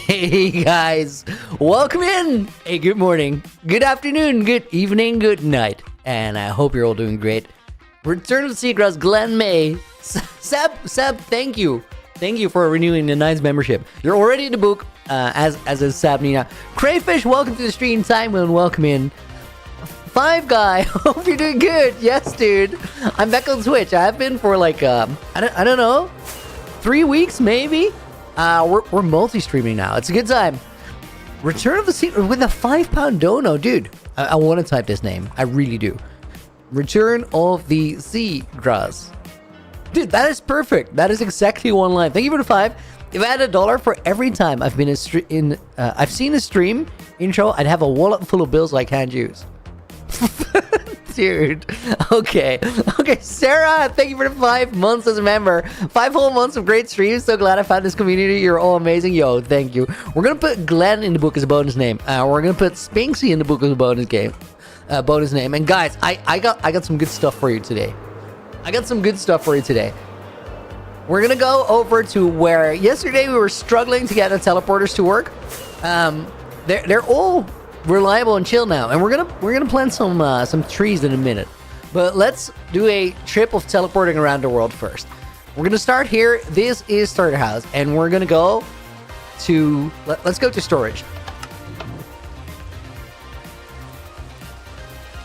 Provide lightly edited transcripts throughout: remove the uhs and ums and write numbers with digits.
Hey guys, welcome in. Hey, good morning, good afternoon, good evening, good night, and I hope you're all doing great. Return of the Seagrass, Glenn May, Seb, thank you for renewing the Nights membership. You're already in the book, as is Sab Nina. Crayfish, welcome to the stream. Simon, welcome in. Five Guy, hope you're doing good. Yes, dude, I'm back on Twitch. I have been for like I don't know, 3 weeks maybe. We're multi-streaming now. It's a good time. Return of the Sea with a £5 dono, dude. I want to type this name. I really do. Return of the Seagrass, dude. That is perfect. That is exactly one line. Thank you for the 5. If I had $1 for every time I've been I've seen a stream intro, I'd have a wallet full of bills I can't use. Dude, okay, Sarah, thank you for the 5 months as a member. 5 whole months of great streams. So glad I found this community. You're all amazing. Yo, thank you. We're gonna put Glenn in the book as a bonus name. We're gonna put Spinksy in the book as a bonus name. And guys, I got some good stuff for you today. We're gonna go over to where yesterday we were struggling to get the teleporters to work. They're all reliable and chill now, and we're gonna plant some trees in a minute. But let's do a trip of teleporting around the world first. We're gonna start here. This is starter house, and we're gonna go to let's go to storage.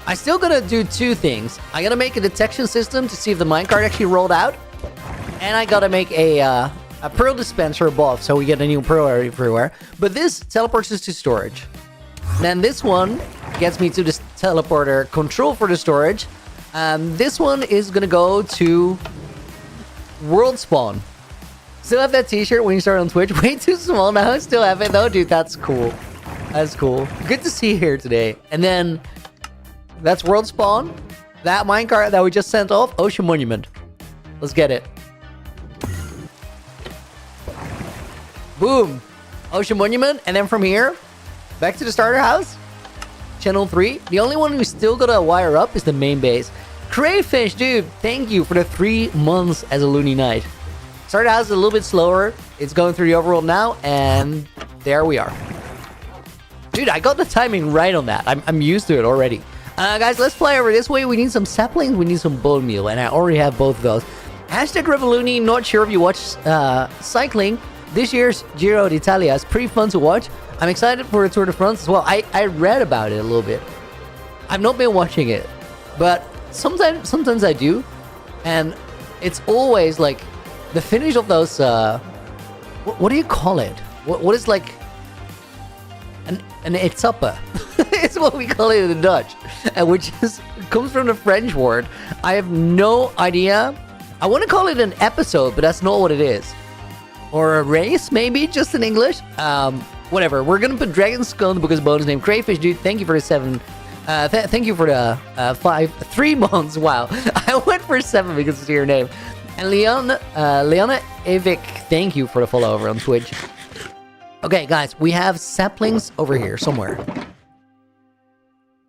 I still gotta do 2 things. I gotta make a detection system to see if the minecart actually rolled out, and I gotta make a pearl dispenser above so we get a new pearl everywhere. But this teleports us to storage. Then this one gets me to this teleporter control for the storage. This one is gonna go to world spawn. Still have that t-shirt when you start on Twitch. Way too small now. Still have it though, dude. That's cool. Good to see you here today. And then that's world spawn. That minecart that we just sent off, Ocean Monument. Let's get it. Boom. Ocean Monument. And then from here, back to the starter house, channel 3. The only one we still gotta wire up is the main base. Crayfish, dude, thank you for the 3 months as a Loony Knight. Starter house is a little bit slower. It's going through the overworld now, and there we are. Dude, I got the timing right on that. I'm used to it already. Guys, let's fly over this way. We need some saplings, we need some bone meal, and I already have both of those. Hashtag Revoluni, not sure if you watch cycling. This year's Giro d'Italia is pretty fun to watch. I'm excited for the Tour de France as well. I read about it a little bit. I've not been watching it, but sometimes I do, and it's always like the finish of those. What do you call it? What is like an etappe? It's what we call it in the Dutch, which comes from the French word. I have no idea. I want to call it an episode, but that's not what it is. Or a race, maybe, just in English. Whatever. We're gonna put Dragon Skull in the book as bonus name. Crayfish, dude, thank you for the 7. Thank you for the 3 months. Wow, I went for 7 because it's your name. And Leona Evic, thank you for the follow over on Twitch. Okay, guys, we have saplings over here somewhere.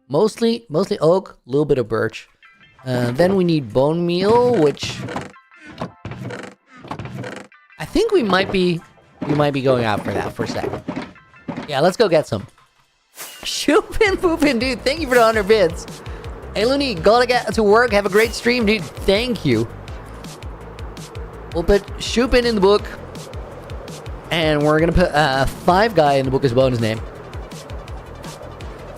Mostly oak, a little bit of birch. Then we need bone meal, which I think we might be going out for that for a second. Yeah, let's go get some. Shoopin' poopin', dude. Thank you for the 100 bits. Hey, Looney, gotta get to work. Have a great stream, dude. Thank you. We'll put Shoopin' in the book. And we're gonna put 5 Guy in the book as bonus name.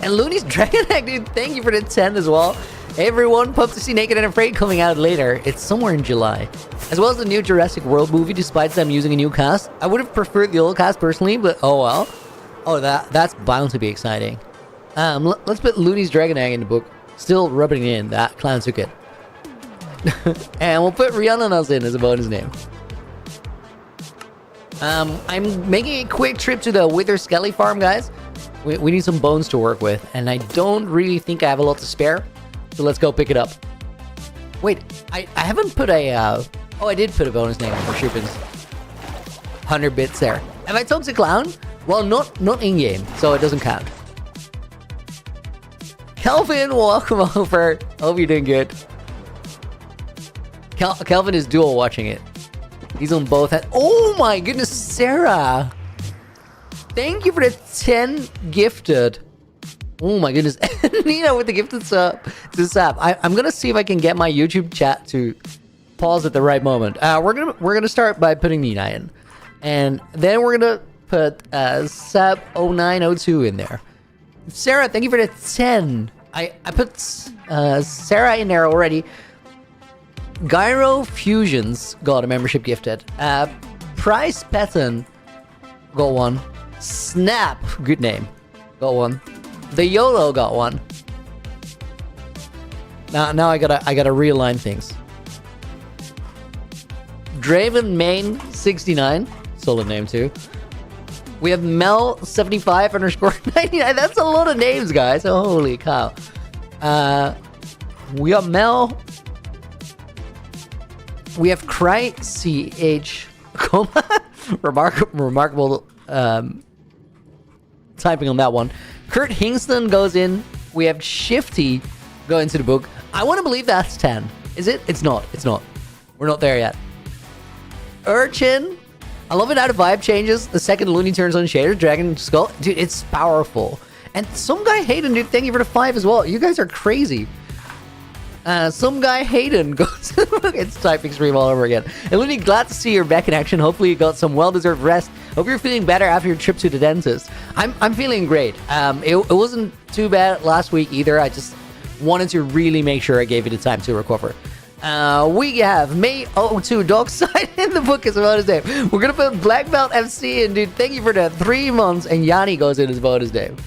And Looney's Dragon Egg, dude. Thank you for the 10 as well. Hey, everyone. Pumped to see Naked and Afraid coming out later. It's somewhere in July. As well as the new Jurassic World movie, despite them using a new cast. I would have preferred the old cast personally, but oh well. Oh, that's bound to be exciting. Let's put Looney's Dragon Egg in the book. Still rubbing it in. That clown took it. And we'll put Rihanna's in as a bonus name. I'm making a quick trip to the Wither Skelly farm, guys. We need some bones to work with, and I don't really think I have a lot to spare. So let's go pick it up. Wait, I haven't put a... oh, I did put a bonus name for Shoopin's 100 bits there. Have I talked to Clown? Well, not in-game, so it doesn't count. Kelvin, welcome over. Hope you're doing good. Kelvin is dual watching it. He's on both. Oh my goodness, Sarah. Thank you for the 10 gifted. Oh my goodness. Nina with the gifted sub to Sap. I'm gonna see if I can get my YouTube chat to pause at the right moment. We're gonna start by putting Nina in. And then we're gonna put Sap0902 in there. Sarah, thank you for the 10. I put Sarah in there already. Gyro Fusions got a membership gifted. Price Patton got one. Snap, good name, got one. The YOLO got one. Now I gotta realign things. Draven Main 69, solid name too. We have Mel 75 underscore 99. That's a lot of names, guys. Holy cow. We got Mel. We have Cry CH. Remarkable typing on that one. Kurt Hingston goes in. We have Shifty go into the book. I want to believe that's 10. Is it? It's not. It's not. We're not there yet. Urchin. I love it how the vibe changes. The second Looney turns on shader. Dragon Skull. Dude, it's powerful. And some guy Hayden, dude, thank you for the 5 as well. You guys are crazy. Some guy Hayden goes. It's typing stream all over again. And Looney, glad to see you're back in action. Hopefully you got some well-deserved rest. Hope you're feeling better after your trip to the dentist. I'm feeling great. It wasn't too bad last week either. I just wanted to really make sure I gave you the time to recover. We have May 02 Dogside in the book as bonus name. We're gonna put Black Belt FC in, dude. Thank you for the 3 months. And Yanni goes in as bonus name.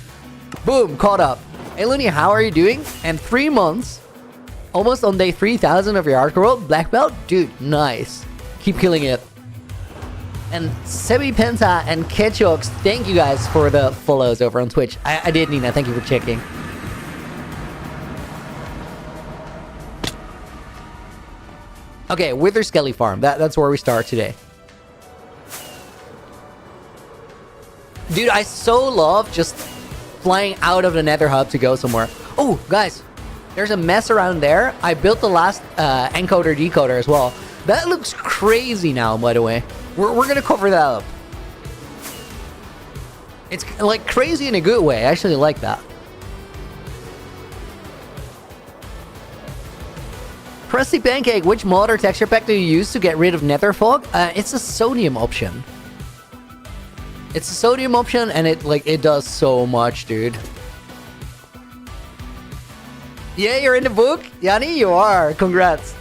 Boom, caught up. Hey Looney, how are you doing? And 3 months. Almost on day 3000 of your hardcore world. Black belt? Dude, nice. Keep killing it. And Sebi Penta and Ketchox, thank you guys for the follows over on Twitch. I did, Nina. Thank you for checking. Okay, Wither Skelly Farm. That's where we start today. Dude, I so love just flying out of the Nether Hub to go somewhere. Oh, guys. There's a mess around there. I built the last encoder decoder as well. That looks crazy now, by the way. We're gonna cover that up. It's like crazy in a good way. I actually like that. Krusty Pancake, which mod or texture pack do you use to get rid of nether fog? It's a sodium option. It's a sodium option, and it does so much, dude. Yeah, you're in the book? Yanni, you are. Congrats.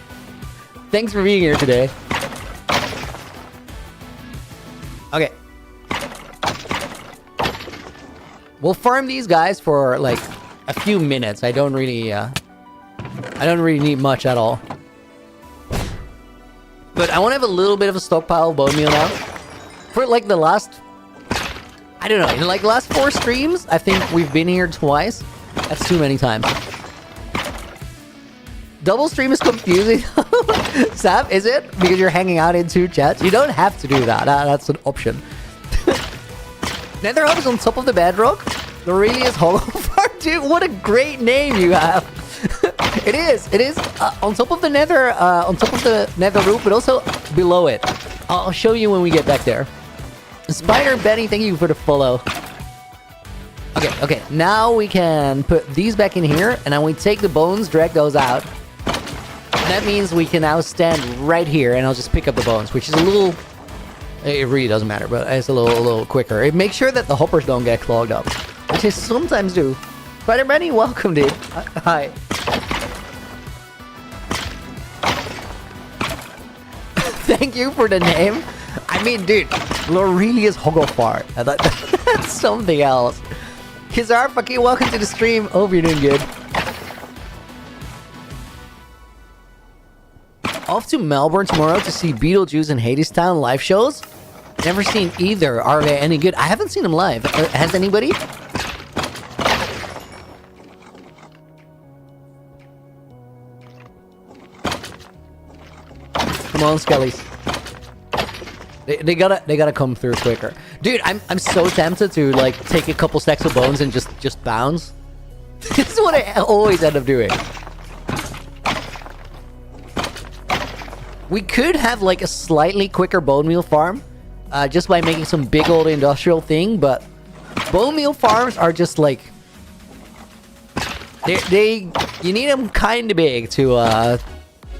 Thanks for being here today. Okay. We'll farm these guys for like a few minutes. I don't really need much at all. But I want to have a little bit of a stockpile of bone meal now. For like the last, I don't know, in like the last 4 streams, I think we've been here twice. That's too many times. Double stream is confusing. Sap, is it? Because you're hanging out in 2 chats? You don't have to do that. That's an option. Nether Hub is on top of the bedrock. Lorelius Hollow Farm. Dude, what a great name you have. It is. It is on top of the nether roof, but also below it. I'll show you when we get back there. Spider Benny, thank you for the follow. Okay. Now we can put these back in here, and then we take the bones, drag those out. That means we can now stand right here, and I'll just pick up the bones, which is a little... It really doesn't matter, but it's a little quicker. It makes sure that the hoppers don't get clogged up, which they sometimes do. Spider Benny, welcome, dude. Hi. Thank you for the name. I mean, dude, Lorelius Hogofart. That's something else. Kizar, fucking welcome to the stream. Hope you're doing good. Off to Melbourne tomorrow to see Beetlejuice and Hadestown live shows. Never seen either. Are they any good? I haven't seen them live. Has anybody? Come on, Skellies. They gotta come through quicker. Dude, I'm so tempted to like take a couple stacks of bones and just bounce. This is what I always end up doing. We could have like a slightly quicker bone meal farm, just by making some big old industrial thing, but Bone meal farms are just like they you need them kind of big to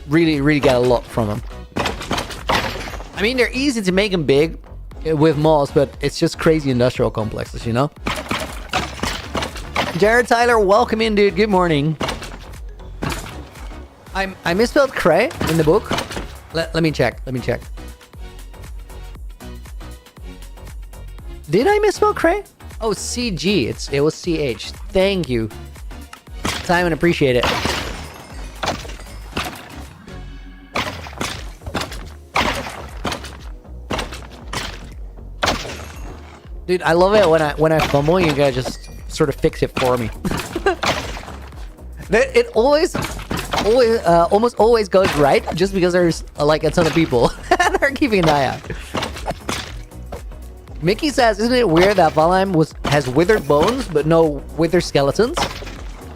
really get a lot from them. I mean, they're easy to make them big with malls, but it's just crazy industrial complexes, you know. Jared Tyler, welcome in, dude. Good morning. I misspelled cray in the book. Let me check. Did I misspell cray? Oh, CG. It was CH. Thank you, Simon. Appreciate it. Dude, I love it when I fumble. You guys just sort of fix it for me. It almost always goes right, just because there's like a ton of people that are keeping an eye out. Mickey says, isn't it weird that Valheim has withered bones but no withered skeletons?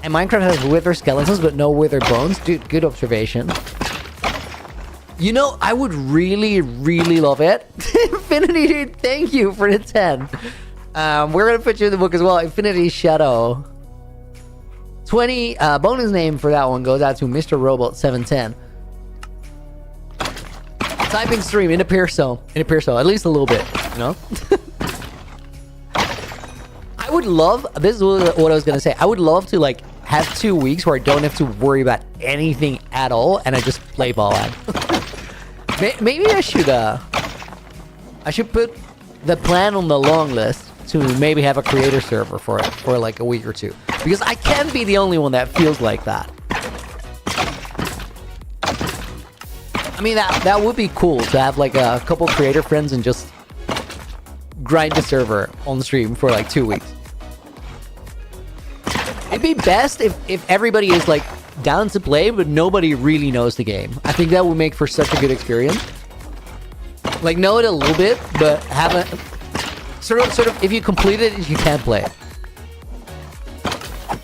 And Minecraft has withered skeletons but no withered bones? Dude, good observation. You know, I would really love it. Infinity, dude, thank you for the 10. We're going to put you in the book as well. Infinity Shadow. 20 bonus name for that one goes out to Mr. Robot 710. Typing stream in a Pearso. At least a little bit, you know? I would love, this is what I was gonna say, I would love to like have 2 weeks where I don't have to worry about anything at all and I just play ball out. Maybe I should put the plan on the long list to maybe have a creator server for it for like a week or two, because I can't be the only one that feels like that. I mean, that would be cool to have like a couple creator friends and just grind the server on stream for like 2 weeks. It'd be best if everybody is like down to play, but nobody really knows the game. I think that would make for such a good experience. Like, know it a little bit, but have a sort of if you complete it, you can't play.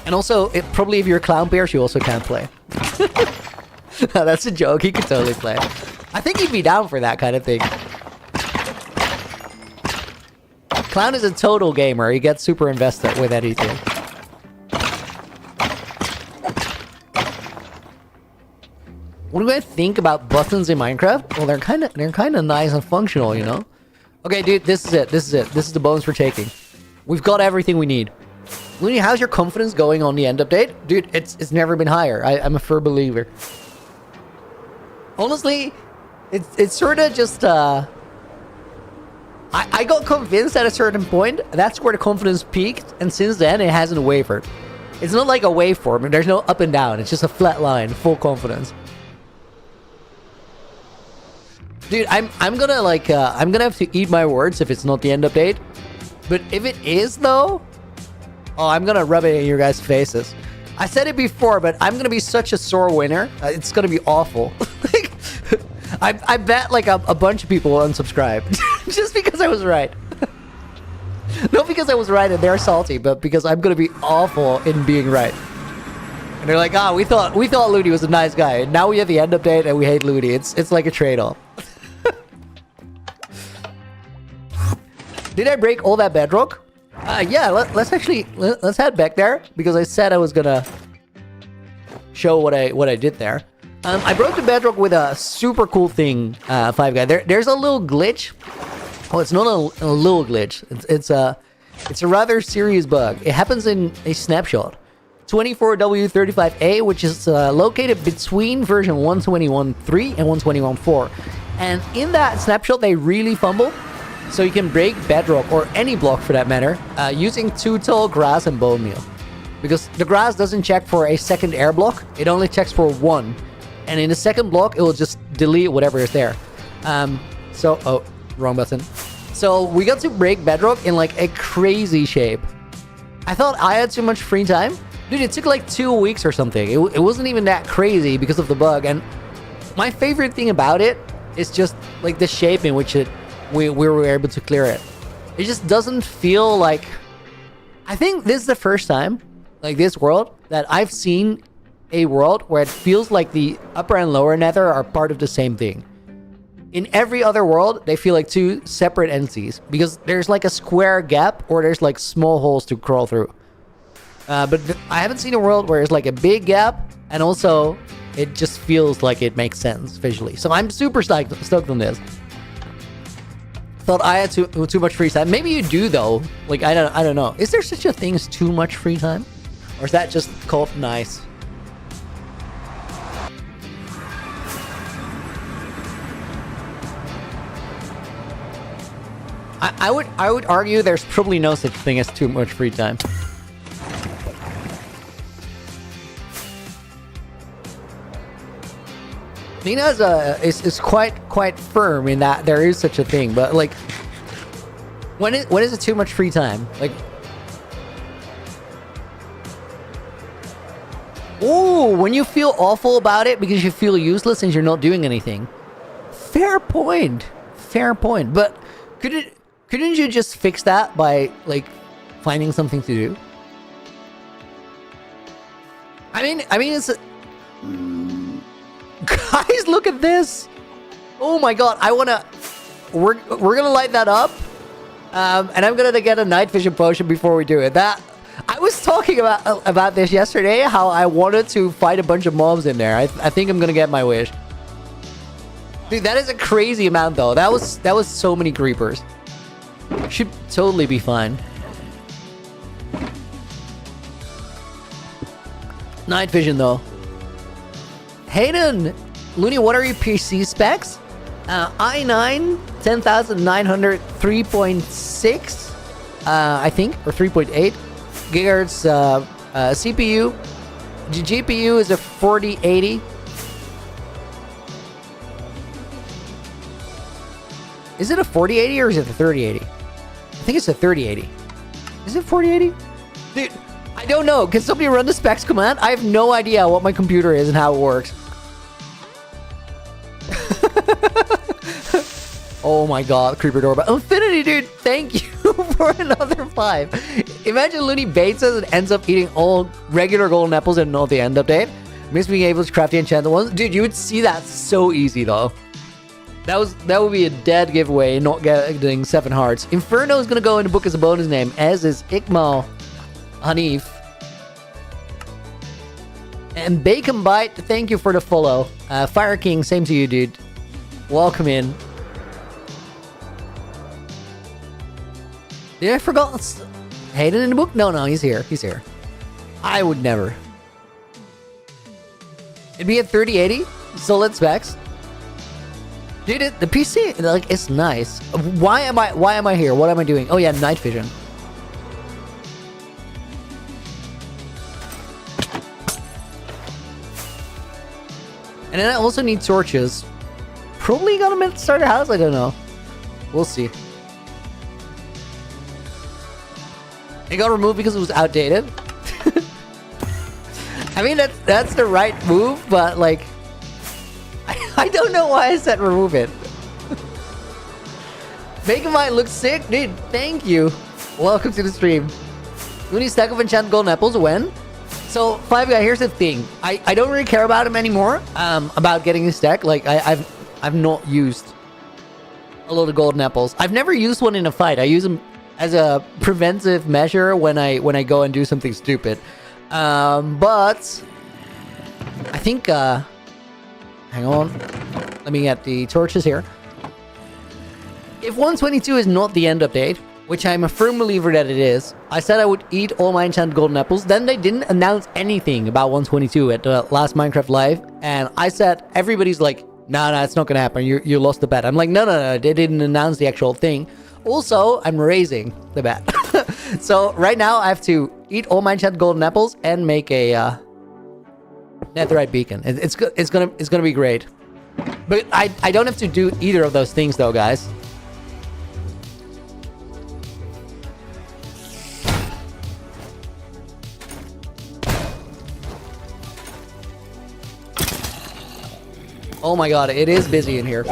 And also, probably if you're a clown bear, you also can't play. That's a joke. He could totally play. I think he'd be down for that kind of thing. Clown is a total gamer. He gets super invested with anything. What do I think about buttons in Minecraft? Well, they're kind of nice and functional, you know. Okay, dude, this is it. This is the bones we're taking. We've got everything we need. Looney, how's your confidence going on the end update? Dude, it's never been higher. I'm a firm believer. Honestly, it's sort of just I got convinced at a certain point. That's where the confidence peaked, and since then it hasn't wavered. It's not like a waveform. There's no up and down. It's just a flat line, full confidence. Dude, I'm gonna like I'm gonna have to eat my words if it's not the end update. But if it is though, oh, I'm gonna rub it in your guys' faces. I said it before, but I'm gonna be such a sore winner. It's gonna be awful. Like, I bet like a bunch of people will unsubscribe just because I was right. Not because I was right and they're salty, but because I'm gonna be awful in being right. And they're like, we thought Looney was a nice guy, and now we have the end update and we hate Looney. It's like a trade-off. Did I break all that bedrock? Yeah, let's head back there, because I said I was gonna show what I did there. I broke the bedrock with a super cool thing, Five Guy. There's a little glitch. Oh, it's not a little glitch. It's a rather serious bug. It happens in a snapshot. 24W35A, which is located between version 121.3 and 121.4. And in that snapshot, they really fumble. So you can break bedrock, or any block for that matter, using 2 tall grass and bone meal. Because the grass doesn't check for a second air block, it only checks for 1. And in the second block, it will just delete whatever is there. Oh, wrong button. So we got to break bedrock in like a crazy shape. I thought I had too much free time. Dude, it took like 2 weeks or something. It wasn't even that crazy because of the bug. And my favorite thing about it is just like the shape in which we were able to clear it. It just doesn't feel like... I think this is the first time, like this world, that I've seen a world where it feels like the upper and lower nether are part of the same thing. In every other world, they feel like two separate entities because there's like a square gap or there's like small holes to crawl through. But I haven't seen a world where it's like a big gap and also it just feels like it makes sense visually. So I'm super stoked on this. Thought I had too much free time. Maybe you do though. Like I don't know. Is there such a thing as too much free time, or is that just called nice? I would argue there's probably no such thing as too much free time. Nina is quite firm in that there is such a thing, but like, when is it too much free time? Like, ooh, when you feel awful about it because you feel useless and you're not doing anything. Fair point. But couldn't you just fix that by like finding something to do? I mean it's guys, look at this. Oh my god, we're gonna light that up. And I'm gonna get a night vision potion before we do it. That I was talking about this yesterday, how I wanted to fight a bunch of mobs in there. I think I'm gonna get my wish. Dude, that is a crazy amount though. That was so many creepers. Should totally be fine. Night vision though. Hayden, Looney, what are your PC specs? i9 10900 3.6, I think, or 3.8 gigahertz CPU. GPU is a 4080. Is it a 4080 or is it a 3080? I think it's a 3080. Is it 4080? Dude, I don't know. Can somebody run the specs command? I have no idea what my computer is and how it works. Oh my god, creeper doorbell. Infinity, dude, thank you for another 5. Imagine Looney baits us and ends up eating all regular golden apples and not the end update. Miss being able to craft the enchanted ones. Dude, you would see that so easy though. That would be a dead giveaway, not getting 7 hearts. Inferno is gonna go in the book as a bonus name, as is Ikmal Hanif. And Bacon Bite, thank you for the follow. Fire King, same to you, dude. Welcome in. Did I forgot Hayden in the book? No, he's here. He's here. I would never. It'd be a 3080, solid specs. Dude, the PC, like, it's nice. Why am I here? What am I doing? Oh yeah, night vision. And then I also need torches. Probably gonna start a house, I don't know. We'll see. It got removed because it was outdated. I mean, that's the right move, but like, I don't know why I said remove it. Making mine look sick, dude. Thank you. Welcome to the stream. Looney stack of enchanted golden apples. When? So, 5 guy. Here's the thing. I don't really care about him anymore. About getting a stack. Like I've not used a lot of golden apples. I've never used one in a fight. I use them as a preventive measure when I go and do something stupid. But I think hang on. Let me get the torches here. If 122 is not the end update, which I'm a firm believer that it is, I said I would eat all my enchanted golden apples. Then they didn't announce anything about 122 at the last Minecraft Live. And I said, everybody's like, no, it's not going to happen. You lost the bet. I'm like, no. They didn't announce the actual thing. Also, I'm raising the bet. So right now I have to eat all my enchanted golden apples and make a netherite beacon. It's gonna be great. But I don't have to do either of those things though, guys. Oh my god, it is busy in here.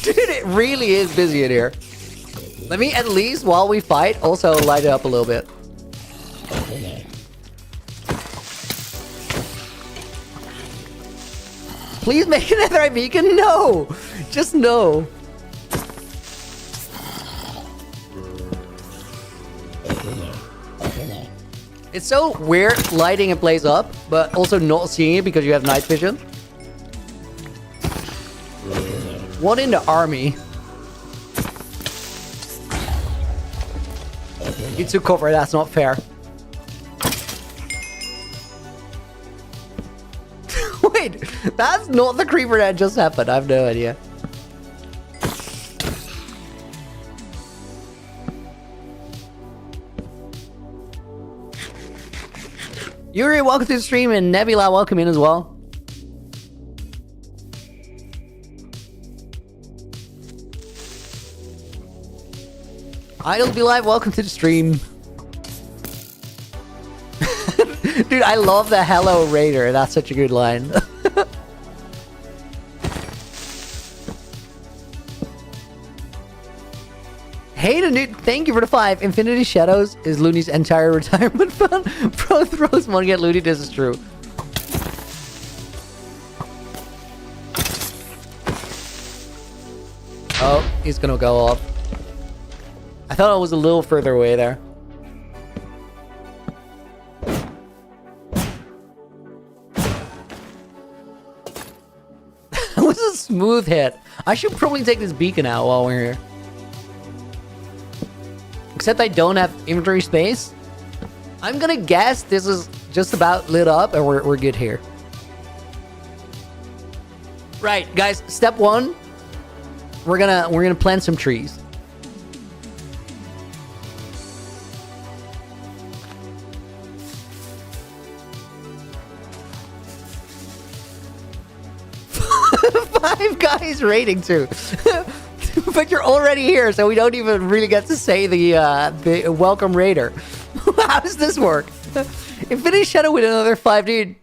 Dude, It really is busy in here. Let me, at least while we fight, also light it up a little bit. Please make another beacon. No! Just no. It's so weird lighting a place up, but also not seeing it because you have night vision. What in the army? You took cover, that's not fair. Wait, that's not the creeper that just happened. I have no idea. Yuri, welcome to the stream, and Nebula, welcome in as well. Idle Be Live, welcome to the stream. Dude, I love the Hello Raider. That's such a good line. Hey, dude, thank you for the 5. Infinity Shadows is Looney's entire retirement fund. Bro throws money at Looney. This is true. Oh, he's gonna go off. I thought I was a little further away there. That was a smooth hit. I should probably take this beacon out while we're here. Except I don't have inventory space. I'm gonna guess this is just about lit up and we're good here. Right, guys, step 1. We're gonna plant some trees. Five guys rating too. But you're already here, so we don't even really get to say the welcome raider. How does this work? Infinity Shadow with another 5, dude.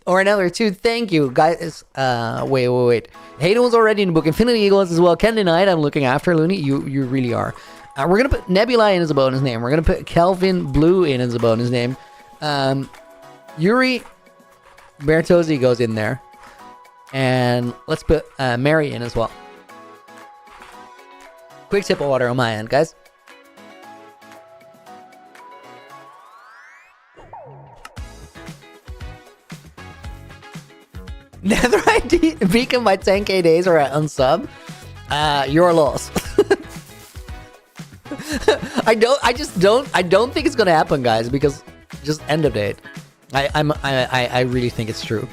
Or another 2. Thank you, guys. Wait. Hayden was already in the book. Infinity Eagles as well. Can't deny it. I'm looking after Looney. You really are. We're gonna put Nebula in as a bonus name. We're gonna put Kelvin Blue in as a bonus name. Yuri Bertozzi goes in there. And let's put Mary in as well. Quick sip of water on my end, guys. Netherite beacon by 10k days or at unsub. Your loss. I don't think it's gonna happen, guys, because just end of date. I really think it's true.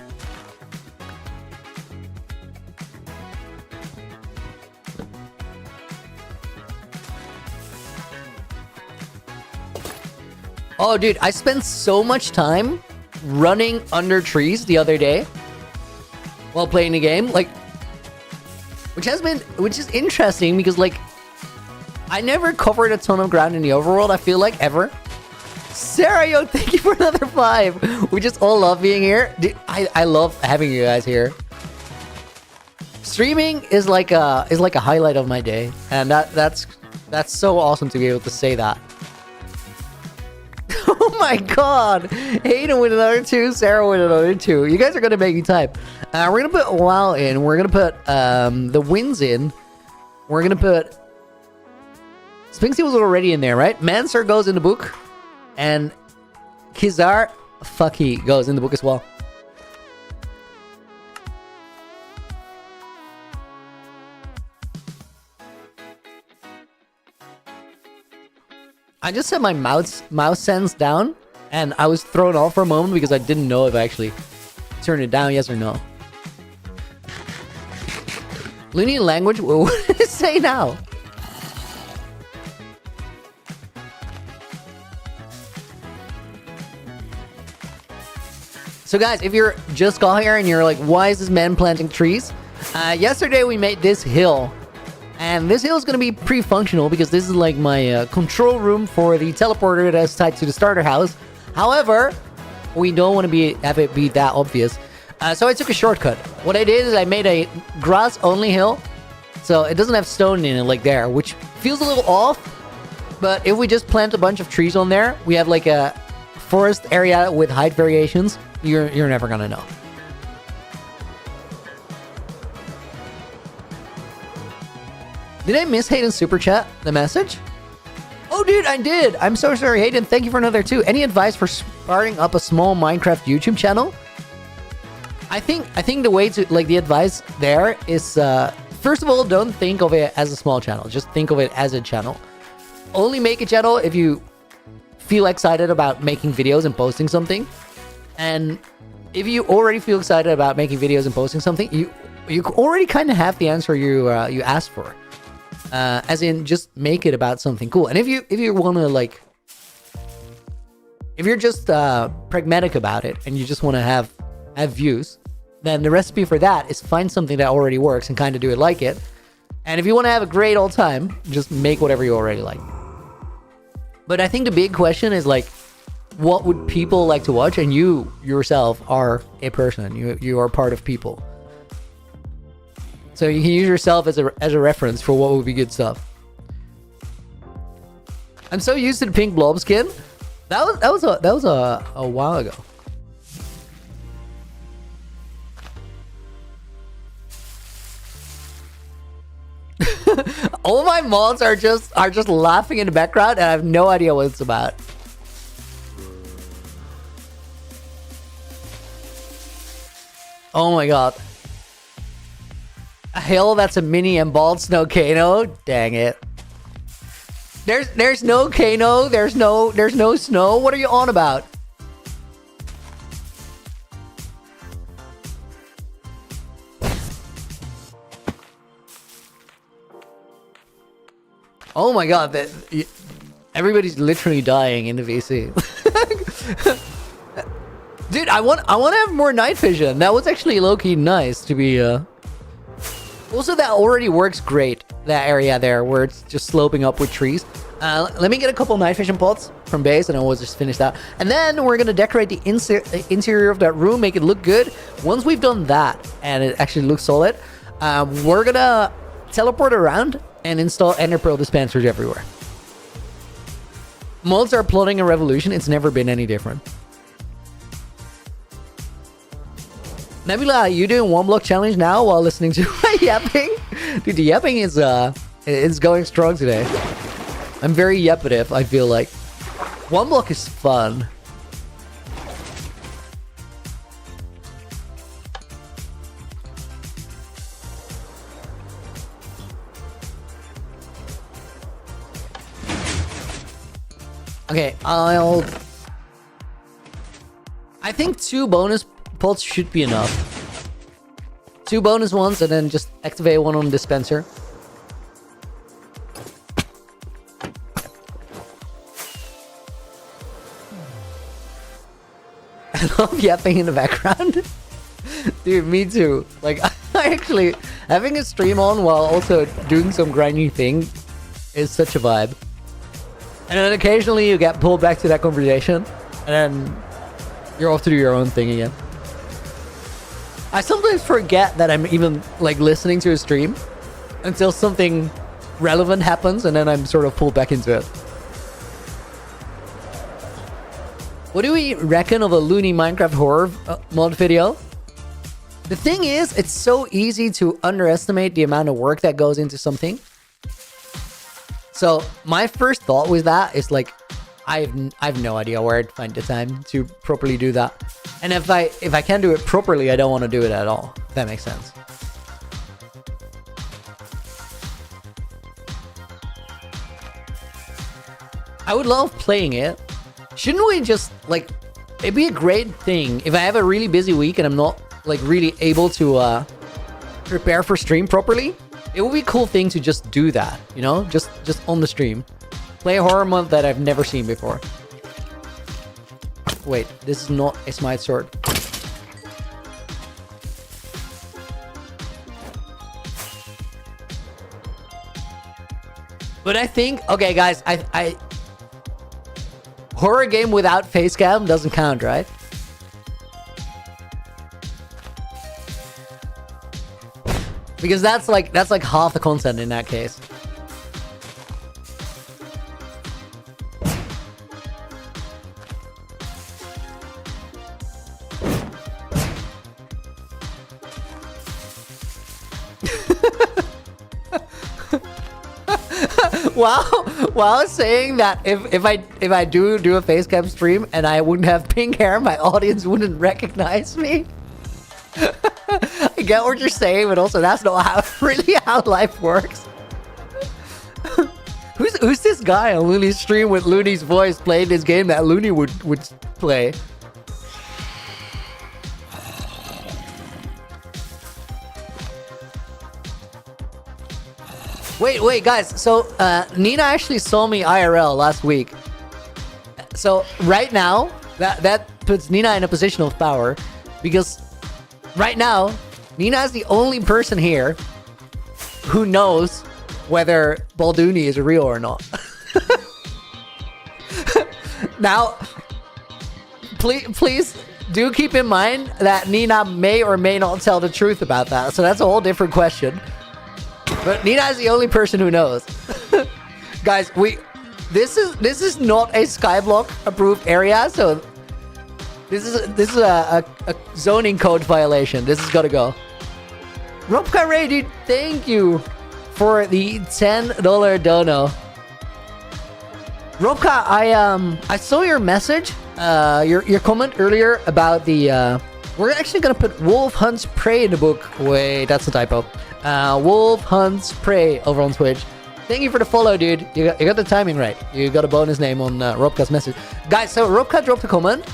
Oh, dude, I spent so much time running under trees the other day while playing the game, like, which is interesting because, like, I never covered a ton of ground in the overworld, I feel like, ever. Sarah, yo, thank you for another 5. We just all love being here. Dude, I love having you guys here. Streaming is like a highlight of my day, and that's so awesome to be able to say that. Oh my god! Hayden with another 2, Sarah with another 2. You guys are gonna make me type. We're gonna put WoW in. We're gonna put the Winds in. We're gonna put Spinksy was already in there, right? Manser goes in the book, and Kizar Fucky goes in the book as well. I just set my mouse sense down, and I was thrown off for a moment because I didn't know if I actually turned it down, yes or no. Looney language? What did it say now? So guys, if you're just got here and you're like, why is this man planting trees? Yesterday we made this hill. And this hill is going to be pre-functional because this is like my control room for the teleporter that's tied to the starter house. However, we don't want to have it be that obvious. So I took a shortcut. What I did is I made a grass-only hill. So it doesn't have stone in it like there, which feels a little off. But if we just plant a bunch of trees on there, we have like a forest area with height variations. You're never gonna know. Did I miss Hayden's super chat? The message? Oh, dude, I did. I'm so sorry, Hayden. Thank you for another 2. Any advice for starting up a small Minecraft YouTube channel? I think the way to, like, the advice there is, first of all, don't think of it as a small channel. Just think of it as a channel. Only make a channel if you feel excited about making videos and posting something. And if you already feel excited about making videos and posting something, you already kind of have the answer you asked for. As in, just make it about something cool. And if you want to, like, if you're just pragmatic about it and you just want to have views, then the recipe for that is find something that already works and kind of do it like it. And if you want to have a great old time, just make whatever you already like. But I think the big question is, like, what would people like to watch? And you yourself are a person. You are part of people. So you can use yourself as a reference for what would be good stuff. I'm so used to the pink blob skin. That was a while ago. All my mods are just laughing in the background, and I have no idea what it's about. Oh my god. Hell, that's a mini and bald snow Kano. Dang it. There's no Kano. There's no snow. What are you on about? Oh my god, everybody's literally dying in the VC. Dude, I want to have more night vision. That was actually low-key nice to be Also, that already works great, that area there where it's just sloping up with trees. Let me get a couple night vision pots from base and I will just finish that. And then we're going to decorate the interior of that room, make it look good. Once we've done that and it actually looks solid, we're going to teleport around and install ender pearl dispensers everywhere. Mods are plotting a revolution. It's never been any different. Nebula, you doing one block challenge now while listening to my yapping? Dude, the yapping is it's going strong today. I'm very yappative, I feel like. One block is fun. Okay, I think 2 bonus pots should be enough. 2 bonus ones and then just activate one on the dispenser. I love yapping in the background. Dude, me too. Like, I actually, having a stream on while also doing some grindy thing is such a vibe. And then occasionally you get pulled back to that conversation, and then you're off to do your own thing again. I sometimes forget that I'm even, like, listening to a stream until something relevant happens, and then I'm sort of pulled back into it. What do we reckon of a loony Minecraft horror mod video? The thing is, it's so easy to underestimate the amount of work that goes into something. So my first thought with that is, like, I have no idea where I'd find the time to properly do that. And if I can't do it properly, I don't want to do it at all. If that makes sense. I would love playing it. Shouldn't we just, like, it'd be a great thing if I have a really busy week and I'm not, like, really able to prepare for stream properly. It would be a cool thing to just do that, you know? Just on the stream. Play a horror mod that I've never seen before. Wait, this is not a smite sword. But I think, okay guys, I horror game without face cam doesn't count, right? Because that's like half the content in that case. While saying that if I do a face cam stream and I wouldn't have pink hair, my audience wouldn't recognize me. I get what you're saying, but also that's not really how life works. Who's this guy on Looney's stream with Looney's voice playing this game that Looney would play? Wait, guys. So Nina actually saw me IRL last week. So right now, that puts Nina in a position of power, because right now, Nina is the only person here who knows whether Balduni is real or not. Now, please do keep in mind that Nina may or may not tell the truth about that. So that's a whole different question. But Nina is the only person who knows. Guys, this is not a Skyblock approved area, so this is a zoning code violation. This has got to go. Robka Ray, dude, thank you for the $10 dono. Robka, I saw your message, your comment earlier about the we're actually gonna put Wolf Hunts Prey in the book. Wait, that's a typo. Wolf Hunts Prey over on Twitch. Thank you for the follow, dude. You got the timing right. You got a bonus name on Robka's message. Guys, so Robka dropped a comment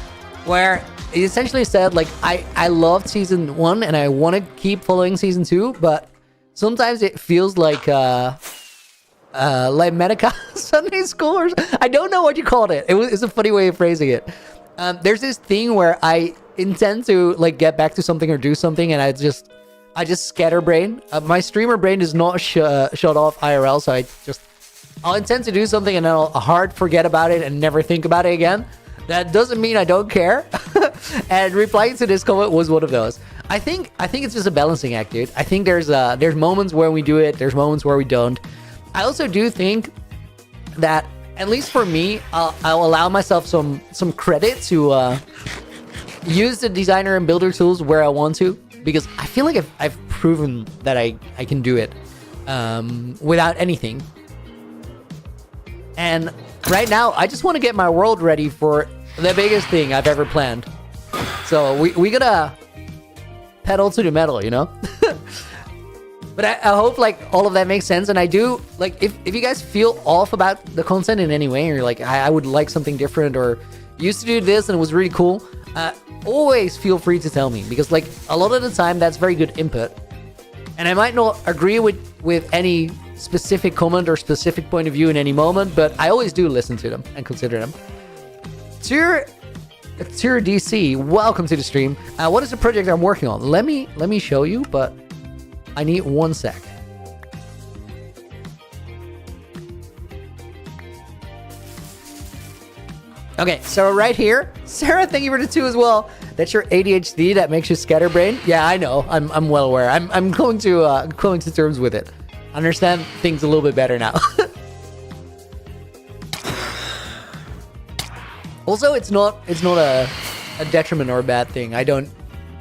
where he essentially said, like, I loved season 1 and I want to keep following season 2, but sometimes it feels like Medica Sunday school, or I don't know what you called it. It's a funny way of phrasing it. There's this thing where I intend to like get back to something or do something, and I just scatterbrain. My streamer brain is not shut off IRL, so I'll intend to do something and then I'll hard forget about it and never think about it again. That doesn't mean I don't care. And replying to this comment was one of those. I think it's just a balancing act, dude. I think there's moments where we do it, there's moments where we don't. I also do think that, at least for me, I'll allow myself some credit to use the designer and builder tools where I want to, because I feel like I've proven that I can do it without anything. And right now, I just want to get my world ready for the biggest thing I've ever planned. So we gotta pedal to the metal, you know? But I hope like all of that makes sense. And I do, like, if you guys feel off about the content in any way, or you're like, I would like something different, or used to do this and it was really cool, always feel free to tell me, because like a lot of the time that's very good input. And I might not agree with any specific comment or specific point of view in any moment, but I always do listen to them and consider them. Tier DC, welcome to the stream. What is the project I'm working on? Let me show you, but I need 1 sec. Okay, so right here, Sarah, thank you for the 2 as well. That's your ADHD that makes you scatterbrain. Yeah, I know. I'm well aware. I'm going to terms with it. Understand things a little bit better now. Also, it's not a detriment or a bad thing. I don't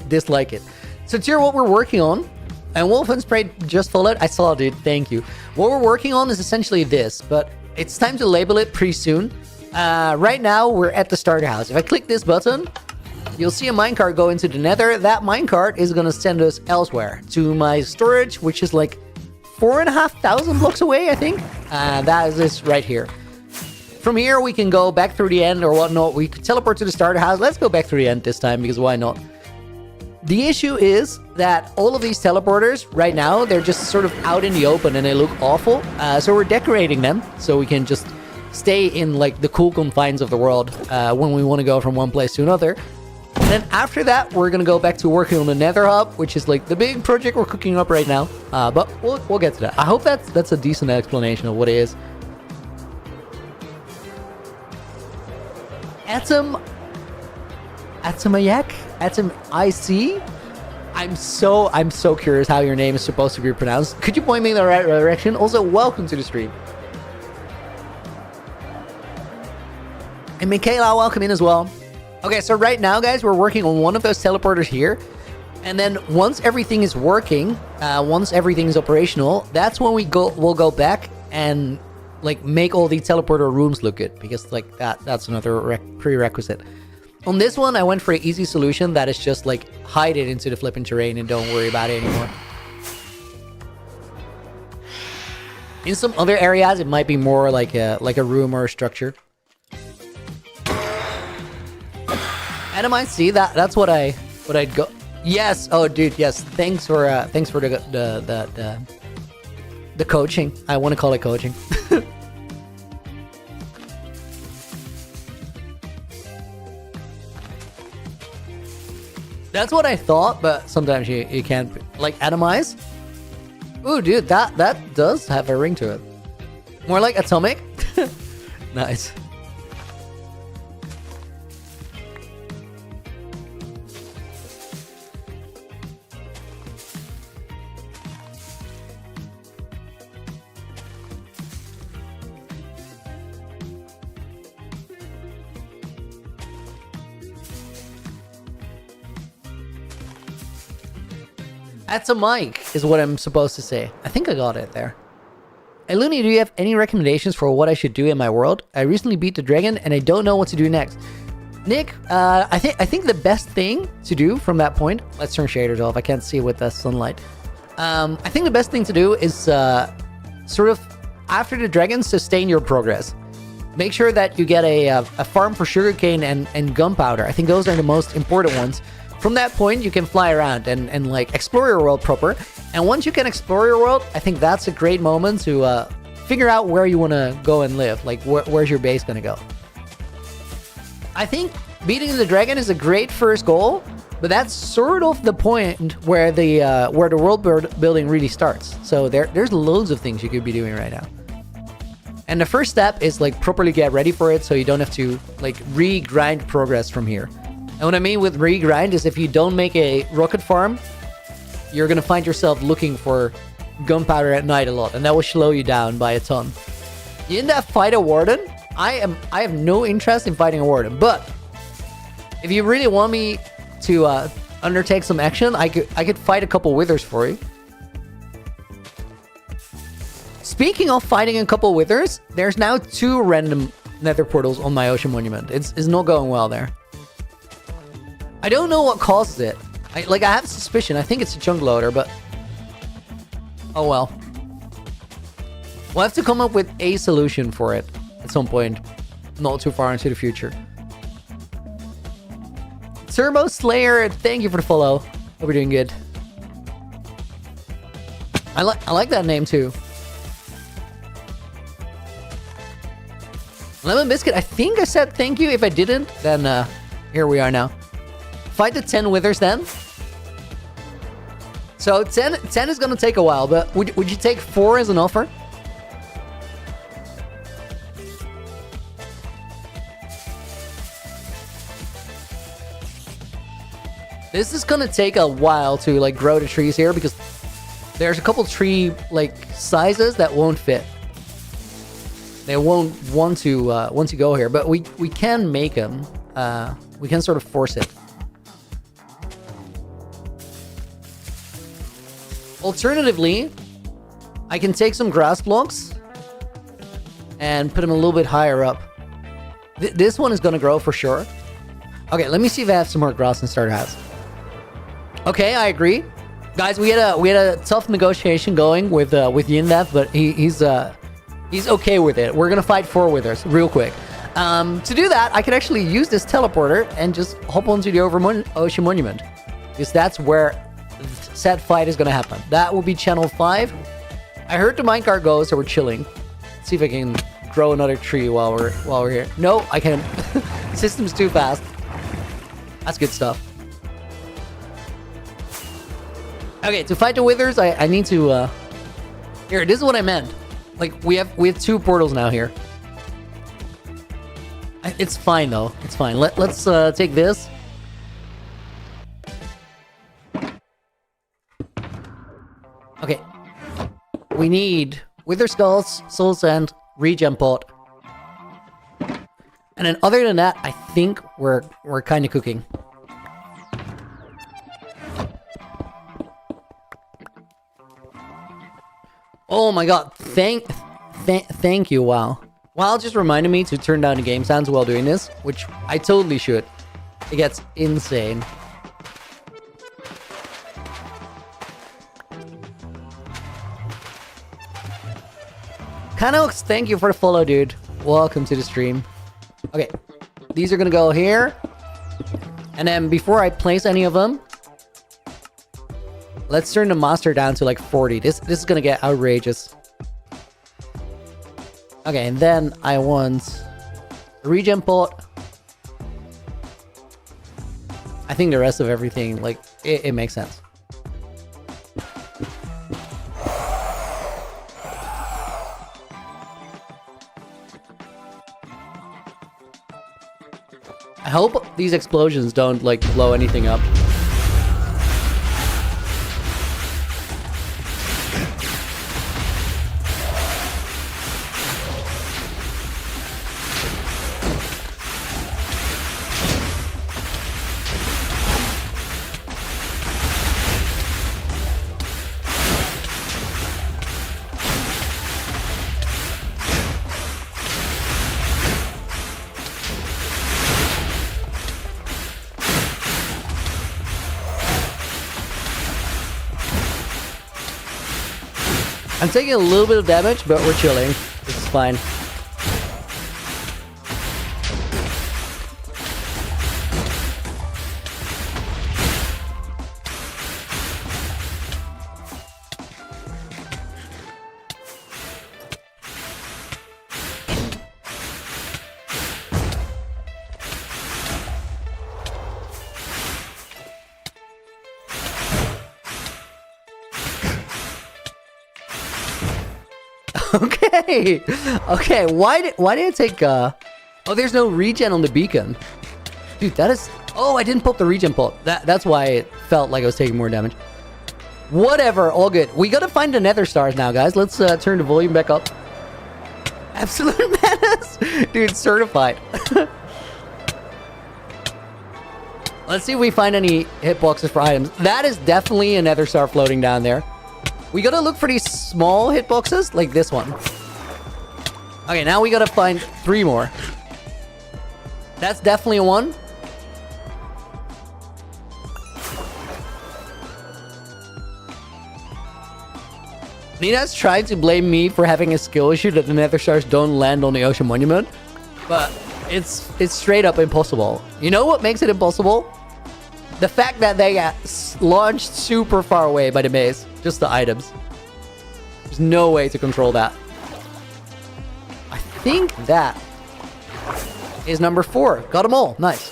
dislike it. So Tier, what we're working on, and Wolf and Spray just followed. I saw it, dude. Thank you. What we're working on is essentially this, but it's time to label it pretty soon. Right now, we're at the starter house. If I click this button, you'll see a minecart go into the nether. That minecart is going to send us elsewhere to my storage, which is like 4,500 blocks away, I think. That is this right here. From here, we can go back through the end or whatnot. We could teleport to the starter house. Let's go back through the end this time, because why not? The issue is that all of these teleporters right now, they're just sort of out in the open and they look awful. So we're decorating them so we can just stay in like the cool confines of the world when we want to go from one place to another. And then after that, we're going to go back to working on the Nether Hub, which is like the big project we're cooking up right now. But we'll get to that. I hope that's a decent explanation of what it is. Atomayak? Atom IC? I'm so curious how your name is supposed to be pronounced. Could you point me in the right direction? Also, welcome to the stream. And Michaela, welcome in as well. Okay, so right now, guys, we're working on one of those teleporters here. And then once everything is working, once everything is operational, that's when we'll go back and like make all the teleporter rooms look good, because like that's another prerequisite. On this one, I went for an easy solution that is just like hide it into the flipping terrain and don't worry about it anymore. In some other areas, it might be more like a room or a structure. And I might see that's what I'd go. Yes. Oh, dude. Yes. Thanks for the coaching. I want to call it coaching. That's what I thought, but sometimes you can't like atomize. Ooh, dude, that does have a ring to it. More like atomic. Nice. That's a mic, is what I'm supposed to say. I think I got it there. Hey, Looney, do you have any recommendations for what I should do in my world? I recently beat the dragon and I don't know what to do next. Nick, I think the best thing to do from that point... Let's turn shaders off. I can't see with the sunlight. I think the best thing to do is sort of, after the dragon, sustain your progress. Make sure that you get a farm for sugarcane and gunpowder. I think those are the most important ones. From that point, you can fly around and like explore your world proper. And once you can explore your world, I think that's a great moment to figure out where you want to go and live. Like, where's your base going to go? I think beating the dragon is a great first goal, but that's sort of the point where the world building really starts. So there's loads of things you could be doing right now. And the first step is like properly get ready for it, so you don't have to like re-grind progress from here. And what I mean with regrind is if you don't make a rocket farm, you're going to find yourself looking for gunpowder at night a lot, and that will slow you down by a ton. You didn't have fight a warden? I have no interest in fighting a warden, but if you really want me to undertake some action, I could fight a couple withers for you. Speaking of fighting a couple withers, there's now 2 random nether portals on my ocean monument. It's not going well there. I don't know what causes it. I have a suspicion. I think it's a chunk loader, but... Oh well. We'll have to come up with a solution for it at some point. Not too far into the future. Turbo Slayer, thank you for the follow. Hope you're doing good. I like that name too. Lemon Biscuit, I think I said thank you. If I didn't, then here we are now. Fight the 10 withers then. So 10 is gonna take a while, but would you take 4 as an offer? This is gonna take a while to like grow the trees here, because there's a couple tree like sizes that won't fit. They won't want to go here, but we can make them. We can sort of force it. Alternatively, I can take some grass blocks and put them a little bit higher up. This one is going to grow for sure. Okay, let me see if I have some more grass in starter house. Okay, I agree. Guys, we had a tough negotiation going with Yindev, but he's okay with it. We're going to fight 4 withers real quick. To do that, I can actually use this teleporter and just hop onto the ocean monument, because that's where said fight is gonna happen. That will be channel 5. I heard the minecart go, so we're chilling. Let's see if I can grow another tree while we're here. No, I can't. System's too fast. That's good stuff. Okay, to fight the withers, I need to here, this is what I meant. Like we have 2 portals now here. It's fine though. It's fine. Let's take this. we need Wither Skulls, Soul Sand, Regen Pot. And then other than that, I think we're kind of cooking. Oh my god, thank you, WoW. WoW just reminded me to turn down the game sounds while doing this, which I totally should. It gets insane. Canox, thank you for the follow, dude. Welcome to the stream. Okay, these are gonna go here. And then before I place any of them, let's turn the master down to like 40. This is gonna get outrageous. Okay, and then I want a regen pot. I think the rest of everything, like, it makes sense. I hope these explosions don't, like, blow anything up. I'm taking a little bit of damage, but we're chilling. This is fine. Okay, okay. Why did it take? Oh, there's no regen on the beacon, dude. That is. Oh, I didn't pop the regen pot. That's why it felt like I was taking more damage. Whatever, all good. We gotta find the nether stars now, guys. Let's turn the volume back up. Absolute menace, dude. Certified. Let's see if we find any hitboxes for items. That is definitely a nether star floating down there. We gotta look for these small hitboxes, like this one. Okay, now we gotta find 3 more. That's definitely one. Nina's trying to blame me for having a skill issue that the nether stars don't land on the ocean monument. But it's straight up impossible. You know what makes it impossible? The fact that they got launched super far away by the base. Just the items. There's no way to control that. I think that is number 4. Got them all. Nice.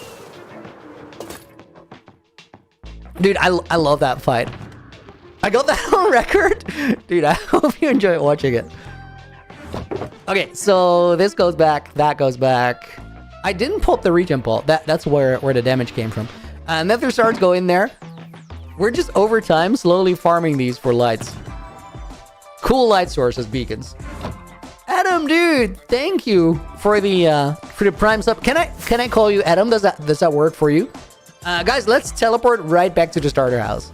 Dude, I love that fight. I got that on record. Dude, I hope you enjoy watching it. Okay, so this goes back. That goes back. I didn't pop the regen pot. That's where the damage came from. Nether stars go in there. We're just over time slowly farming these for lights. Cool light sources, beacons. Adam, dude, thank you for the prime sub. Can I call you Adam? Does that work for you? Guys, let's teleport right back to the starter house.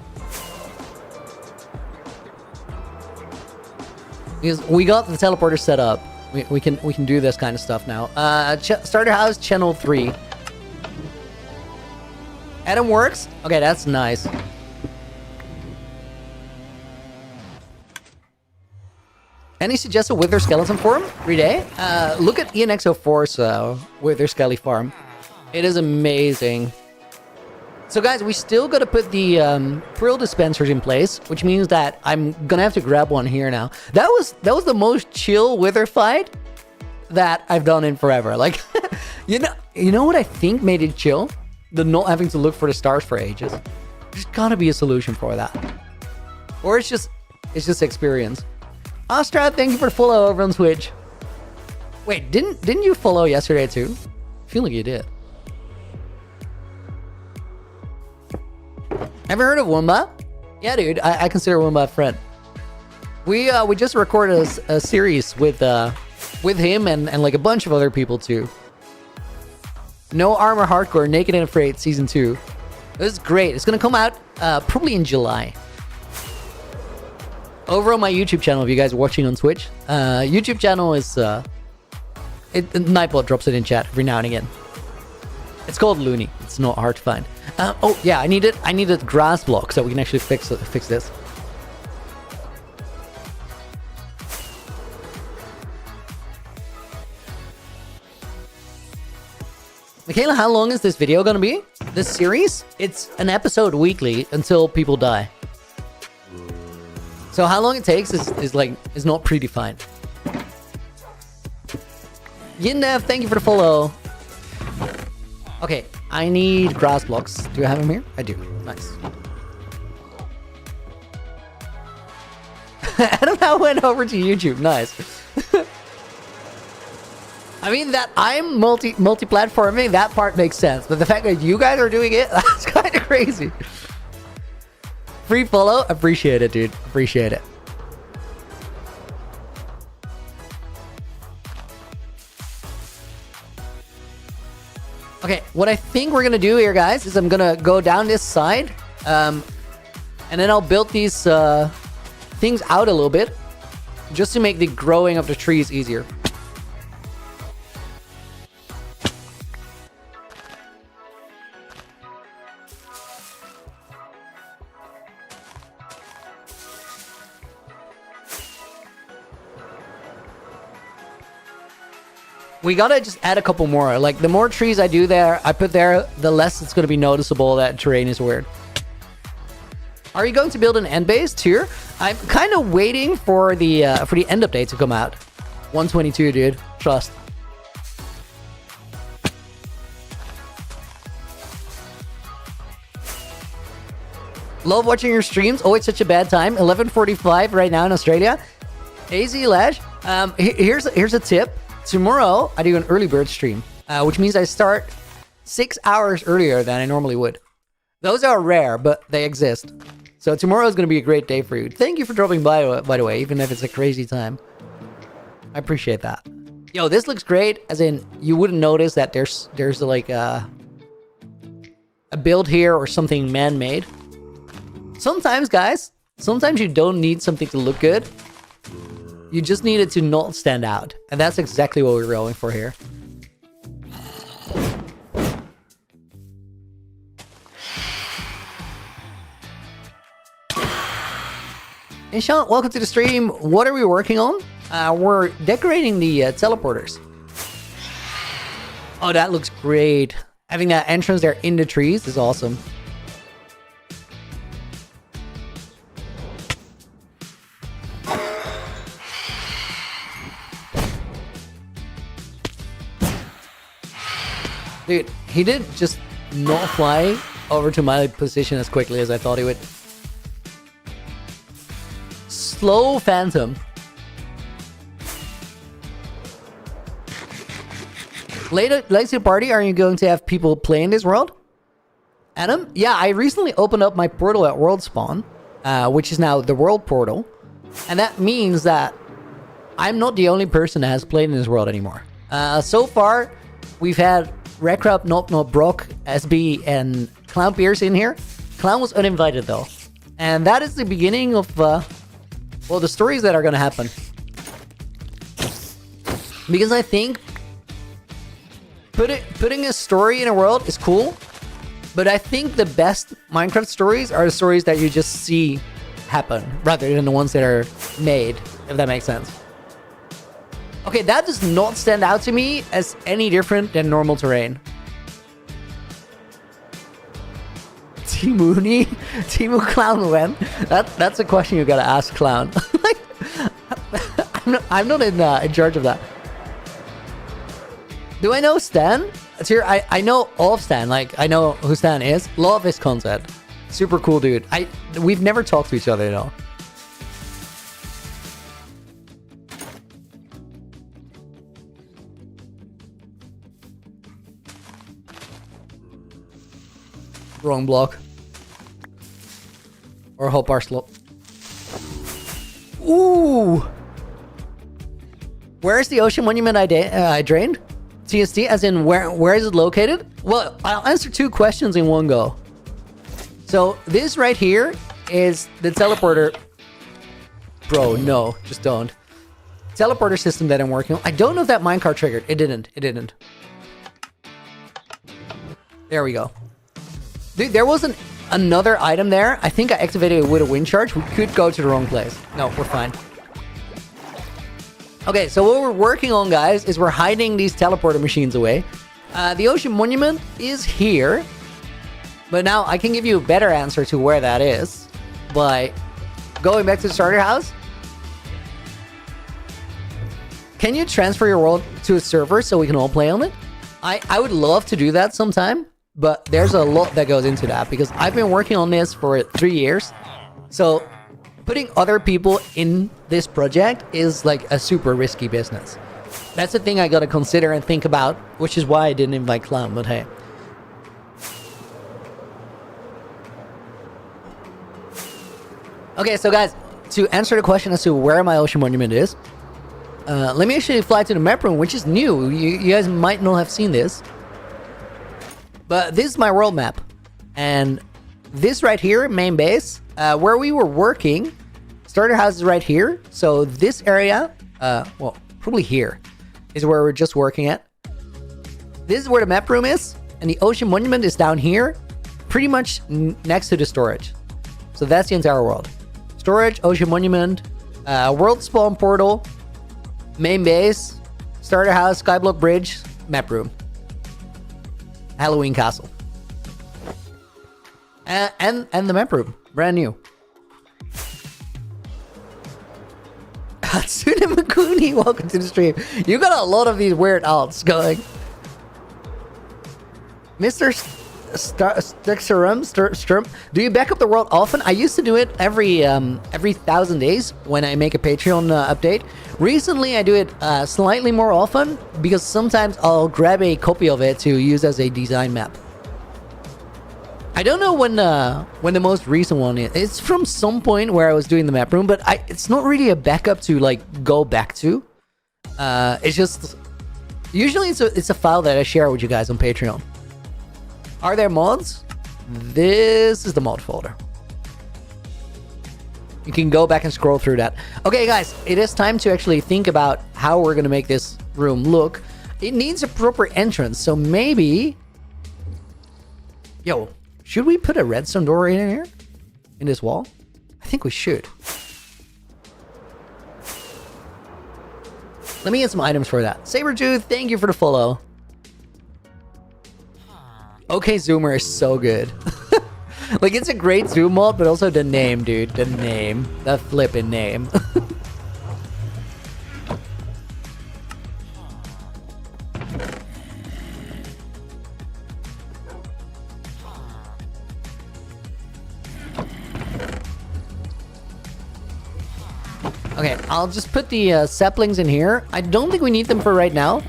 Because we got the teleporter set up. We can do this kind of stuff now. Starter house channel 3. Adam works? Okay, that's nice. Any suggested Wither skeleton farm? Everyday? Look at ENXO4's Wither Skelly farm. It is amazing. So guys, we still gotta put the Pearl dispensers in place, which means that I'm gonna have to grab one here now. That was the most chill Wither fight that I've done in forever. Like, you know what I think made it chill? The not having to look for the stars for ages. There's gotta be a solution for that. Or it's just experience. Astra, thank you for the follow over on Twitch. Wait, didn't you follow yesterday too? I feel like you did. Ever heard of Wumba? Yeah, dude, I consider Wumba a friend. We just recorded a series with him and like a bunch of other people too. No Armor Hardcore, Naked and Afraid Season 2. This is great. It's gonna come out probably in July. Over on my YouTube channel, if you guys are watching on Twitch, YouTube channel is Nightbot drops it in chat every now and again. It's called Looney. It's not hard to find. Oh yeah, I needed grass block so we can actually fix this. Michaela, how long is this video gonna be? This series? It's an episode weekly until people die. So how long it takes is not predefined. Yindev, thank you for the follow. Okay, I need grass blocks. Do I have them here? I do. Nice. Adam now went over to YouTube. Nice. I mean, that I'm multi-platforming, that part makes sense. But the fact that you guys are doing it, that's kind of crazy. Free follow? Appreciate it, dude. Appreciate it. Okay, what I think we're gonna do here, guys, is I'm gonna go down this side, and then I'll build these things out a little bit, just to make the growing of the trees easier. We gotta just add a couple more. Like, the more trees I put there, the less it's gonna be noticeable that terrain is weird. Are you going to build an end base tier? I'm kind of waiting for the end update to come out. 122, dude. Trust. Love watching your streams. Oh, it's such a bad time. 11:45 right now in Australia. AZ Lash. Here's a tip. Tomorrow, I do an early bird stream, which means I start 6 hours earlier than I normally would. Those are rare, but they exist. So tomorrow is going to be a great day for you. Thank you for dropping by the way, even if it's a crazy time. I appreciate that. Yo, this looks great, as in, you wouldn't notice that there's like a build here or something man-made. Sometimes, guys, you don't need something to look good. You just need it to not stand out. And that's exactly what we're going for here. Hey Sean, welcome to the stream. What are we working on? We're decorating the teleporters. Oh, that looks great. Having that entrance there in the trees is awesome. Dude, he did just not fly over to my position as quickly as I thought he would. Slow Phantom. Later to the party, are you going to have people play in this world? Adam? Yeah, I recently opened up my portal at World Spawn, which is now the World Portal. And that means that I'm not the only person that has played in this world anymore. So far, we've had Rekrap, Knock Knock, Brock, SB, and Clown Pierce in here. Clown was uninvited though. And that is the beginning of, well, the stories that are gonna happen. Because I think putting a story in a world is cool, but I think the best Minecraft stories are the stories that you just see happen, rather than the ones that are made, if that makes sense. Okay, that does not stand out to me as any different than normal terrain. Timuni? Timu Clown when? That's a question you gotta ask Clown. Like, I'm not in charge of that. Do I know Stan? It's here. I know of Stan. Like, I know who Stan is. Love his content. Super cool dude. We've never talked to each other, you know. Wrong block. Or hop our slope. Ooh. Where is the ocean monument I drained? TST, as in where is it located? Well, I'll answer 2 questions in one go. So this right here is the teleporter. Bro, no, just don't. Teleporter system that I'm working on. I don't know if that minecart triggered. It didn't. There we go. Dude, there wasn't another item there. I think I activated it with a wind charge. We could go to the wrong place. No, we're fine. Okay, so what we're working on, guys, is we're hiding these teleporter machines away. The ocean monument is here. But now I can give you a better answer to where that is by going back to the starter house. Can you transfer your world to a server so we can all play on it? I would love to do that sometime, but there's a lot that goes into that because I've been working on this for 3 years. So putting other people in this project is like a super risky business. That's the thing I gotta consider and think about, which is why I didn't invite Clown, but hey. Okay, so guys, to answer the question as to where my ocean monument is, let me actually fly to the map room, which is new. You guys might not have seen this. But this is my world map. And this right here, main base, where we were working, starter house is right here. So this area, well, probably here, is where we're just working at. This is where the map room is. And the ocean monument is down here, pretty much next to the storage. So that's the entire world. Storage, ocean monument, world spawn portal, main base, starter house, skyblock bridge, map room, Halloween castle, and the map room, brand new. Hatsune Makuni, welcome to the stream. You got a lot of these weird alts going. Mr. Sturm, do you back up the world often? I used to do it every 1,000 days when I make a Patreon update. Recently, I do it slightly more often because sometimes I'll grab a copy of it to use as a design map. I don't know when the most recent one is. It's from some point where I was doing the map room, but it's not really a backup to like go back to. It's just usually it's a file that I share with you guys on Patreon. Are there mods? This is the mod folder. You can go back and scroll through that. Okay, guys, it is time to actually think about how we're going to make this room look. It needs a proper entrance, so maybe... Yo, should we put a redstone door in here? In this wall? I think we should. Let me get some items for that. Sabertooth, thank you for the follow. Okay, Zoomer is so good. Like, it's a great zoom mod, but also the name, dude. The name. The flippin' name. Okay, I'll just put the saplings in here. I don't think we need them for right now.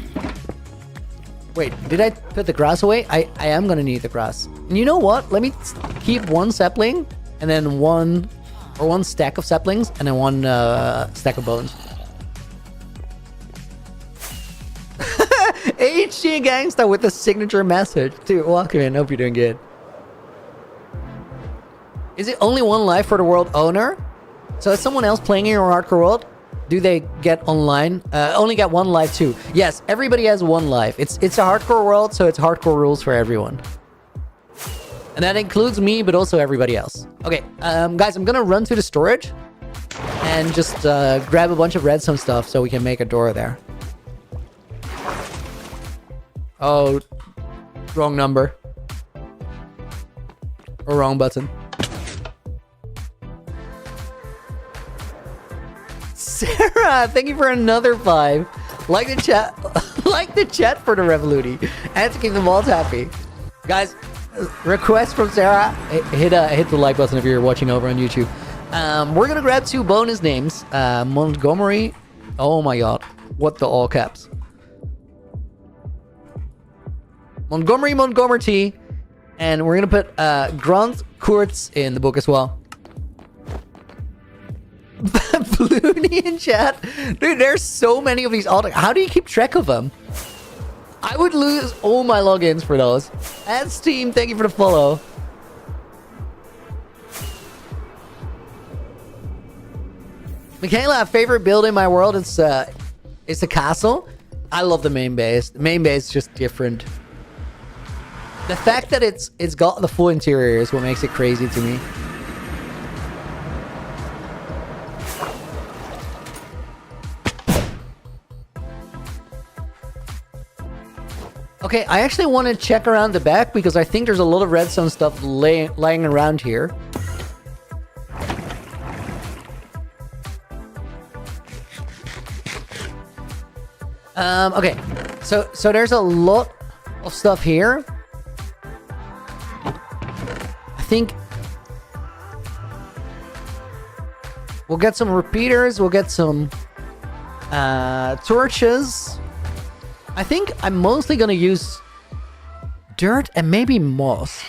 Wait, did I put the grass away? I am gonna need the grass. And you know what? Let me keep one sapling, and then one stack of saplings, and then one stack of bones. HG Gangsta with the signature message. Dude, welcome in. Hope you're doing good. Is it only one life for the world owner? So is someone else playing in your hardcore world? Do they get online? Only get one life too. Yes, everybody has one life. It's a hardcore world, so it's hardcore rules for everyone. And that includes me, but also everybody else. Okay, guys, I'm gonna run to the storage and just grab a bunch of redstone stuff so we can make a door there. Oh, wrong number. Or wrong button. Sarah, thank you for another 5. Like the chat, like the chat for the Revoluti, and to keep them all happy. Guys, request from Sarah. Hit the like button if you're watching over on YouTube. We're gonna grab 2 bonus names. Montgomery. Oh my god, what the all caps? Montgomery T, and we're gonna put Grant Kurtz in the book as well. Balloony in chat. Dude, there's so many of these auto. How do you keep track of them? I would lose all my logins for those. And Steam, thank you for the follow. Michaela, favorite build in my world is the castle. I love the main base. The main base is just different. The fact that it's got the full interior is what makes it crazy to me. Okay, I actually want to check around the back because I think there's a lot of redstone stuff lying around here. Okay, so there's a lot of stuff here. I think we'll get some repeaters. We'll get some torches. I think I'm mostly gonna use dirt and maybe moss.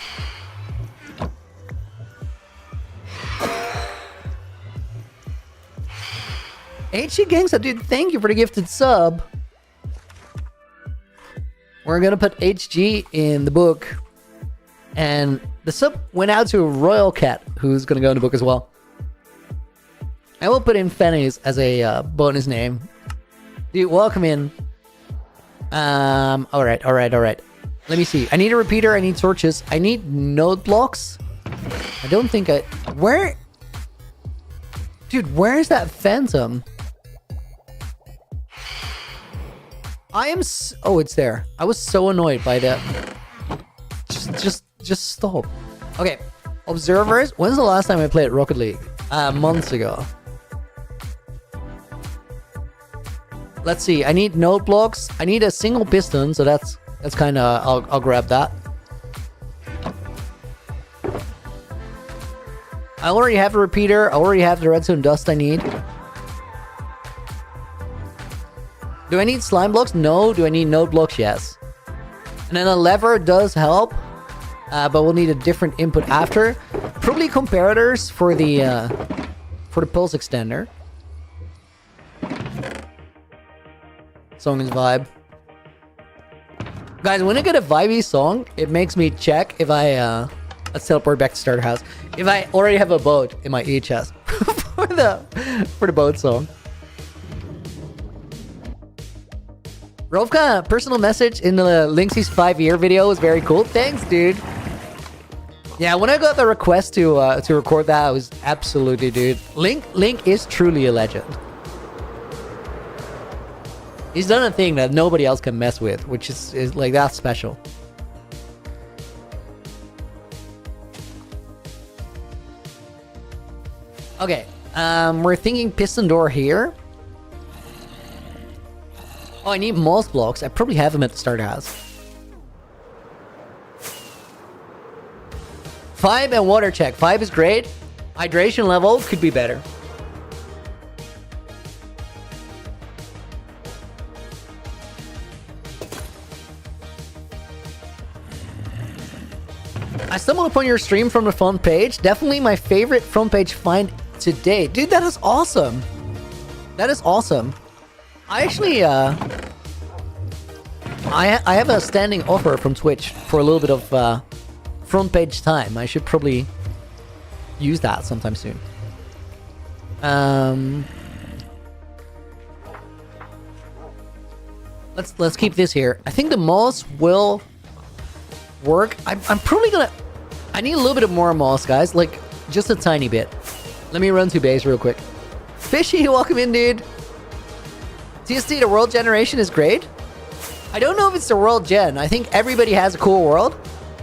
HG Gangsta, dude, thank you for the gifted sub. We're gonna put HG in the book. And the sub went out to Royal Cat, who's gonna go in the book as well. I will put in Fenny's as a bonus name. Dude, welcome in. Alright. Let me see. I need a repeater, I need torches, I need node blocks. I don't think where? Dude, where is that phantom? Oh, it's there. I was so annoyed by that. Just stop. Okay. Observers. When's the last time I played Rocket League? Months ago. Let's see. I need node blocks. I need a single piston, so that's kind of. I'll grab that. I already have a repeater. I already have the redstone dust I need. Do I need slime blocks? No. Do I need node blocks? Yes. And then a lever does help, but we'll need a different input after. Probably comparators for the pulse extender. Song is vibe. Guys, when I get a vibey song, it makes me check if I let's teleport back to starter house. If I already have a boat in my chest for the boat song. Rovka, personal message in the Linksy's 5-year video was very cool. Thanks, dude. Yeah, when I got the request to record that, I was absolutely, dude. Link is truly a legend. He's done a thing that nobody else can mess with, which is like, that's special. Okay, we're thinking piston door here. Oh, I need moss blocks. I probably have them at the starter house. 5 and water check. 5 is great. Hydration level could be better. I stumbled upon your stream from the front page. Definitely my favorite front page find today. Dude, that is awesome. That is awesome. I actually, I have a standing offer from Twitch for a little bit of front page time. I should probably use that sometime soon. Let's keep this here. I think the moss will work. I'm probably gonna. I need a little bit of more moss, guys. Like just a tiny bit. Let me run to base real quick. Fishy, welcome in, dude. TST, the world generation is great. I don't know if it's the world gen. I think everybody has a cool world.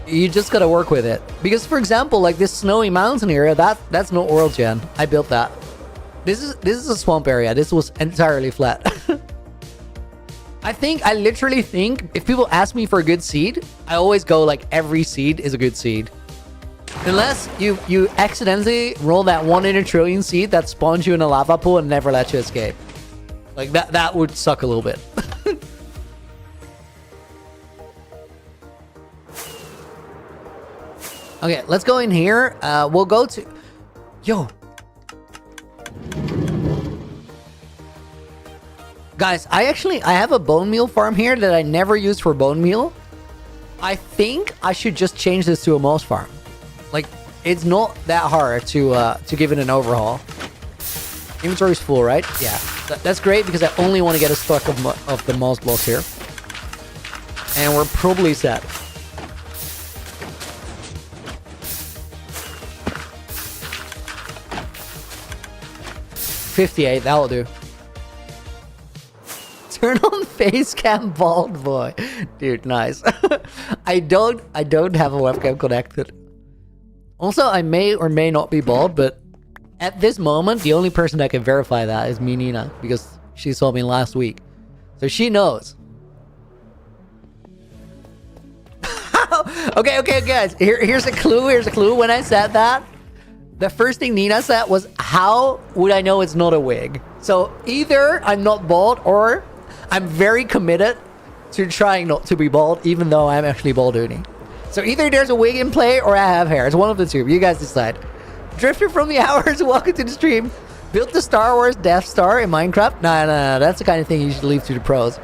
You just gotta work with it. Because, for example, like this snowy mountain area, that's not world gen. I built that. This is a swamp area. This was entirely flat. I literally think if people ask me for a good seed, I always go like every seed is a good seed. Unless you accidentally roll that 1 in a trillion seed that spawns you in a lava pool and never lets you escape. Like that would suck a little bit. Okay, let's go in here. We'll go to... Yo. Guys, I have a bone meal farm here that I never used for bone meal. I think I should just change this to a mouse farm. Like, it's not that hard to give it an overhaul. Inventory's full, right? Yeah. That's great because I only want to get a stock of the mouse blocks here. And we're probably set. $58, that'll do. Turn on face cam, bald boy. Dude, nice. I don't have a webcam connected. Also, I may or may not be bald, but at this moment, the only person that can verify that is me, Nina, because she saw me last week. So she knows. Okay, guys. Here's a clue. When I said that, the first thing Nina said was, how would I know it's not a wig? So either I'm not bald or I'm very committed to trying not to be bald, even though I'm actually baldooning. So either there's a wig in play or I have hair. It's one of the two. You guys decide. Drifter from the hours, welcome to the stream. Built the Star Wars Death Star in Minecraft? No. That's the kind of thing you should leave to the pros.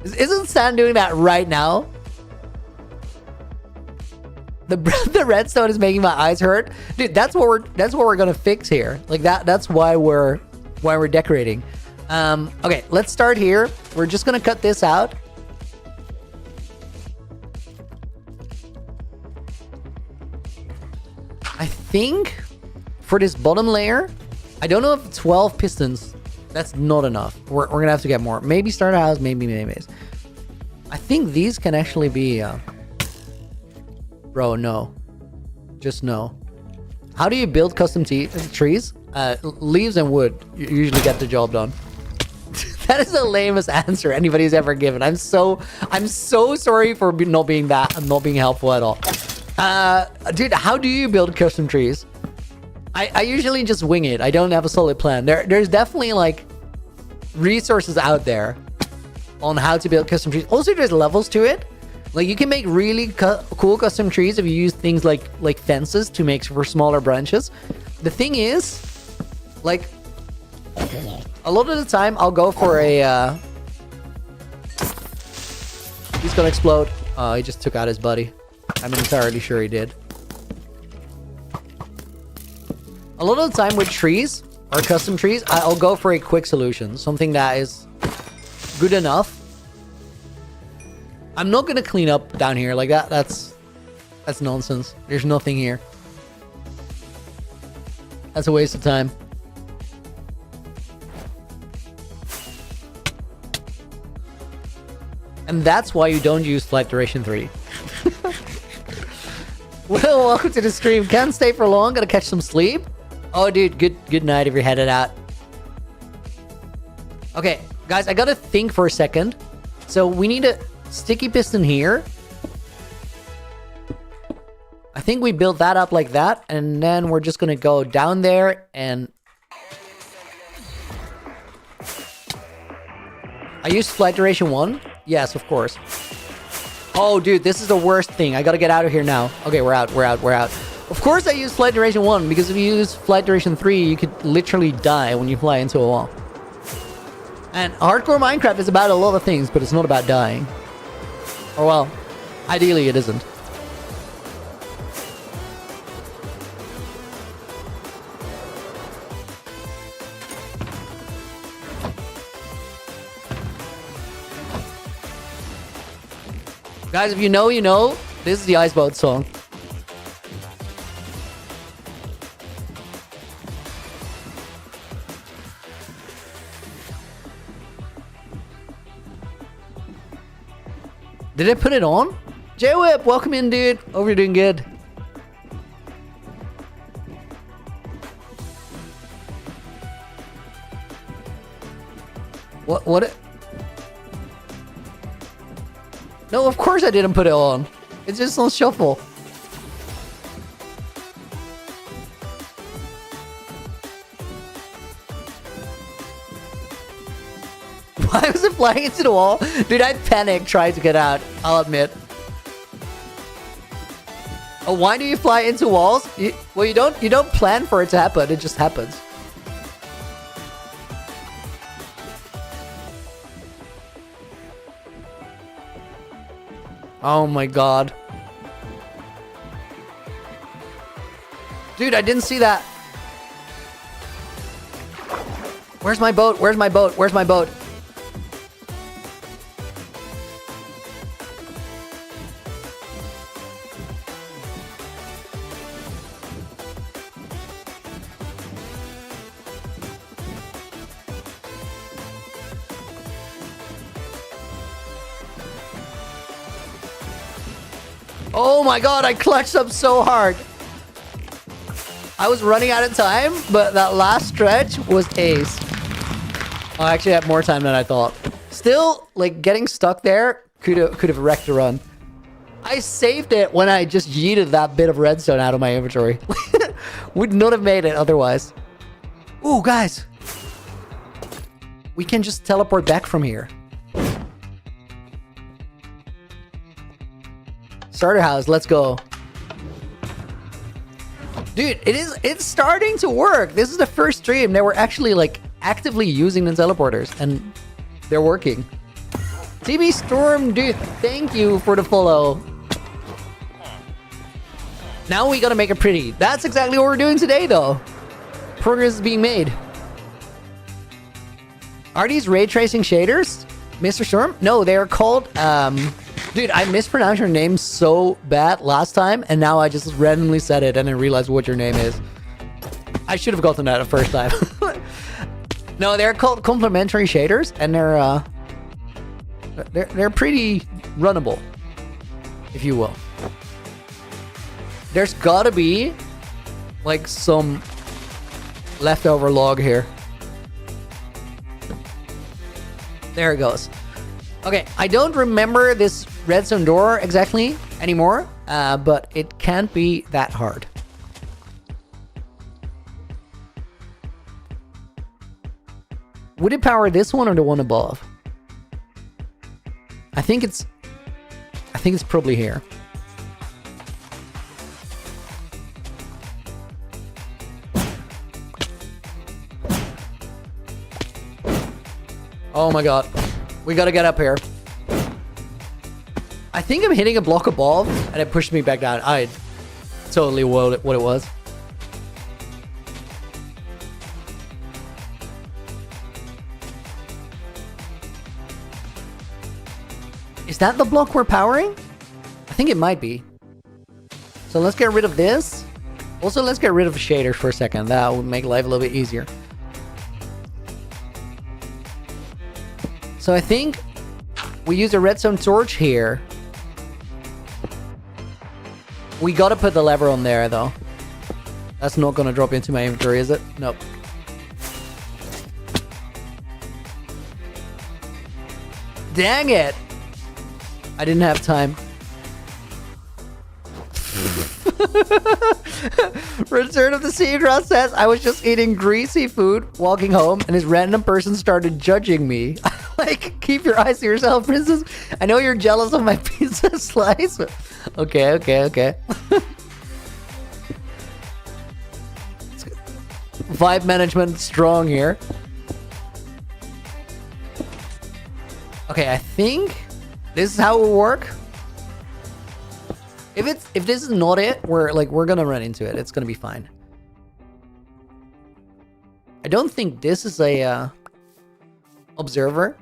Isn't Stan doing that right now? The redstone is making my eyes hurt. Dude, that's what we're gonna fix here. Like that's why we're decorating. Okay, let's start here. We're just gonna cut this out. I think for this bottom layer, I don't know if 12 pistons, that's not enough. We're gonna have to get more. Maybe start a house, maybe. I think these can actually be bro, no. Just no. How do you build custom trees? Leaves and wood usually get the job done. That is the lamest answer anybody's ever given. I'm so sorry for not being helpful at all. Dude, how do you build custom trees? I usually just wing it. I don't have a solid plan. There's definitely like resources out there on how to build custom trees. Also, there's levels to it. Like, you can make really cool custom trees if you use things like fences to make for smaller branches. The thing is, like, a lot of the time I'll go for a he's gonna explode. He just took out his buddy. I'm entirely sure he did. A lot of the time with trees or custom trees, I'll go for a quick solution, something that is good enough. I'm not gonna clean up down here like that. That's nonsense. There's nothing here. That's a waste of time. And that's why you don't use flight duration 3. Well, welcome to the stream. Can't stay for long. Gotta catch some sleep. Oh, dude, good night if you're headed out. Okay, guys, I gotta think for a second. So we need a sticky piston here. I think we built that up like that, and then we're just gonna go down there and I used flight duration 1. Yes, of course. Oh, dude, this is the worst thing. I gotta get out of here now. Okay, we're out. Of course I use flight duration 1, because if you use flight duration 3, you could literally die when you fly into a wall. And hardcore Minecraft is about a lot of things, but it's not about dying. Or well, ideally it isn't. Guys, if you know, you know. This is the Iceboat song. Did I put it on? J-Whip, welcome in, dude. Hope you're doing good. What? No, of course I didn't put it on. It's just on shuffle. Why was it flying into the wall? Dude, I panicked trying to get out. I'll admit. Oh, why do you fly into walls? Well, you don't plan for it to happen. It just happens. Oh my god. Dude, I didn't see that. Where's my boat? Where's my boat? Where's my boat? Oh my god, I clutched up so hard. I was running out of time, but that last stretch was ace. I actually had more time than I thought. Still, like, getting stuck there could have wrecked the run. I saved it when I just yeeted that bit of redstone out of my inventory. Would not have made it otherwise. Ooh, guys. We can just teleport back from here. Starter house, let's go. Dude, it's starting to work. This is the first stream that we're actually like actively using the teleporters and they're working. TB Storm, dude, thank you for the follow. Now we gotta make it pretty. That's exactly what we're doing today though. Progress is being made. Are these ray tracing shaders, Mr. Storm? No, they are called, dude, I mispronounced your name so bad last time, and now I just randomly said it and I realized what your name is. I should have gotten that the first time. No, they're called Complementary shaders, and they're pretty runnable, if you will. There's gotta be like some leftover log here. There it goes. Okay, I don't remember this redstone door exactly anymore, but it can't be that hard. Would it power this one or the one above? I think it's probably here. Oh my god. We gotta get up here. I think I'm hitting a block above and it pushed me back down. I totally what it was. Is that the block we're powering? I think it might be. So let's get rid of this. Also, let's get rid of shaders for a second. That would make life a little bit easier. So I think we use a redstone torch here. We gotta put the lever on there though. That's not gonna drop into my inventory, is it? Nope. Dang it! I didn't have time. Return of the Seagrass says, I was just eating greasy food, walking home, and this random person started judging me. Like, keep your eyes to yourself, princess. I know you're jealous of my pizza slice. Okay. Vibe management strong here. Okay, I think this is how it will work. If this is not it, we're gonna run into it. It's gonna be fine. I don't think this is a observer.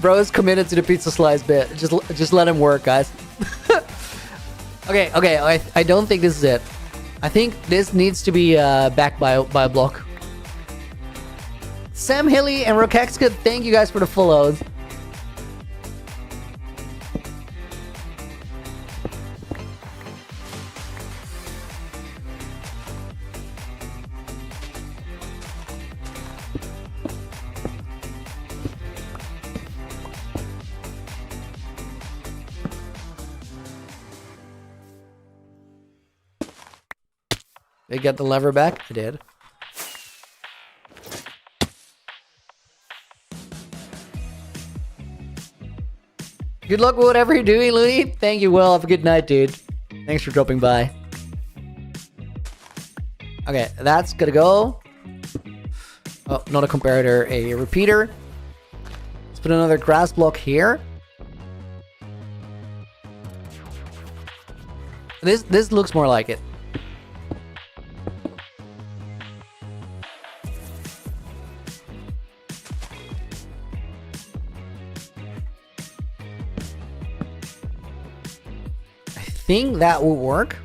Bro is committed to the pizza slice bit. Just let him work, guys. Okay. I don't think this is it. I think this needs to be backed by a block. Sam Hilly and Rokexka, thank you guys for the follows. Did I get the lever back? I did. Good luck with whatever you're doing, Looney. Thank you. Well, have a good night, dude. Thanks for dropping by. Okay, that's gonna go. Oh, not a comparator, a repeater. Let's put another grass block here. This looks more like it. I think that will work.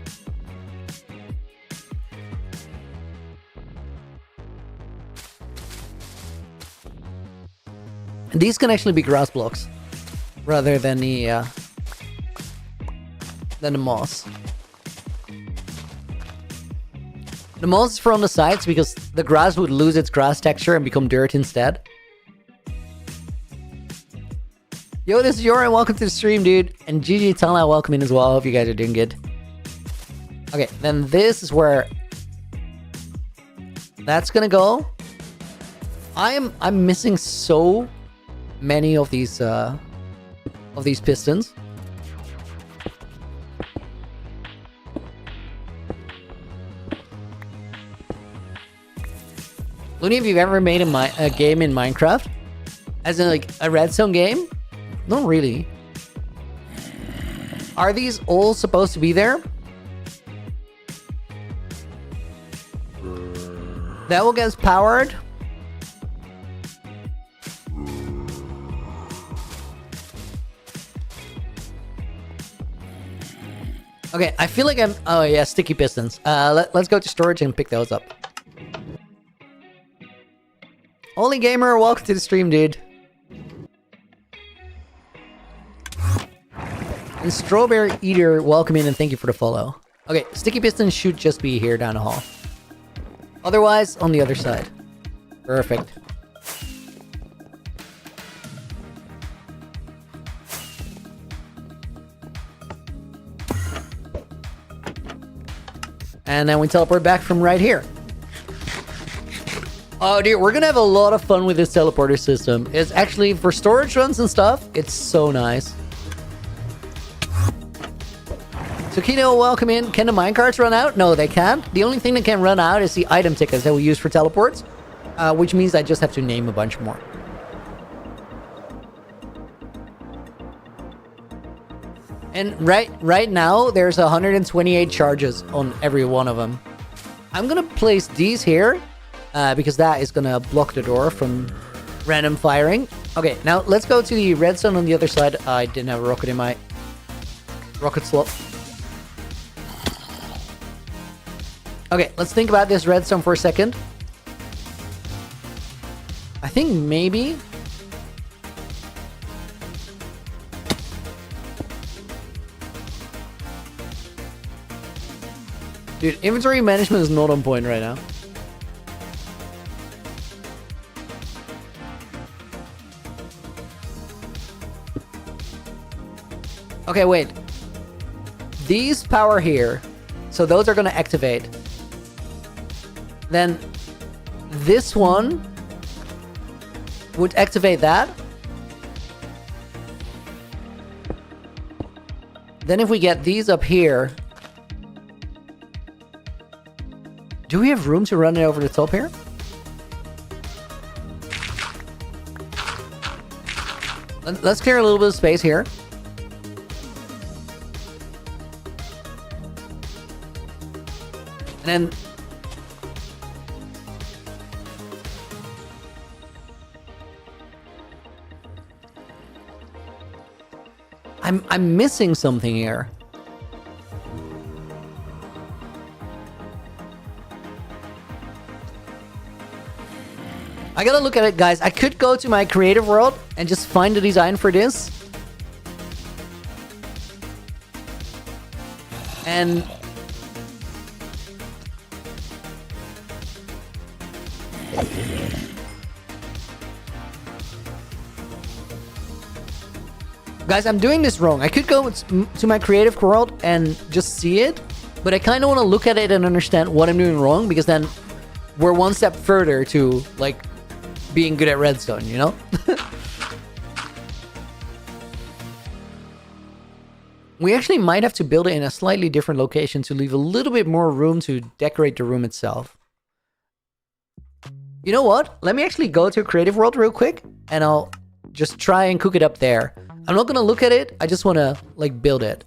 And these can actually be grass blocks rather than the moss. The moss is for on the sides because the grass would lose its grass texture and become dirt instead. Yo, this is Yoran. Welcome to the stream, dude. And GG Tala, welcome in as well. Hope you guys are doing good. Okay, then this is where that's gonna go. I'm missing so many of these pistons. Looney, have you ever made a game in Minecraft? As in, like, a redstone game? Not really. Are these all supposed to be there? That will get powered. Okay, I feel like I'm... Oh, yeah, sticky pistons. Let's go to storage and pick those up. Holy Gamer, welcome to the stream, dude. And Strawberry Eater, welcome in and thank you for the follow. Okay, sticky pistons should just be here down the hall. Otherwise, on the other side. Perfect. And then we teleport back from right here. Oh, dude, we're gonna have a lot of fun with this teleporter system. It's actually, for storage runs and stuff, it's so nice. So Kino, welcome in. Can the minecarts run out? No, they can't. The only thing that can run out is the item tickets that we use for teleports, which means I just have to name a bunch more. And right now, there's 128 charges on every one of them. I'm gonna place these here, because that is gonna block the door from random firing. Okay, now let's go to the redstone on the other side. I didn't have a rocket in my rocket slot. Okay, let's think about this redstone for a second. I think maybe... Dude, inventory management is not on point right now. Okay, wait. These power here. So those are going to activate. Then this one would activate that. Then if we get these up here... Do we have room to run it over the top here? Let's clear a little bit of space here. And then... I'm missing something here. I gotta look at it, guys. I could go to my creative world and just find the design for this. And... Guys, I'm doing this wrong. I could go to my creative world and just see it, but I kind of want to look at it and understand what I'm doing wrong, because then we're one step further to, like, being good at redstone, you know? We actually might have to build it in a slightly different location to leave a little bit more room to decorate the room itself. You know what? Let me actually go to Creative World real quick, and I'll just try and cook it up there. I'm not gonna look at it. I just want to like build it.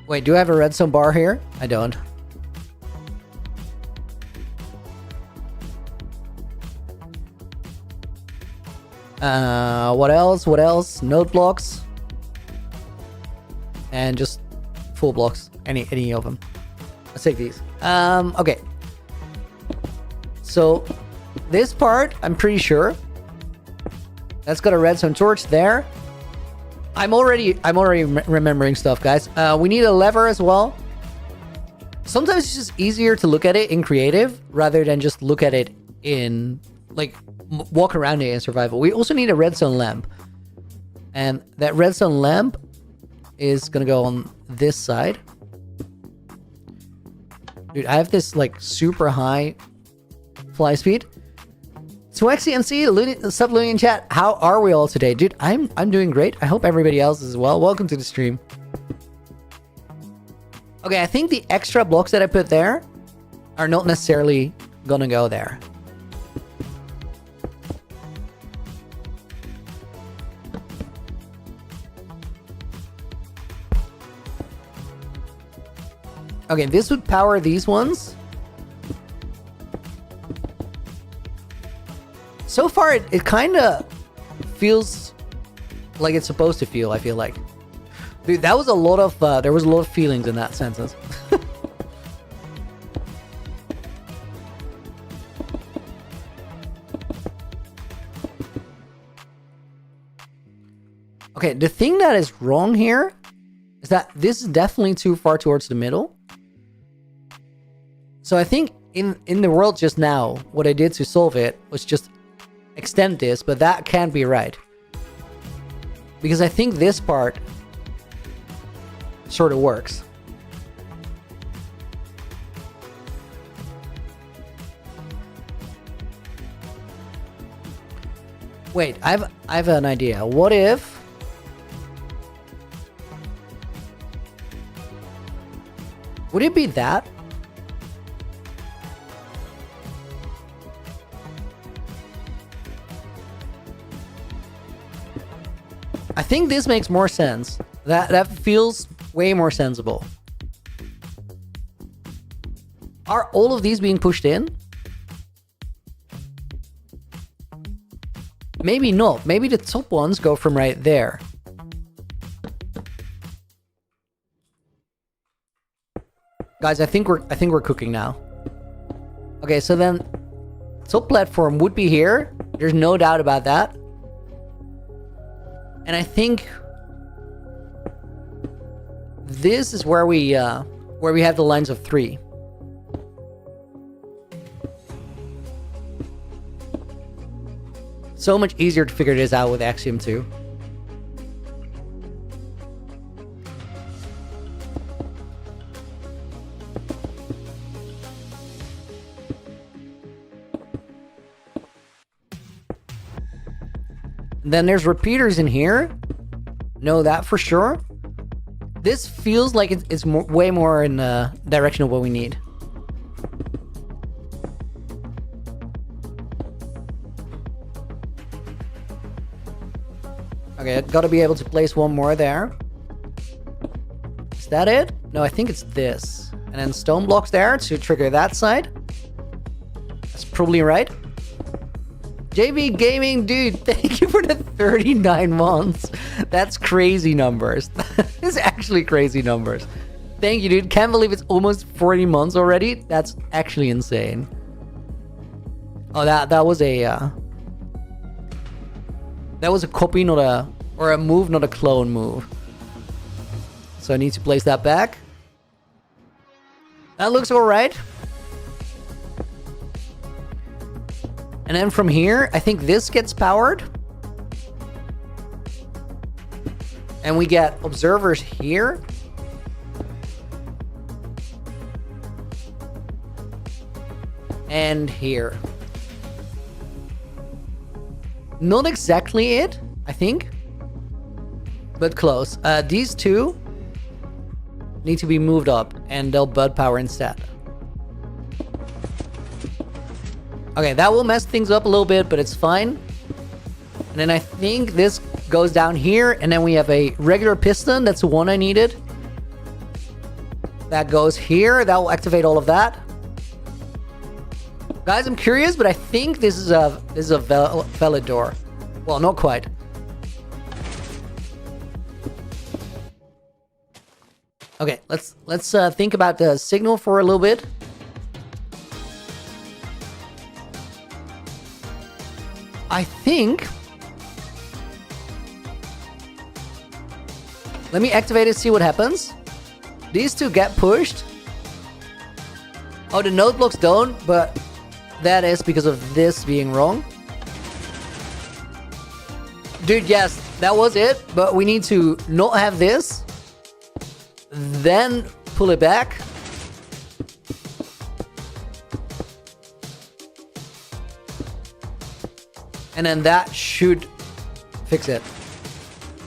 Wait, do I have a redstone bar here? I don't. What else? What else? Note blocks. And just full blocks. Any of them. Let's take these. Okay. So this part, I'm pretty sure. That's got a redstone torch there. I'm already remembering stuff, guys. We need a lever as well. Sometimes it's just easier to look at it in creative rather than just look at it in like walk around it in survival. We also need a redstone lamp, and that redstone lamp is gonna go on this side. Dude, I have this like super high fly speed. Swexy MC, sub in chat. How are we all today, dude? I'm doing great. I hope everybody else is as well. Welcome to the stream. Okay, I think the extra blocks that I put there are not necessarily gonna go there. Okay, this would power these ones. So far, it kind of feels like it's supposed to feel, I feel like. Dude, that was a lot of, there was a lot of feelings in that sentence. Okay, the thing that is wrong here is that this is definitely too far towards the middle. So I think in the world just now, what I did to solve it was just extend this, but that can't be right. Because I think this part sort of works. Wait, I have an idea. What if would it be that? I think this makes more sense. That feels way more sensible. Are all of these being pushed in? Maybe not. Maybe the top ones go from right there. Guys, I think we're cooking now. Okay, so then top platform would be here. There's no doubt about that. And I think this is where we have the lines of 3. So much easier to figure this out with Axiom 2. Then there's repeaters in here. Know that for sure. This feels like it's way more in the direction of what we need. Okay, gotta be able to place one more there. Is that it? No, I think it's this. And then stone blocks there to trigger that side. That's probably right. JV Gaming, dude, thank you for the 39 months. That's crazy numbers. It's actually crazy numbers. Thank you, dude. Can't believe it's almost 40 months already. That's actually insane. Oh, that was a copy, or a move, not a clone move. So I need to place that back. That looks all right. And then from here, I think this gets powered. And we get observers here. and here. Not exactly it, I think, but close. These two need to be moved up, and they'll bud power instead. Okay, that will mess things up a little bit, but it's fine. And then I think this goes down here, and then we have a regular piston. That's the one I needed. That goes here. That will activate all of that. Guys, I'm curious, but I think this is a valid door. Well, not quite. Okay, let's think about the signal for a little bit. I think. Let me activate it, see what happens. These two get pushed. Oh, the node blocks don't, but that is because of this being wrong. Dude, yes, that was it, but we need to not have this. Then pull it back. And then that should fix it.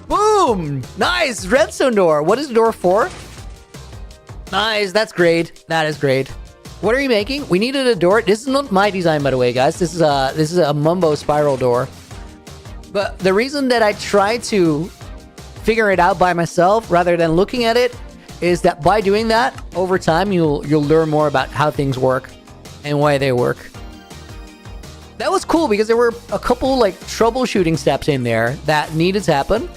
Boom! Nice! Redstone door. What is the door for? Nice. That's great. That is great. What are you making? We needed a door. This is not my design, by the way, guys. This is a Mumbo spiral door. But the reason that I try to figure it out by myself rather than looking at it is that by doing that, over time, you'll learn more about how things work and why they work. That was cool because there were a couple like troubleshooting steps in there that needed to happen.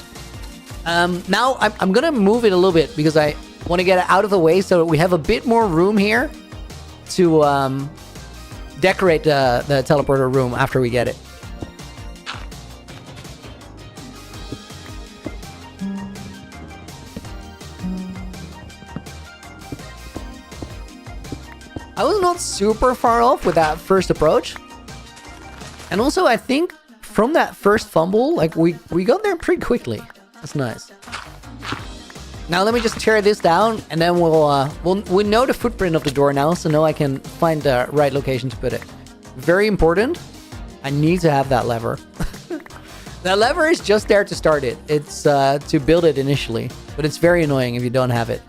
Now I'm gonna move it a little bit because I want to get it out of the way so that we have a bit more room here to decorate the teleporter room after we get it. I was not super far off with that first approach. And also, I think from that first fumble, like we got there pretty quickly. That's nice. Now let me just tear this down, and then we know the footprint of the door now, so now I can find the right location to put it. Very important. I need to have that lever. That lever is just there to start it. It's to build it initially, but it's very annoying if you don't have it.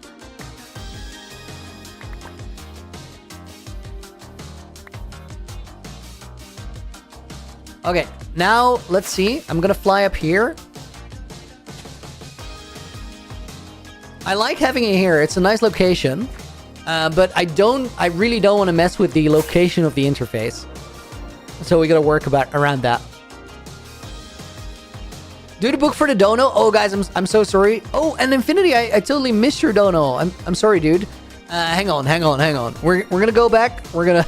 Okay, now let's see. I'm gonna fly up here. I like having it here. It's a nice location, but I really don't want to mess with the location of the interface. So we gotta work around that. Do the book for the dono. Oh, guys, I'm so sorry. Oh, and Infinity, I totally missed your dono. I'm sorry, dude. Hang on. We're gonna go back. We're gonna.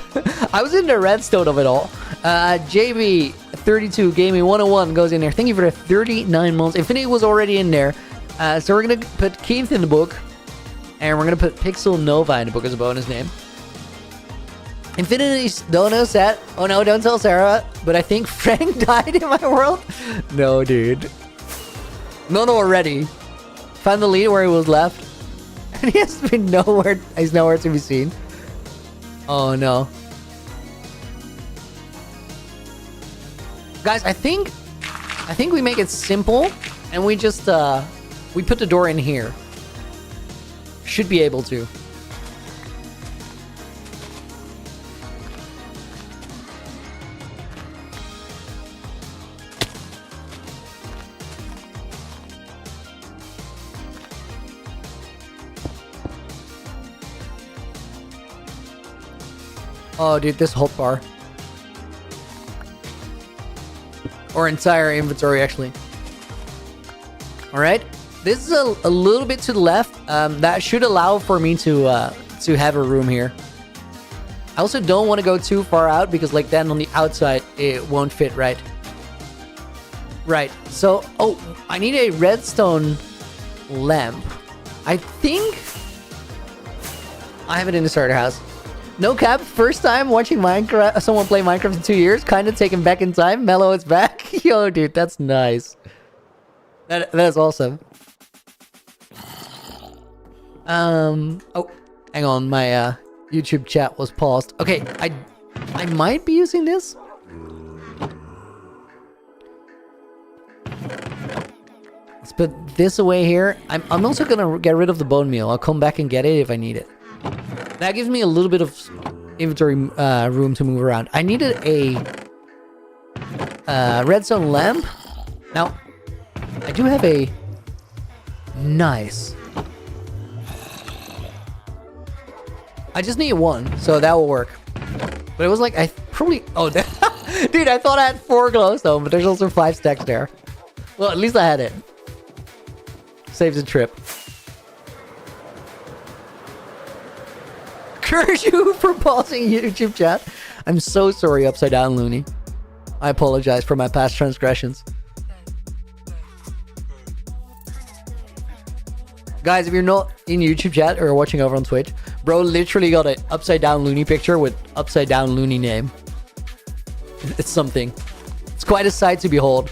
I was in the redstone of it all. JB32 Gaming 101 goes in there. Thank you for the 39 months. Infinity was already in there. So we're gonna put Keith in the book, and we're gonna put Pixel Nova in the book as a bonus name. Infinity's dono set. Oh no, don't tell Sarah. But I think Frank died in my world. No, dude. Not already. Found the lead where he was left. And he has been nowhere. He's nowhere to be seen. Oh no. Guys, I think we make it simple, and we just we put the door in here. Should be able to. Oh, dude, this hotbar. Or entire inventory, actually. Alright. This is a little bit to the left. That should allow for me to have a room here. I also don't want to go too far out because like then on the outside it won't fit right. Right. So, oh, I need a redstone lamp. I think I have it in the starter house. No cap, first time watching Minecraft, someone play Minecraft in 2 years, kind of taken back in time. Mello is back. Yo, dude, that's nice. That is awesome. Oh, hang on, my YouTube chat was paused. Okay, I might be using this. Let's put this away here. I'm also gonna get rid of the bone meal. I'll come back and get it if I need it. That gives me a little bit of inventory room to move around. I needed a redstone lamp. Now, I do have a nice. I just need one, so that will work. But it was like, I probably... Oh, dude, I thought I had 4 glowstone, but there's also 5 stacks there. Well, at least I had it. Saves the trip. Curse you for pausing YouTube chat. I'm so sorry, Upside Down Looney. I apologize for my past transgressions. Guys, if you're not in YouTube chat or watching over on Twitch, bro literally got an Upside Down Looney picture with Upside Down Looney name. It's something. It's quite a sight to behold.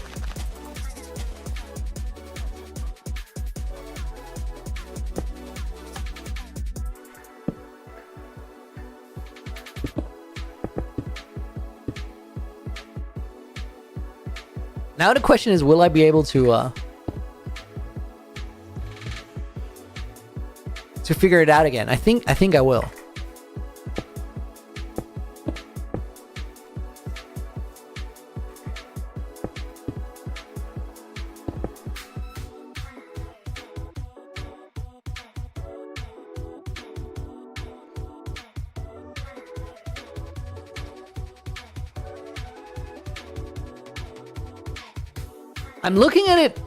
Now the question is, will I be able to figure it out again? I think I will. I'm looking at it.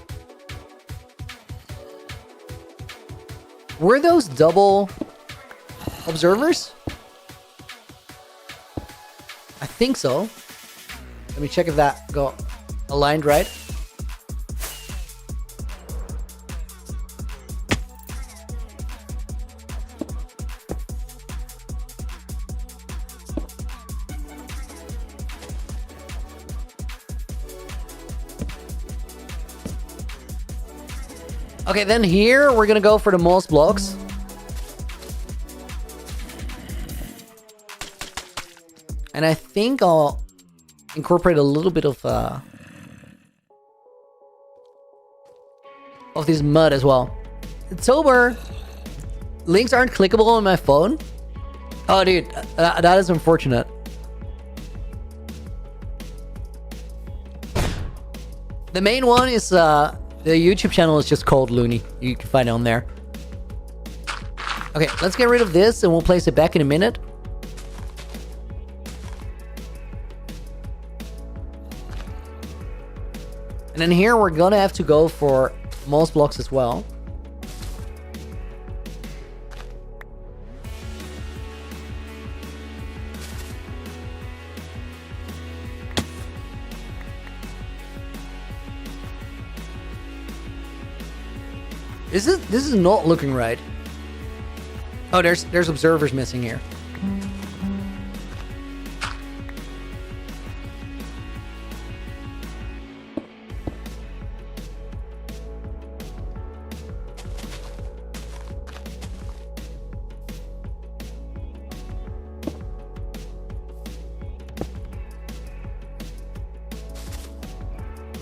Were those double observers? I think so. Let me check if that got aligned right. Okay, then here we're gonna go for the most blocks. And I think I'll incorporate a little bit of this mud as well. It's over. Links aren't clickable on my phone. Oh, dude, that is unfortunate. The main one is the YouTube channel is just called Looney. You can find it on there. Okay, let's get rid of this and we'll place it back in a minute. And then here we're gonna have to go for most blocks as well. This is not looking right. Oh, there's observers missing here.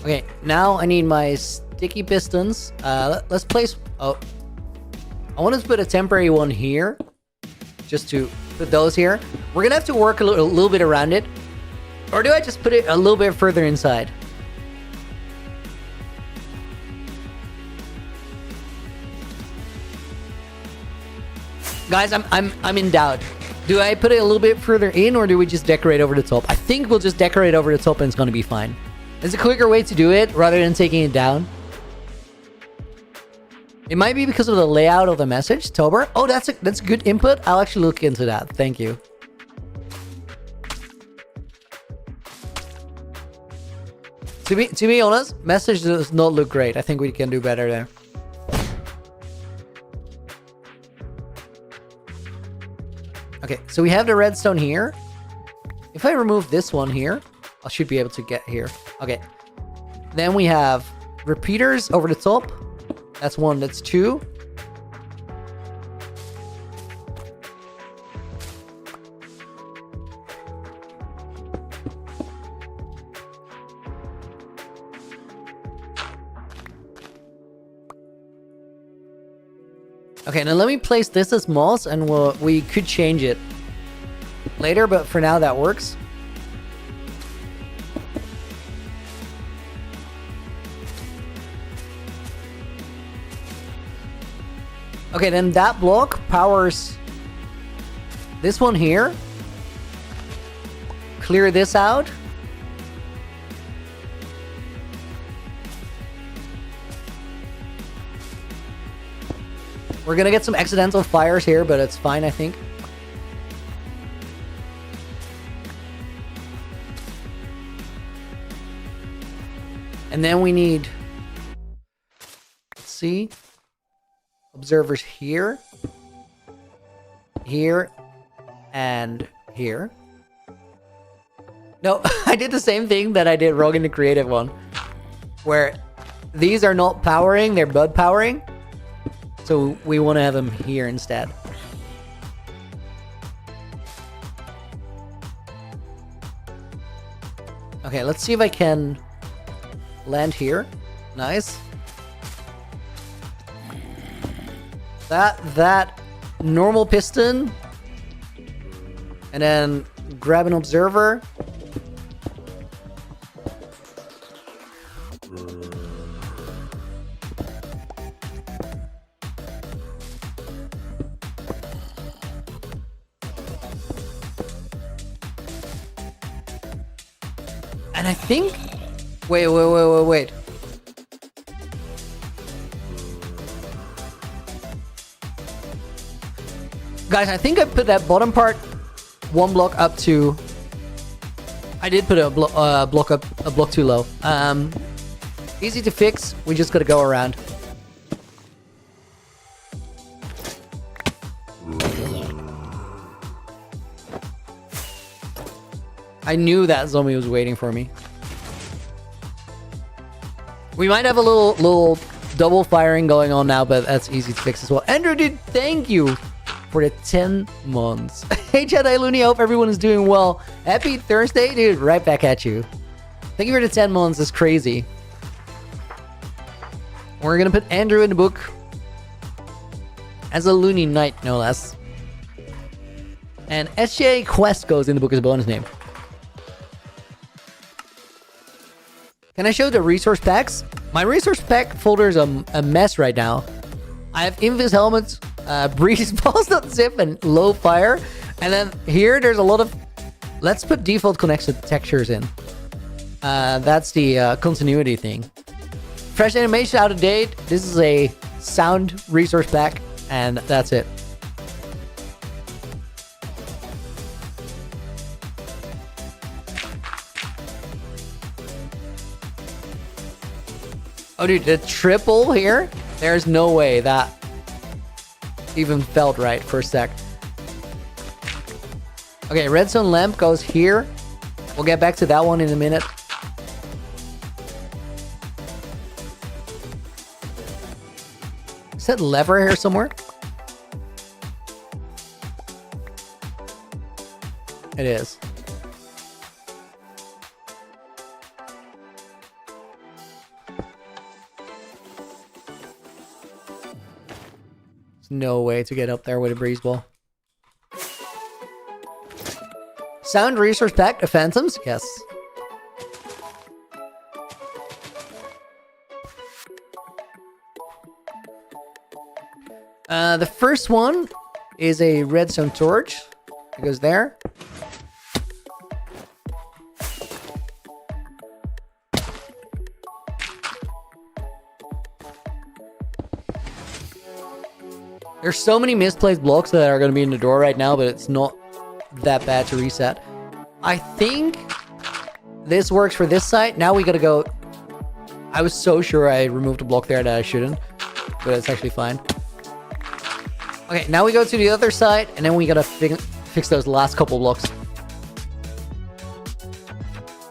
Okay, now I need my sticky pistons. Let's place... Oh, I want to put a temporary one here. Just to put those here. We're going to have to work a little bit around it. Or do I just put it a little bit further inside? Guys, I'm in doubt. Do I put it a little bit further in, or do we just decorate over the top? I think we'll just decorate over the top and it's going to be fine. It's a quicker way to do it rather than taking it down. It might be because of the layout of the message, Tober. Oh, that's good input. I'll actually look into that. Thank you. To be honest, message does not look great. I think we can do better there. Okay, so we have the redstone here. If I remove this one here, I should be able to get here. Okay. Then we have repeaters over the top. That's 1, that's 2. Okay, now let me place this as moss, and we could change it later, but for now that works. Okay, then that block powers this one here. Clear this out. We're gonna get some accidental fires here, but it's fine, I think. And then we need, let's see, observers here, here, and here. No, I did the same thing that I did wrong in the creative one, where these are not powering, they're bud powering. So we want to have them here instead. Okay, let's see if I can land here. Nice. That normal piston. And then grab an observer. And I think... Wait. Guys, I think I put that bottom part one block up to... I did put a block too low. Easy to fix. We just gotta go around. I knew that zombie was waiting for me. We might have a little double firing going on now, but that's easy to fix as well. Andrew, dude, thank you for the 10 months. Hey, Chad, hi, Looney. I hope everyone is doing well. Happy Thursday, dude. Right back at you. Thank you for the 10 months. It's crazy. We're going to put Andrew in the book as a Looney Knight, no less. And SJ Quest goes in the book as a bonus name. Can I show the resource packs? My resource pack folder is a mess right now. I have Invis helmets, breeze balls, not zip, and low fire. And then here, there's a lot of... Let's put default connected textures in. That's the continuity thing. Fresh animation out of date. This is a sound resource pack, and that's it. Oh, dude, the triple here? There's no way that even felt right for a sec. Okay, redstone lamp goes here. We'll get back to that one in a minute. Is that lever here somewhere? It is. There's no way to get up there with a breeze ball. Sound resource pack, the phantoms? Yes. The first one is a redstone torch. It goes there. There's so many misplaced blocks that are going to be in the door right now, but it's not that bad to reset. I think this works for this side. Now we got to go... I was so sure I removed a block there that I shouldn't, but it's actually fine. Okay, now we go to the other side, and then we got to fix those last couple blocks.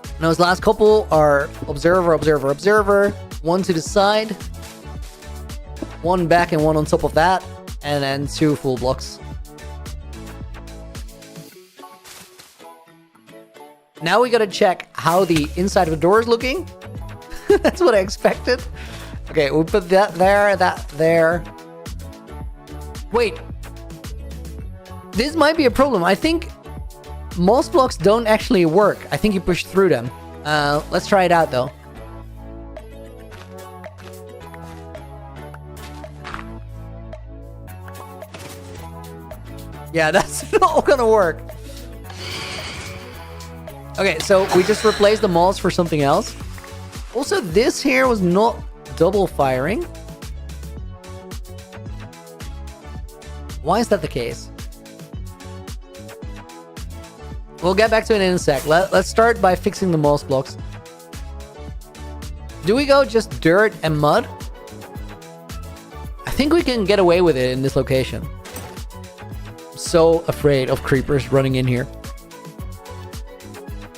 And those last couple are observer, observer, observer. One to the side. One back and one on top of that. And then 2 full blocks. Now we gotta check how the inside of the door is looking. That's what I expected. Okay, we'll put that there, that there. Wait. This might be a problem. I think most blocks don't actually work. I think you push through them. Let's try it out though. Yeah, that's not gonna work. Okay, so we just replaced the malls for something else. Also, this here was not double firing. Why is that the case? We'll get back to it in a sec. Let's start by fixing the moss blocks. Do we go just dirt and mud? I think we can get away with it in this location. I'm so afraid of creepers running in here.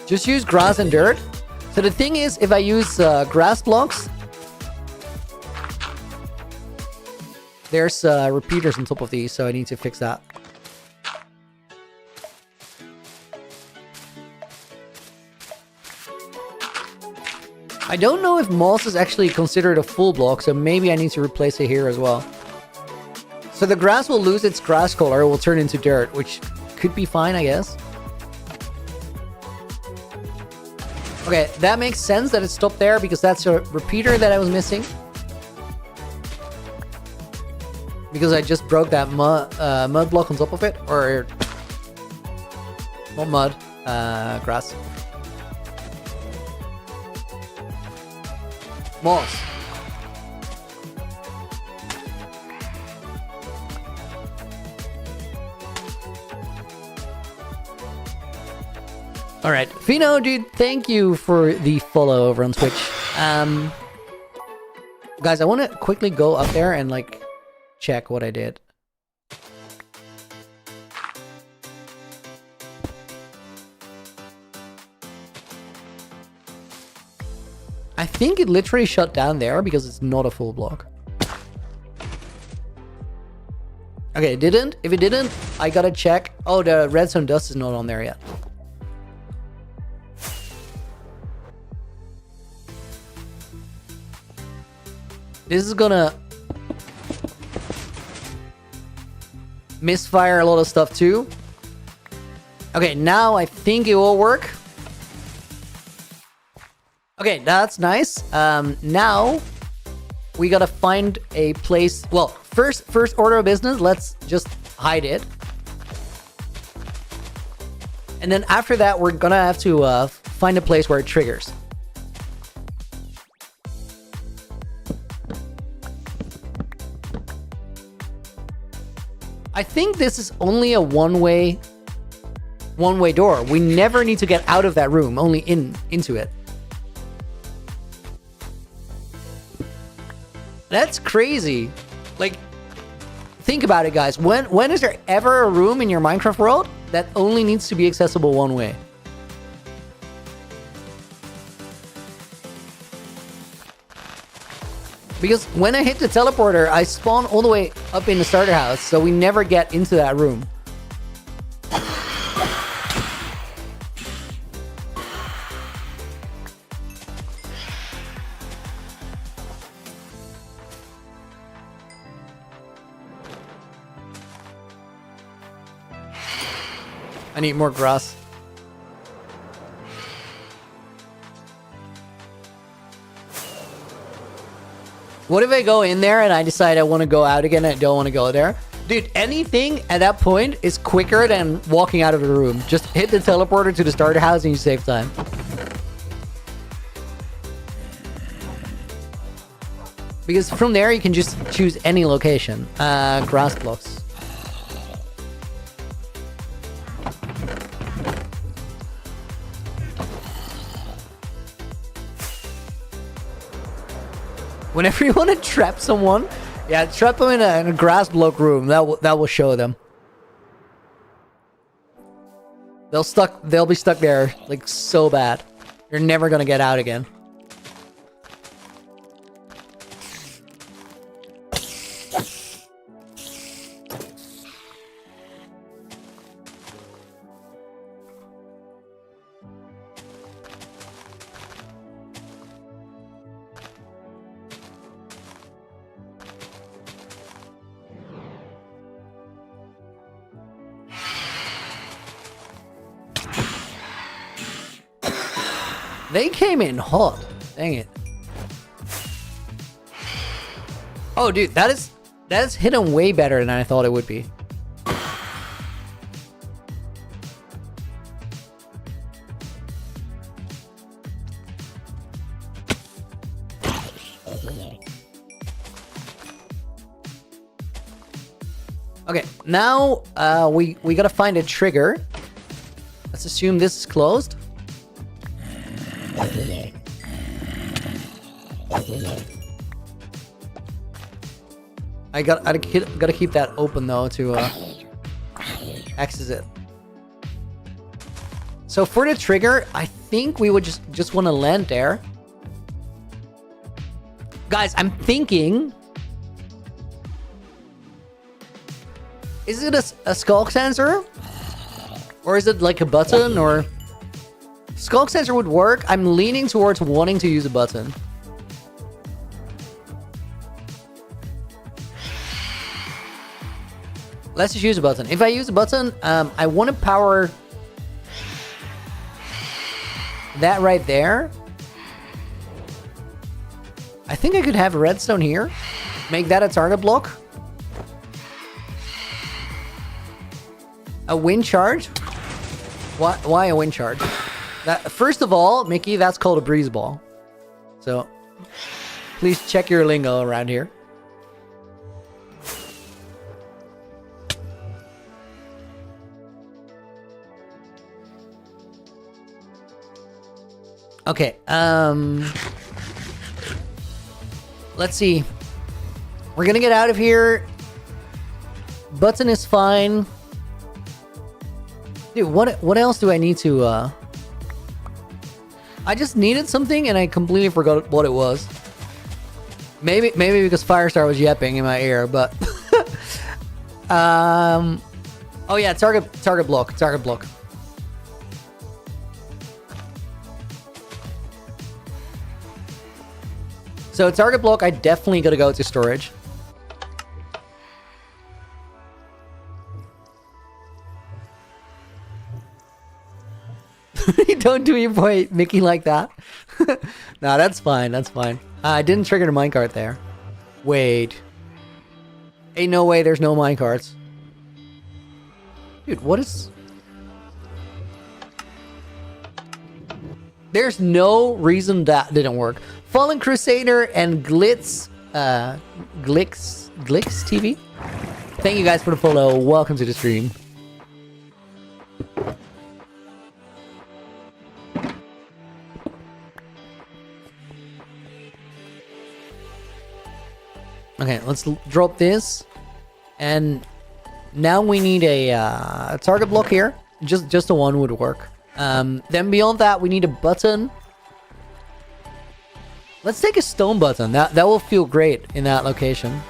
Just use grass and dirt. So the thing is, if I use grass blocks, there's repeaters on top of these, so I need to fix that. I don't know if moss is actually considered a full block, so maybe I need to replace it here as well. So the grass will lose its grass color, it will turn into dirt, which could be fine, I guess. Okay, that makes sense that it stopped there because that's a repeater that I was missing. Because I just broke that mud block on top of it, or not mud, grass. Moss. All right, Fino, dude, thank you for the follow over on Twitch. Guys, I want to quickly go up there and like check what I did. I think it literally shut down there because it's not a full block. Okay, it didn't. If it didn't, I gotta check. Oh, the redstone dust is not on there yet. This is gonna misfire a lot of stuff too. Okay, now I think it will work. Okay, that's nice. Now we gotta find a place. Well, first order of business, let's just hide it. And then after that, we're gonna have to find a place where it triggers. I think this is only a one-way door. We never need to get out of that room, only into it. That's crazy. Like, think about it, guys. When is there ever a room in your Minecraft world that only needs to be accessible one way? Because when I hit the teleporter, I spawn all the way up in the starter house, so we never get into that room. I need more grass. What if I go in there and I decide I want to go out again and I don't want to go there? Dude, anything at that point is quicker than walking out of the room. Just hit the teleporter to the starter house and you save time. Because from there you can just choose any location. Grass blocks. Whenever you want to trap someone, yeah, trap them in a grass block room. That will show them. They'll be stuck there like so bad. You're never gonna get out again. They came in hot. Dang it. Oh, dude, that is hidden way better than I thought it would be. Okay, now we gotta find a trigger. Let's assume this is closed. I gotta keep that open though to access it. So for the trigger, I think we would just want to land there. Guys, I'm thinking, is it a skulk sensor? Or is it like a button? Or skulk sensor would work. I'm leaning towards wanting to use a button. Let's just use a button. If I use a button, I want to power that right there. I think I could have a redstone here. Make that a target block. A wind charge? Why a wind charge? First of all, Mickey, that's called a breeze ball. So, please check your lingo around here. Okay, let's see. We're gonna get out of here. Button is fine. Dude, what else do I need to, I just needed something and I completely forgot what it was. Maybe because Firestar was yapping in my ear, but... oh yeah, target block. So target block, I definitely gotta go to storage. Don't do your boy Mickey like that. Nah, that's fine. I didn't trigger the minecart there. Wait. Ain't no way there's no minecarts. Dude, what is... There's no reason that didn't work. Fallen Crusader and Glitz TV. Thank you guys for the follow. Welcome to the stream. Okay, let's drop this. And now we need a target block here. Just the one would work. Then beyond that, we need a button. Let's take a stone button. That will feel great in that location.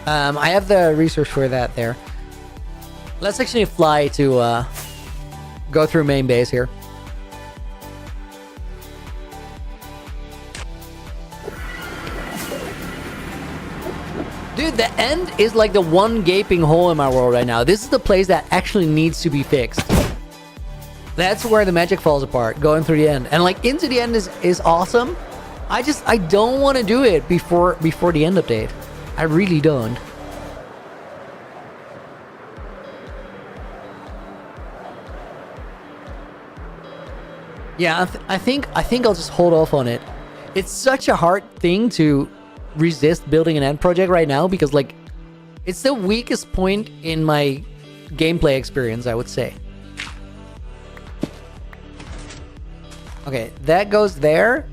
I have the research for that there. Let's actually fly to go through main base here. Dude, the end is like the one gaping hole in my world right now. This is the place that actually needs to be fixed. That's where the magic falls apart, going through the end. And like into the end is awesome. I don't want to do it before the end update. I really don't. Yeah, I think I'll just hold off on it. It's such a hard thing to resist building an end project right now because like it's the weakest point in my gameplay experience, I would say. Okay, that goes there.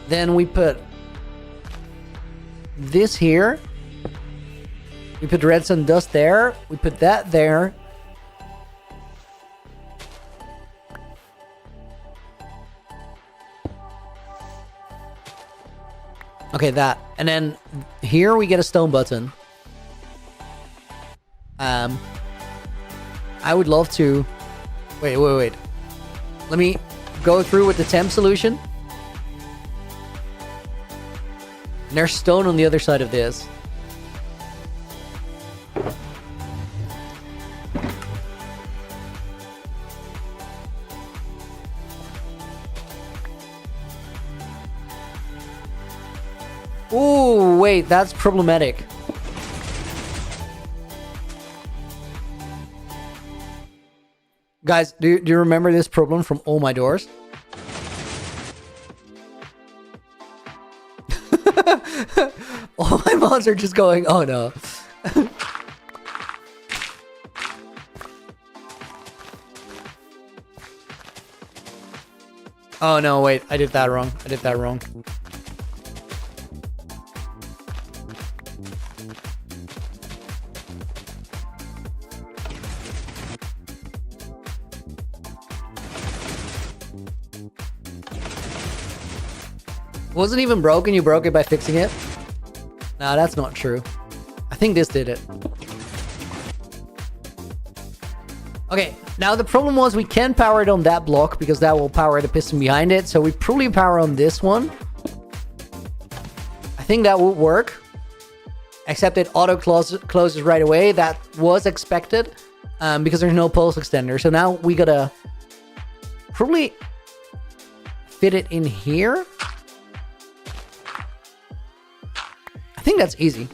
Then we put this here. We put redstone dust there. We put that there. Okay, that. And then here we get a stone button. I would love to... Wait. Let me go through with the temp solution. And there's stone on the other side of this. Ooh, wait, that's problematic. Guys, do you remember this problem from all my doors? All my mods are just going, oh no. Oh no, wait, I did that wrong. I did that wrong. Wasn't even broken, you broke it by fixing it? Nah, that's not true. I think this did it. Okay, now the problem was we can't power it on that block because that will power the piston behind it. So we probably power on this one. I think that would work. Except it auto closes right away. That was expected because there's no pulse extender. So now we gotta probably fit it in here. I think that's easy.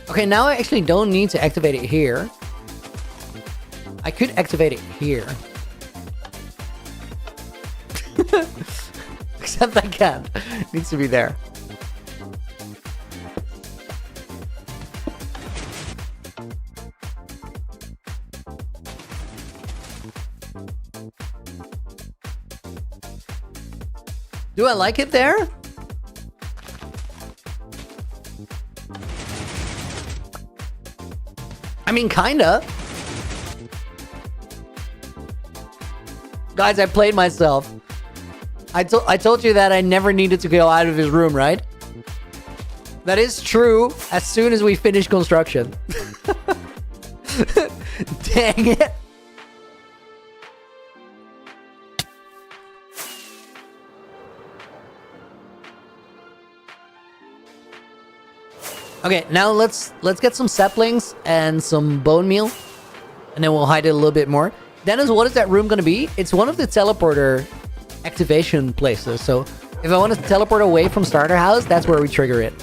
Okay, now I actually don't need to activate it here. I could activate it here. Except I can't. It needs to be there. Do I like it there? I mean, kinda. Guys, I played myself. I told you that I never needed to go out of his room, right? That is true as soon as we finish construction. Dang it. Okay, now let's get some saplings and some bone meal. And then we'll hide it a little bit more. Dennis, what is that room gonna be? It's one of the teleporter activation places. So if I want to teleport away from starter house, that's where we trigger it.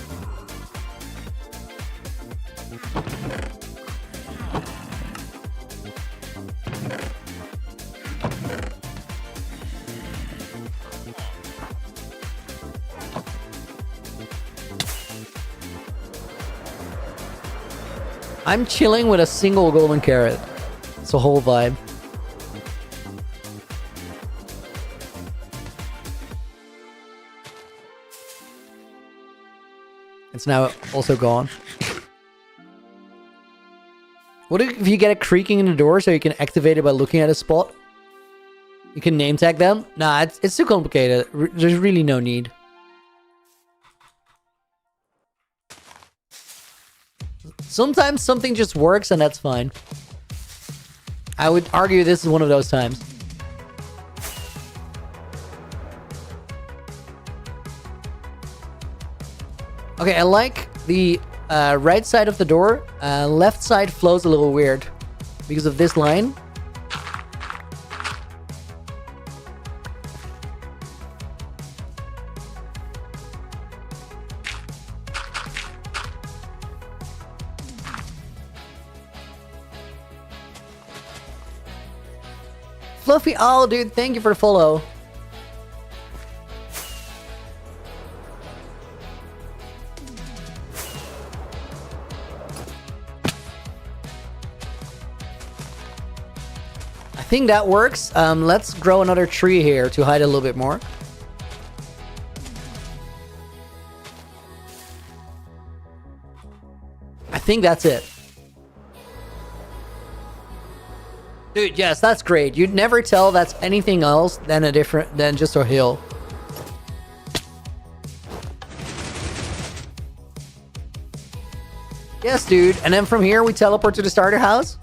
I'm chilling with a single golden carrot. It's a whole vibe. It's now also gone. What if you get a creaking in the door so you can activate it by looking at a spot? You can name tag them? Nah, it's too complicated. There's really no need. Sometimes something just works and that's fine. I would argue this is one of those times. Okay, I like the right side of the door. Left side flows a little weird because of this line. Fluffy Owl, dude, thank you for the follow. I think that works. Let's grow another tree here to hide a little bit more. I think that's it. Dude, yes, that's great. You'd never tell that's anything else than just a hill. Yes, dude. And then from here, we teleport to the starter house.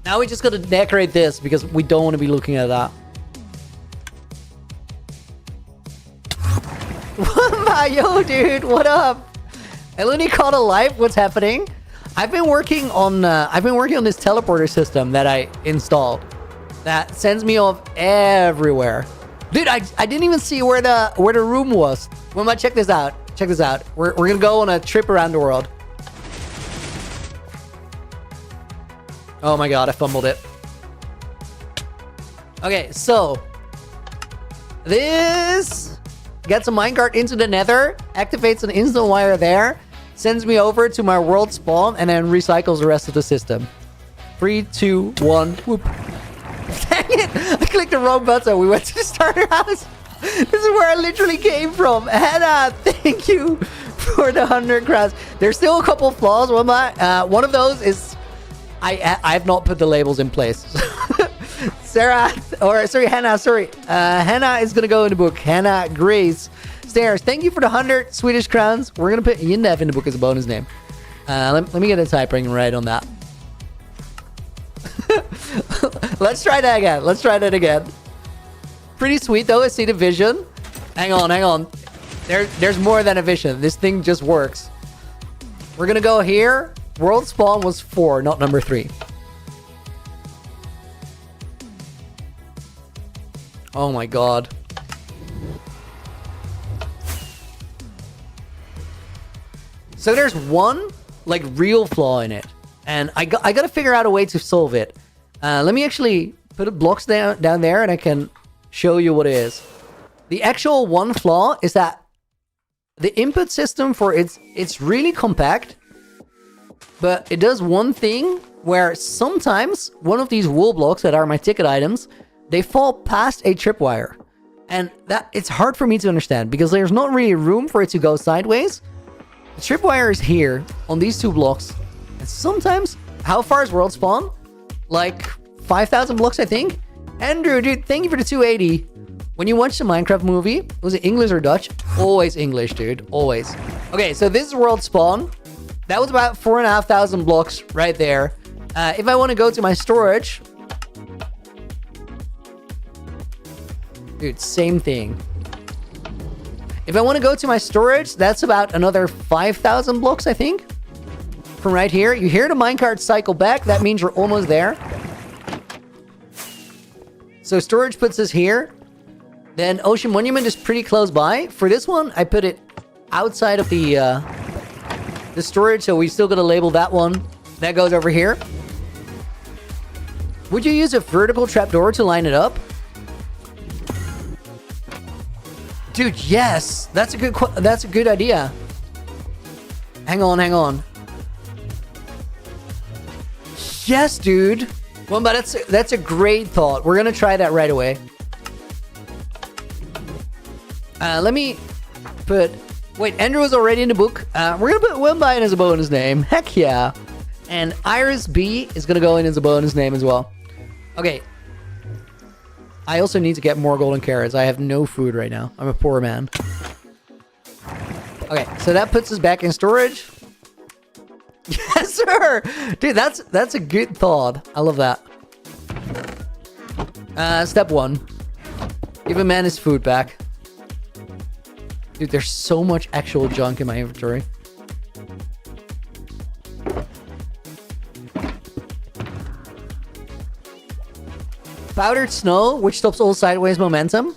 Now we just gotta decorate this because we don't want to be looking at that. Yo, dude, what up? Eleni caught alive. What's happening? I've been working on this teleporter system that I installed that sends me off everywhere. Dude, I didn't even see where the room was. We might check this out. Check this out. We're gonna go on a trip around the world. Oh my god, I fumbled it. Okay, so this gets a minecart into the nether, activates an instant wire there, sends me over to my world spawn, and then recycles the rest of the system. 3, 2, 1, whoop. Dang it! I clicked the wrong button. We went to the starter house. This is where I literally came from. Hannah, thank you for the 100 crowns. There's still a couple flaws. One of those is I've not put the labels in place. Hannah, Hannah is gonna go in the book. Hannah Grace Stairs, thank you for the 100 Swedish crowns. We're gonna put Yindev in the book as a bonus name. Let me get a typing right on that. Let's try that again. Pretty sweet though. I see the vision. Hang on. There's more than a vision. This thing just works. We're gonna go here. World spawn was 4, not number 3. Oh my god. So there's one like real flaw in it, and I gotta figure out a way to solve it. Let me actually put blocks down there, and I can show you what it is. The actual one flaw is that the input system for it's really compact, but it does one thing where sometimes one of these wool blocks that are my ticket items, they fall past a tripwire. And that it's hard for me to understand because there's not really room for it to go sideways. The tripwire is here on these 2 blocks. And sometimes, how far is world spawn? Like 5,000 blocks, I think. Andrew, dude, thank you for the 280. When you watch the Minecraft movie, was it English or Dutch? Always English, dude. Always. Okay, so this is world spawn. That was about 4,500 blocks right there. If I want to go to my storage, dude, same thing. If I want to go to my storage, that's about another 5,000 blocks, I think. From right here. You hear the minecart cycle back. That means you're almost there. So storage puts us here. Then Ocean Monument is pretty close by. For this one, I put it outside of the storage, so we still got to label that one. That goes over here. Would you use a vertical trapdoor to line it up? Dude, yes. That's a good idea. Hang on. Yes, dude. Well, but that's a great thought. We're gonna try that right away. Let me put... Wait, Andrew is already in the book. We're gonna put Wimby in as a bonus name. Heck yeah. And Iris B is gonna go in as a bonus name as well. Okay. I also need to get more golden carrots. I have no food right now. I'm a poor man. Okay, so that puts us back in storage. Yes, sir! Dude, that's a good thought. I love that. Step 1. Give a man his food back. Dude, there's so much actual junk in my inventory. Powdered snow, which stops all sideways momentum.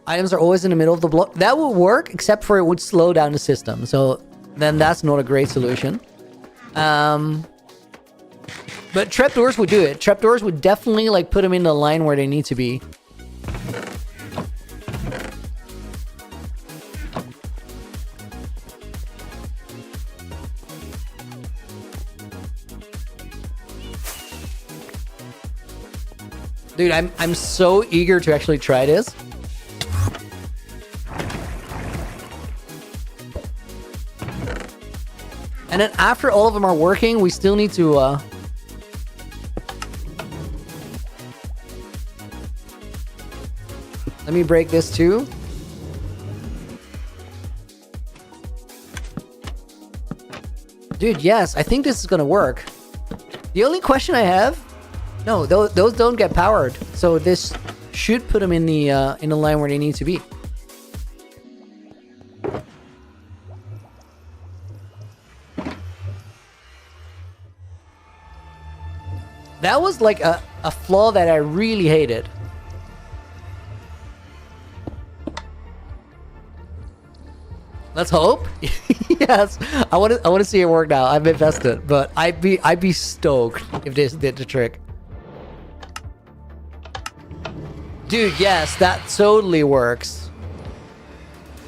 Items are always in the middle of the block. That would work, except for it would slow down the system. So then that's not a great solution. But trapdoors would do it. Trapdoors would definitely like put them in the line where they need to be. Dude, I'm so eager to actually try this. And then after all of them are working, we still need to let me break this too. Dude, yes, I think this is gonna work. The only question I have... No, those don't get powered. So this should put them in the line where they need to be. That was like a flaw that I really hated. Let's hope. Yes, I want to see it work now. I'm invested, but I'd be stoked if this did the trick. Dude, yes, that totally works.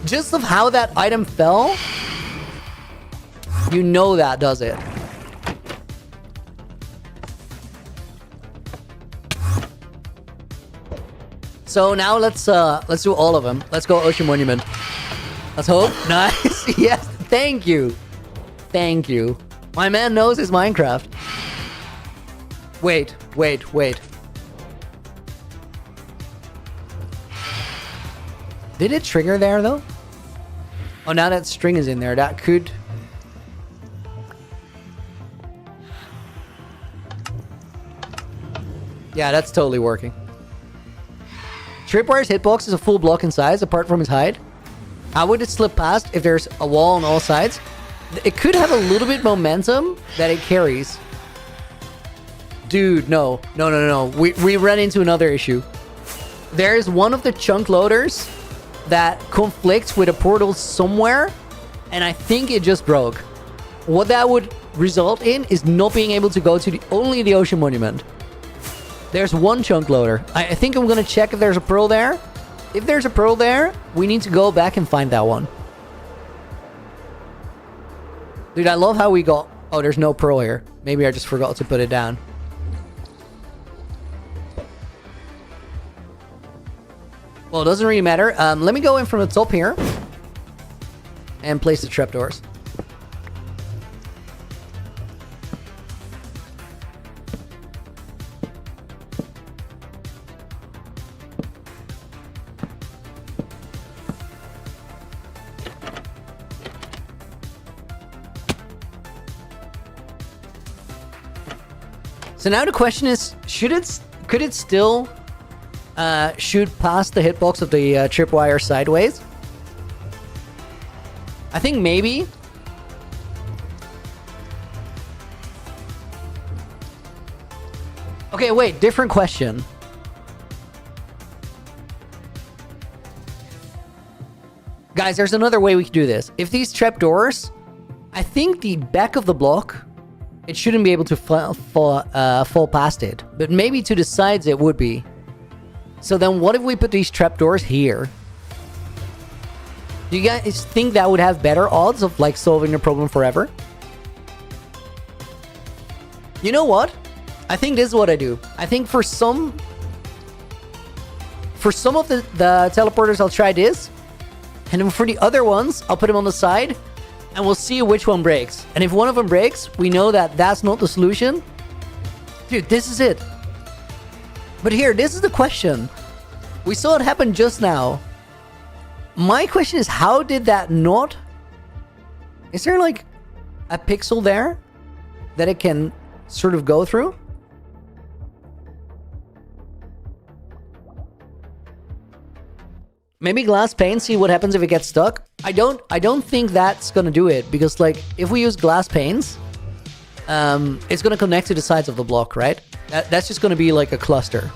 Just of how that item fell, you know that does it. So now let's do all of them. Let's go Ocean Monument. Let's hope. Nice. Yes. Thank you. Thank you. My man knows his Minecraft. Wait. Did it trigger there though? Oh, now that string is in there. That could... Yeah, that's totally working. Tripwire's hitbox is a full block in size, apart from his height. How would it slip past if there's a wall on all sides? It could have a little bit momentum that it carries. Dude, no. We ran into another issue. There's one of the chunk loaders that conflicts with a portal somewhere, and I think it just broke. What that would result in is not being able to go to only the Ocean Monument. There's one chunk loader. I think I'm gonna check if there's a pearl there. If there's a pearl there, we need to go back and find that one. Dude, I love how we got... Oh, there's no pearl here. Maybe I just forgot to put it down. Well, it doesn't really matter. Let me go in from the top here and place the trapdoors. So now the question is, could it still shoot past the hitbox of the tripwire sideways? I think maybe. Okay, wait, different question. Guys, there's another way we could do this. If these trapdoors, I think the back of the block, it shouldn't be able to fall past it. But maybe to the sides it would be. So then what if we put these trapdoors here? Do you guys think that would have better odds of like solving the problem forever? You know what? I think this is what I do. I think for some of the teleporters, I'll try this. And then for the other ones, I'll put them on the side. And we'll see which one breaks. And if one of them breaks, we know that that's not the solution. Dude, this is it. But here, this is the question. We saw it happen just now. My question is, how did that not... Is there like a pixel there that it can sort of go through? Maybe glass pane, see what happens if it gets stuck. I don't think that's gonna do it, because like if we use glass panes, it's gonna connect to the sides of the block, right? That's just gonna be like a cluster.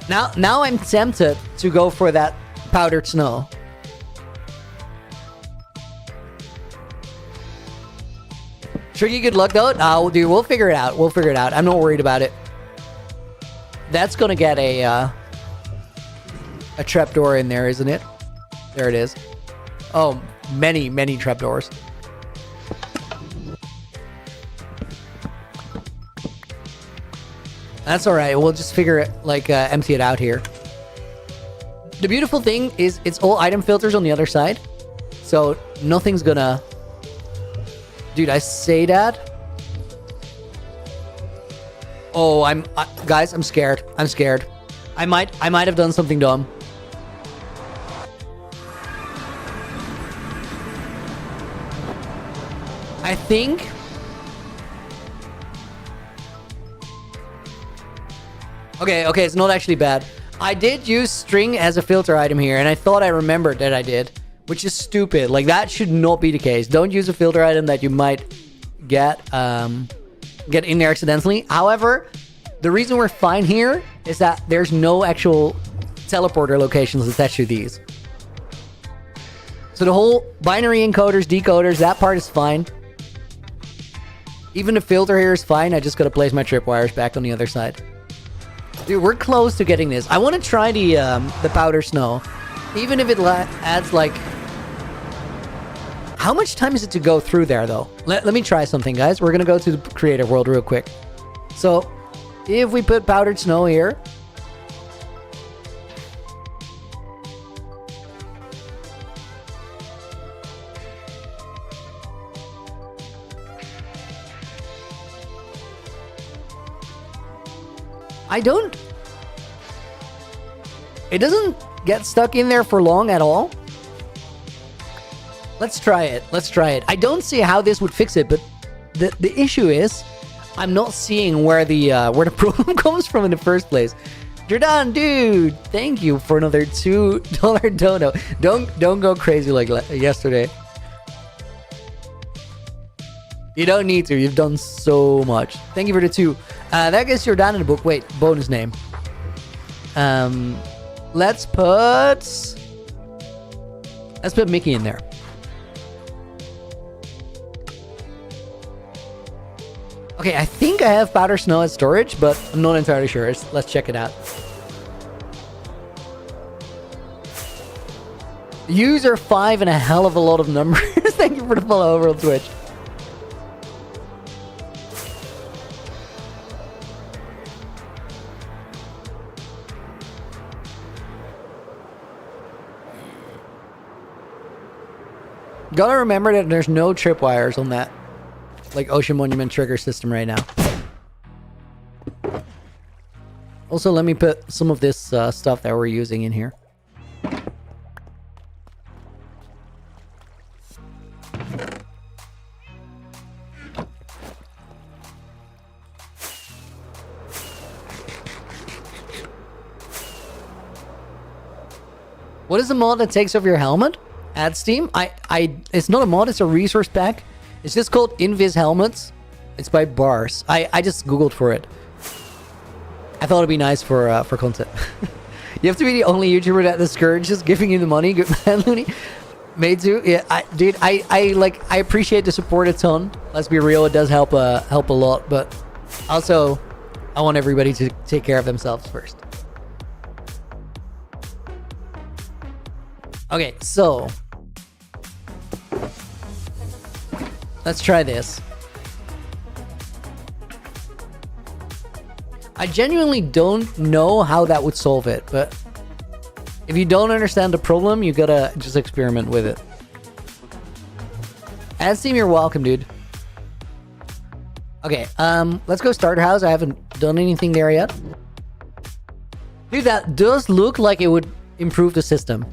Now I'm tempted to go for that powdered snow. Tricky, good luck though. Oh, dude, we'll figure it out. We'll figure it out. I'm not worried about it. That's gonna get a trapdoor in there, isn't it? There it is. Oh, many trapdoors. That's all right. We'll just figure it, like, empty it out here. The beautiful thing is it's all item filters on the other side, so nothing's gonna... Dude, I say that. Oh, guys, I'm scared. I'm scared. I might have done something dumb. I think... Okay, it's not actually bad. I did use string as a filter item here, and I thought I remembered that I did, which is stupid. Like, that should not be the case. Don't use a filter item that you might get in there accidentally. However, the reason we're fine here is that there's no actual teleporter locations attached to these. So the whole binary encoders, decoders, that part is fine. Even the filter here is fine. I just gotta place my tripwires back on the other side. Dude, we're close to getting this. I want to try the powder snow. Even if it adds like... How much time is it to go through there, though? Let me try something, guys. We're gonna go to the creative world real quick. So, if we put powdered snow here... It doesn't get stuck in there for long at all. Let's try it. Let's try it. I don't see how this would fix it, but the issue is I'm not seeing where the problem comes from in the first place. Jordan, dude, thank you for another $2 dono. Don't go crazy like yesterday. You don't need to. You've done so much. Thank you for the 2. That gets Jordan in the book. Wait, bonus name. Let's put Mickey in there. Okay, I think I have powder snow as storage, but I'm not entirely sure. Let's check it out. User 5 and a hell of a lot of numbers. Thank you for the follow over on Twitch. Gotta remember that there's no tripwires on that, like, Ocean Monument trigger system right now. Also, let me put some of this stuff that we're using in here. What is the mod that takes over your helmet? At Steam? It's not a mod, it's a resource pack. It's just called Invis Helmets. It's by Bars. I just googled for it. I thought it'd be nice for content. You have to be the only YouTuber that the Scourge is giving you the money. Good man, Looney. Me too. Yeah, I appreciate the support a ton. Let's be real, it does help a lot, but also I want everybody to take care of themselves first. Okay, so let's try this. I genuinely don't know how that would solve it, but if you don't understand the problem, you gotta just experiment with it. Ad Steam, you're welcome, dude. Okay, let's go starter house. I haven't done anything there yet. Dude, that does look like it would improve the system.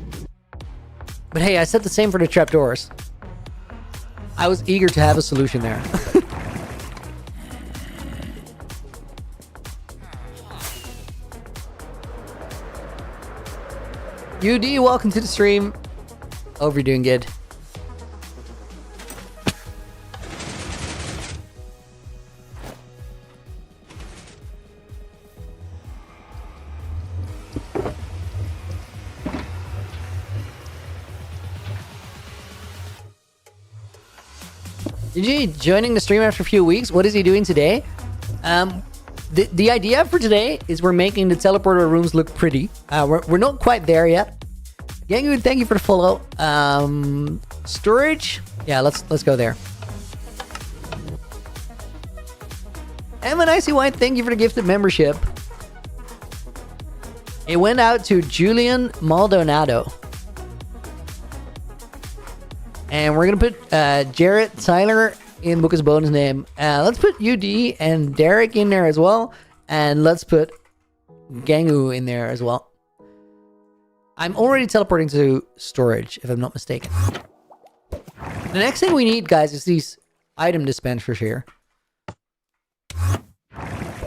But hey, I said the same for the trapdoors. I was eager to have a solution there. UD, welcome to the stream. Hope you're doing good. GG, joining the stream after a few weeks. What is he doing today? The idea for today is we're making the teleporter rooms look pretty. We're not quite there yet. Gangu, thank you for the follow. Storage? Yeah, let's go there. Emma Nicey White, thank you for the gifted membership. It went out to Julian Maldonado. And we're going to put Jarrett Tyler in book as bonus name. Let's put UD and Derek in there as well. And let's put Gangu in there as well. I'm already teleporting to storage, if I'm not mistaken. The next thing we need, guys, is these item dispensers here.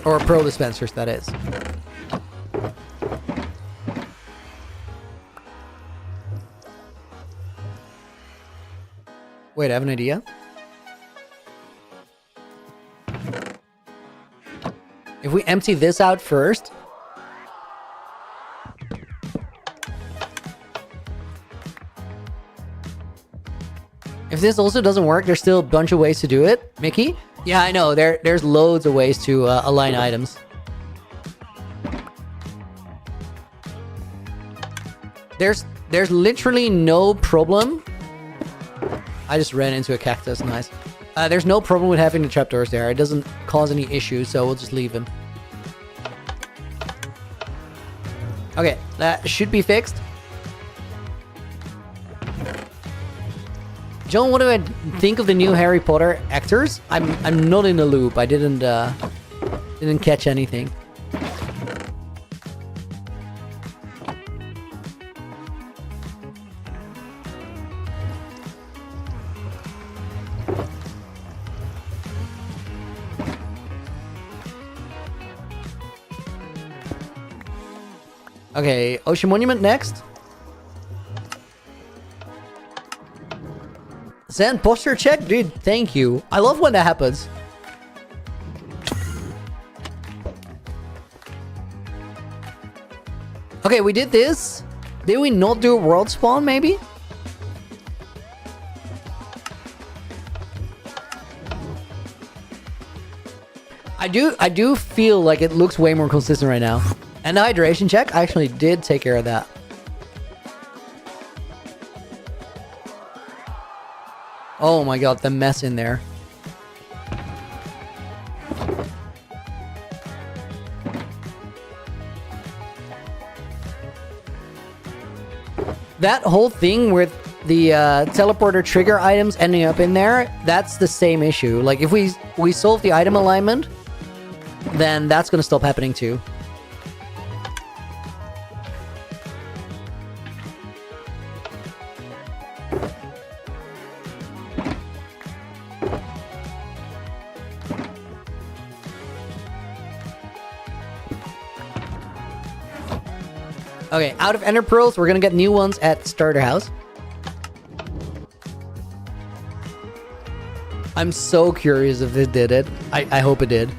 Or pro dispensers, that is. Wait, I have an idea. If we empty this out first. If this also doesn't work, there's still a bunch of ways to do it. Mickey? Yeah, I know. There's loads of ways to align items. There's literally no problem. I just ran into a cactus. Nice. There's no problem with having the trapdoors there. It doesn't cause any issues, so we'll just leave them. Okay, that should be fixed. John, what do I think of the new Harry Potter actors? I'm not in the loop. I didn't catch anything. Okay, Ocean Monument next. Send posture check? Dude, thank you. I love when that happens. Okay, we did this. Did we not do a world spawn, maybe? I do feel like it looks way more consistent right now. And the hydration check, I actually did take care of that. Oh my god, the mess in there. That whole thing with the teleporter trigger items ending up in there, that's the same issue. Like, if we solve the item alignment, then that's gonna stop happening too. Okay, out of Ender Pearls, we're gonna get new ones at Starter House. I'm so curious if it did it. I hope it did.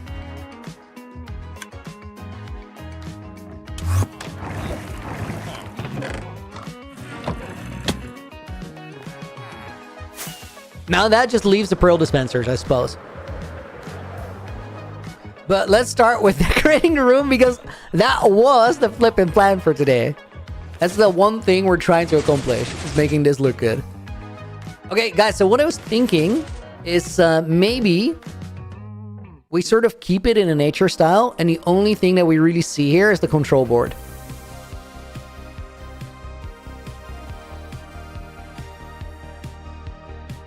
Now that just leaves the Pearl dispensers, I suppose. But let's start with decorating the room, because that was the flipping plan for today. That's the one thing we're trying to accomplish, is making this look good. Okay, guys, so what I was thinking is maybe we sort of keep it in a nature style, and the only thing that we really see here is the control board.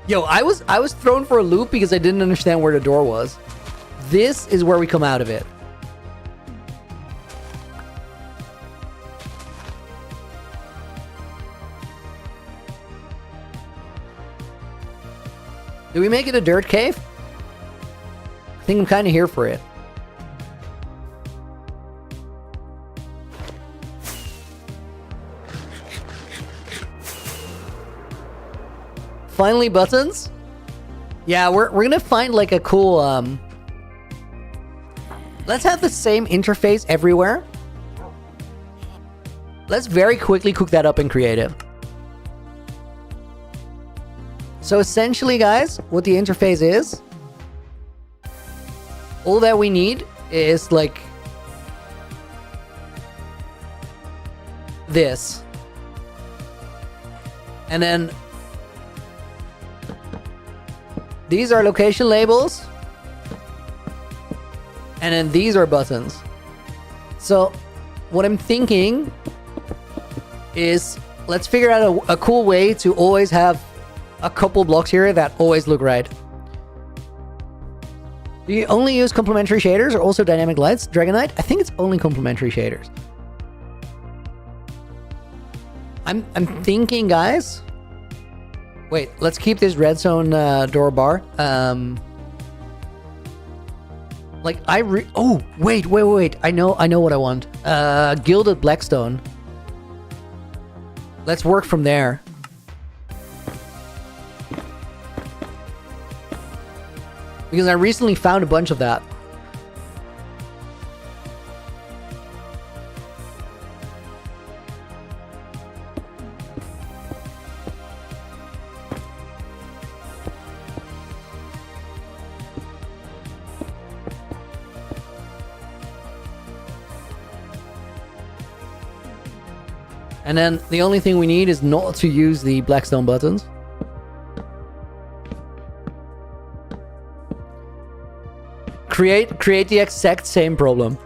Yo, I was thrown for a loop because I didn't understand where the door was. This is where we come out of it. Do we make it a dirt cave? I think I'm kind of here for it. Finally, buttons? Yeah, we're gonna find like a cool let's have the same interface everywhere. Let's very quickly cook that up in creative. So essentially, guys, what the interface is, all that we need is like this. And then these are location labels. And then these are buttons. So what I'm thinking is, let's figure out a cool way to always have a couple blocks here that always look right. Do you only use complementary shaders or also dynamic lights, Dragonite? I think it's only complementary shaders. I'm thinking, guys. Wait, let's keep this red zone door bar. Like oh, wait. I know what I want. Gilded Blackstone. Let's work from there. Because I recently found a bunch of that. And then the only thing we need is not to use the blackstone buttons. Create the exact same problem.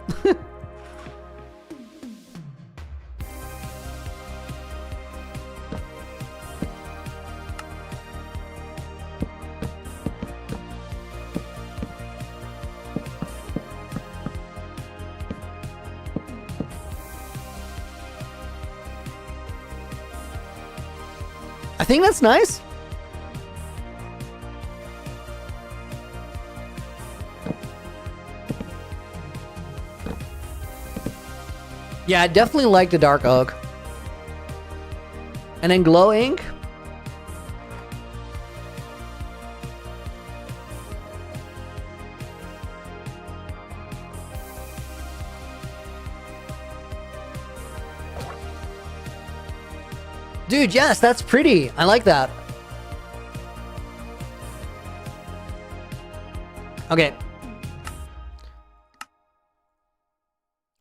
I think that's nice. Yeah, I definitely like the dark oak. And then glow ink. Dude, yes, that's pretty. I like that. Okay.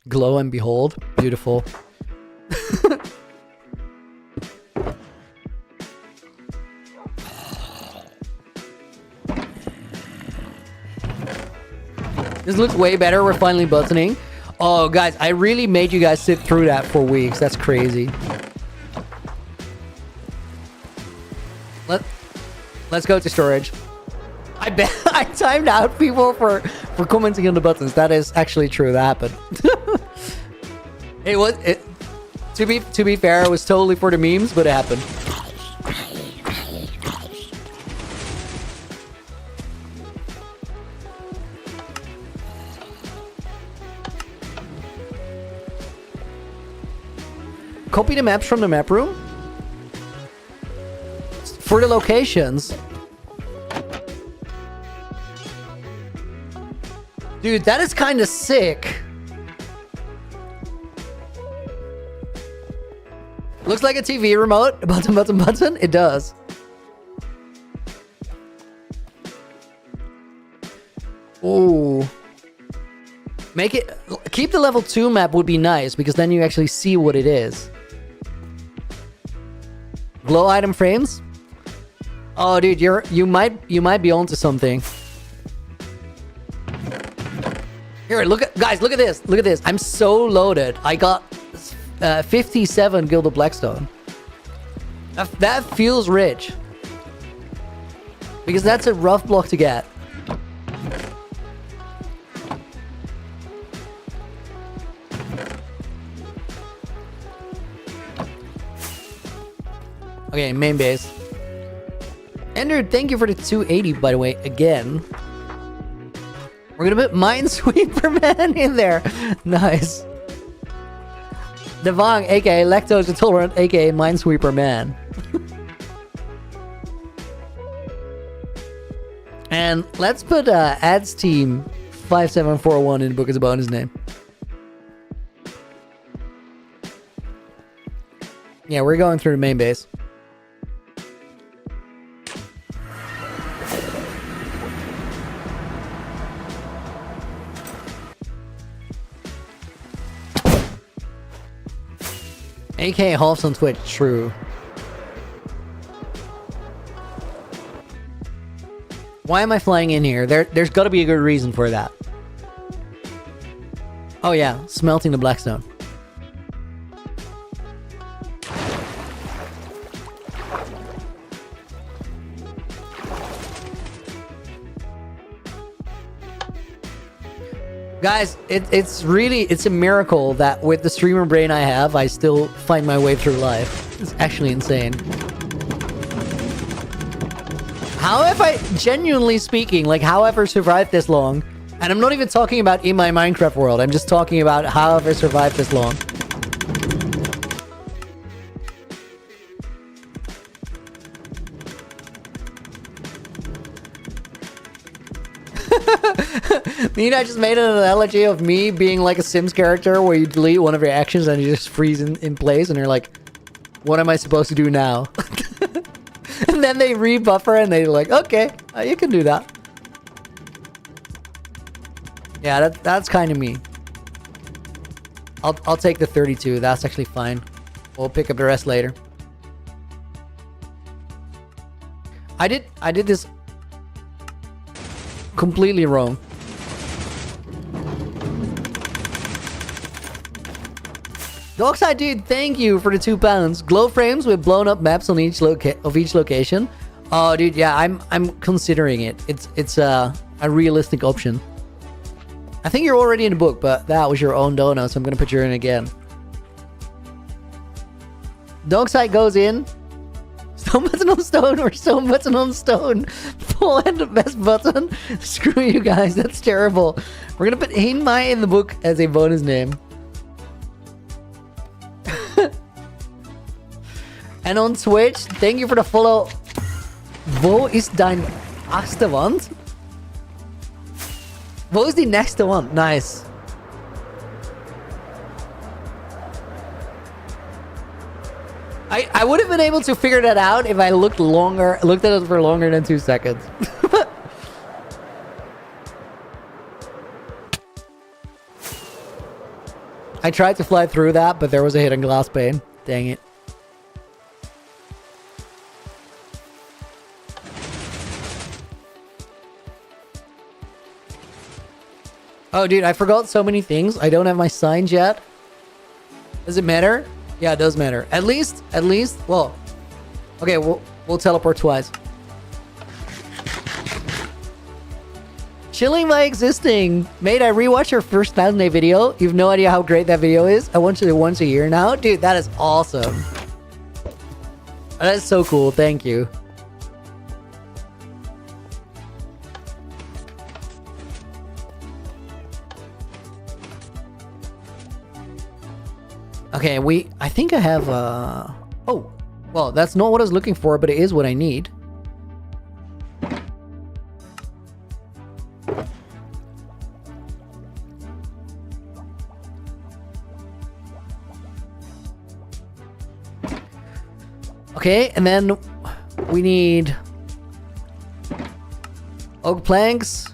Glow and behold. Beautiful. This looks way better. We're finally buttoning. Oh, guys, I really made you guys sit through that for weeks. That's crazy. Let's go to storage. I bet I timed out people for commenting on the buttons. That is actually true. That happened. To be fair, it was totally for the memes, but it happened. Copy the maps from the map room for the locations. Dude, that is kind of sick. Looks like a TV remote. Button, button, button. It does. Ooh. Make it... Keep the level 2 map would be nice, because then you actually see what it is. Glow item frames? Oh, dude, you might be onto something. Here, guys, look at this. Look at this. I'm so loaded. I got 57 Gilded Blackstone. That feels rich. Because that's a rough block to get. Okay, main base. Ender, thank you for the 280, by the way, again. We're gonna put Minesweeper Man in there. Nice. Devang, aka Lactose Intolerant, aka Minesweeper Man. And let's put Ads Team 5741 in the book as a bonus name. Yeah, we're going through the main base. AK Halfs on Twitch, true. Why am I flying in here? There's got to be a good reason for that. Oh yeah, smelting the blackstone. Guys, it's a miracle that with the streamer brain I have, I still find my way through life. It's actually insane. How have I, genuinely speaking, like how have I survived this long? And I'm not even talking about in my Minecraft world, I'm just talking about how have I survived this long. Nina just made an analogy of me being like a Sims character where you delete one of your actions and you just freeze in place and you're like, what am I supposed to do now? And then they rebuffer and they're like, okay, you can do that. Yeah, that's kind of me. I'll take the 32. That's actually fine. We'll pick up the rest later. I did this completely wrong. Dockside dude, thank you for the £2. Glow frames with blown up maps on each location. Oh, dude, yeah, I'm considering it. It's a realistic option. I think you're already in the book, but that was your own donut, so I'm gonna put you in again. Dockside goes in. Stone button on stone or stone button on stone. Full and the best button. Screw you guys, that's terrible. We're gonna put Hinmai in the book as a bonus name. And on Twitch, thank you for the follow. Wo ist dein achte Wand? Wo ist die nächste Wand? Nice. I would have been able to figure that out if I looked at it for longer than 2 seconds. I tried to fly through that, but there was a hidden glass pane. Dang it. Oh, dude, I forgot so many things. I don't have my signs yet. Does it matter? Yeah, it does matter. At least, well, okay, we'll teleport twice. Chilling by existing. Mate, I rewatched your first 1000 day video. You've no idea how great that video is. I watch it once a year now. Dude, that is awesome. That is so cool. Thank you. Okay, I think I have, oh, well, that's not what I was looking for, but it is what I need. Okay, and then we need oak planks,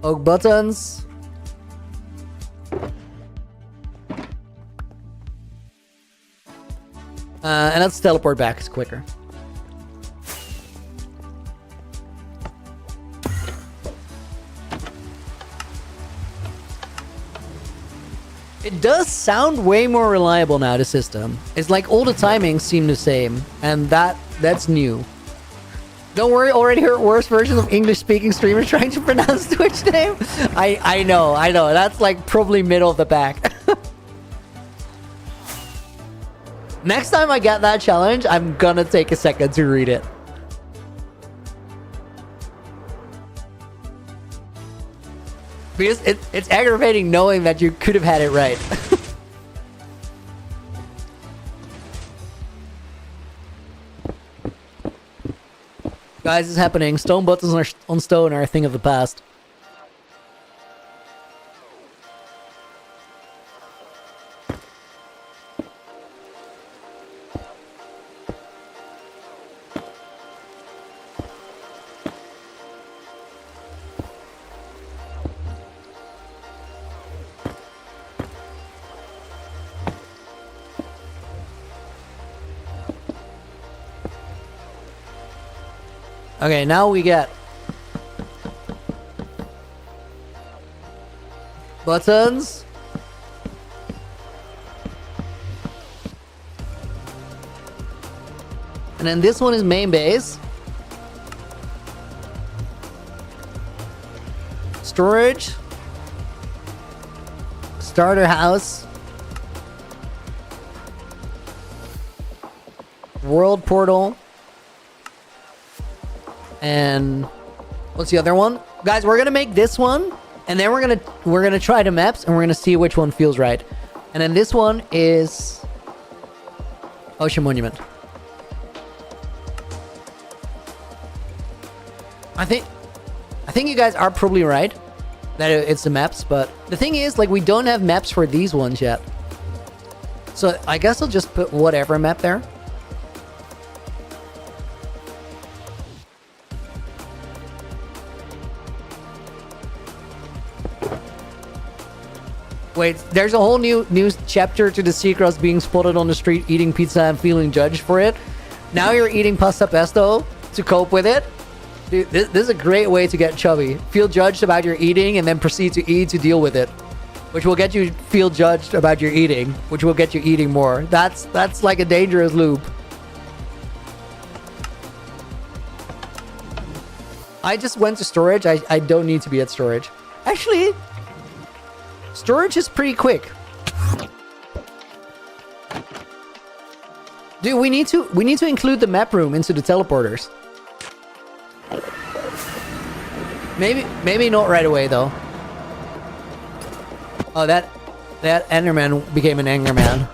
oak buttons, and let's teleport back. It's quicker. It does sound way more reliable now, the system. It's like all the timings seem the same, and that's new. Don't worry, already heard worse versions of English-speaking streamers trying to pronounce Twitch name. I know. That's like probably middle of the pack. Next time I get that challenge, I'm gonna take a second to read it. Because it's aggravating knowing that you could have had it right. Guys, it's happening. Stone buttons on stone are a thing of the past. Okay, now we get buttons. And then this one is main base. Storage. Starter house. World portal. And what's the other one? Guys, we're gonna make this one, and then we're gonna try the maps, and we're gonna see which one feels right. And then this one is Ocean Monument. I think you guys are probably right that it's the maps, but the thing is, like, we don't have maps for these ones yet. So I guess I'll just put whatever map there. Wait, there's a whole new chapter to the Seacross being spotted on the street eating pizza and feeling judged for it. Now you're eating pasta pesto to cope with it. Dude, this is a great way to get chubby. Feel judged about your eating and then proceed to eat to deal with it. Which will get you feel judged about your eating, which will get you eating more. That's like a dangerous loop. I just went to storage. I don't need to be at storage. Actually, storage is pretty quick. Dude, we need to include the map room into the teleporters. Maybe not right away though. Oh, that Enderman became an Enderman.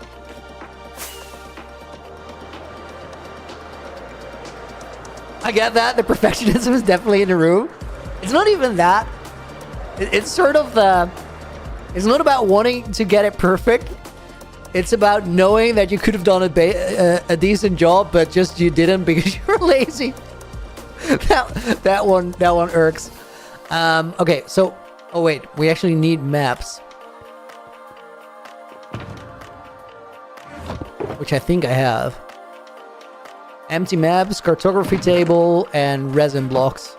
I get that. The perfectionism is definitely in the room. It's not even that. It's sort of it's not about wanting to get it perfect. It's about knowing that you could have done a decent job, but just you didn't because you were lazy. that one irks. Okay, so oh wait, we actually need maps, which I think I have. Empty maps, cartography table, and resin blocks.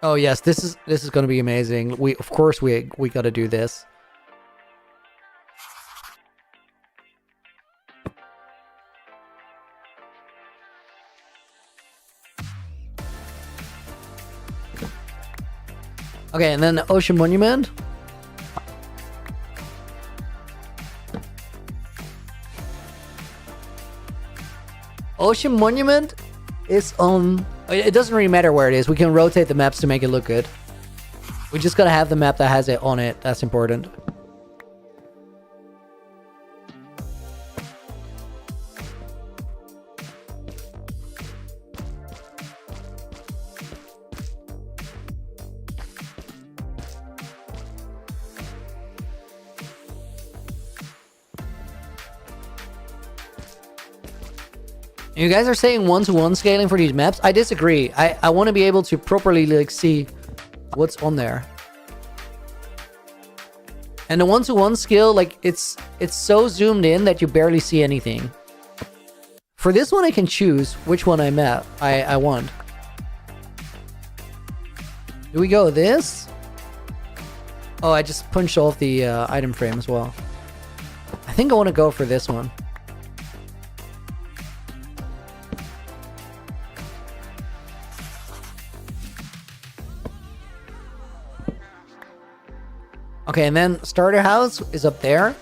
Oh yes, this is going to be amazing. Of course we got to do this. Okay, and then the Ocean Monument. Ocean Monument is on... It doesn't really matter where it is. We can rotate the maps to make it look good. We just gotta have the map that has it on it. That's important. You guys are saying 1-to-1 scaling for these maps? I disagree. I want to be able to properly like see what's on there. And the 1-to-1 scale, like it's so zoomed in that you barely see anything. For this one, I can choose which one I want. Do we go this? Oh, I just punched off the item frame as well. I think I want to go for this one. Okay, and then starter house is up there.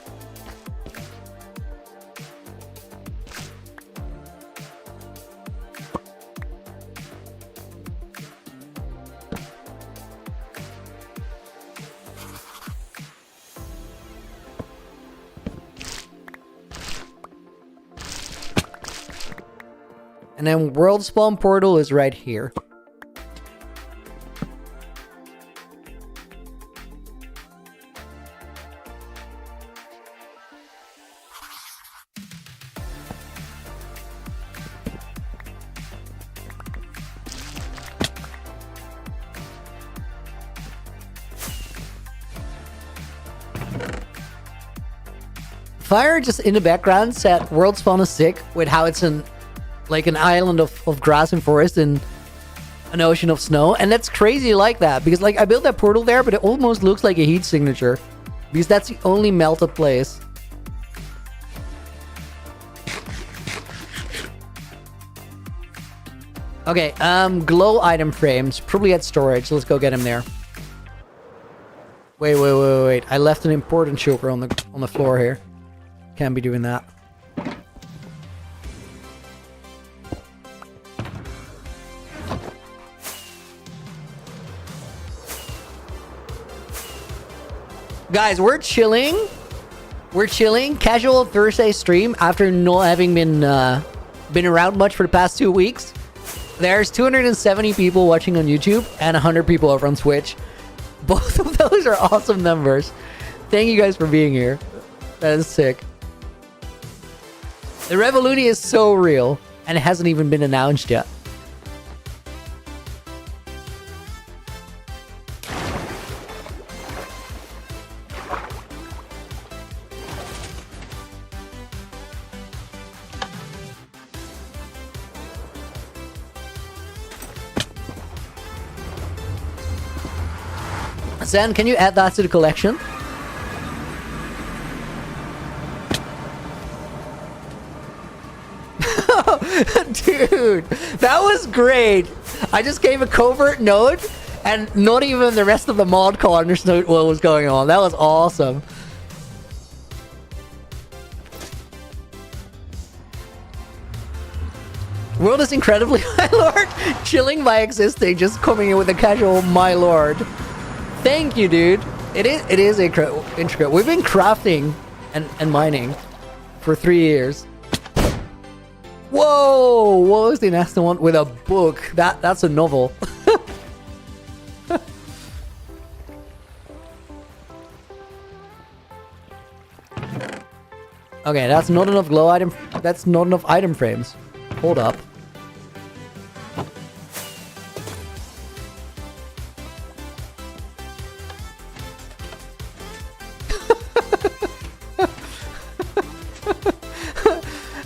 And then world spawn portal is right here. Fire just in the background said world spawn is sick with how it's like an island of grass and forest and an ocean of snow. And that's crazy like that because like I built that portal there, but it almost looks like a heat signature because that's the only melted place. Okay, glow item frames, probably at storage. Let's go get him there. Wait. I left an important sugar on the floor here. Can't be doing that. Guys, we're chilling We're chilling. Casual Thursday stream after not having been around much for the past 2 weeks. There's 270 people watching on YouTube and 100 people over on Twitch. Both of those are awesome numbers. Thank you guys for being here. That is sick. The Revolution is so real, and it hasn't even been announced yet. Zen, can you add that to the collection? Dude, that was great. I just gave a covert note and not even the rest of the mod call understood what was going on. That was awesome. World is incredibly my lord. Chilling by existing, just coming in with a casual my lord. Thank you, dude. It is intricate. We've been crafting and mining for 3 years. Whoa! What was the next one? With a book. That's a novel. Okay, that's not enough glow item. That's not enough item frames. Hold up.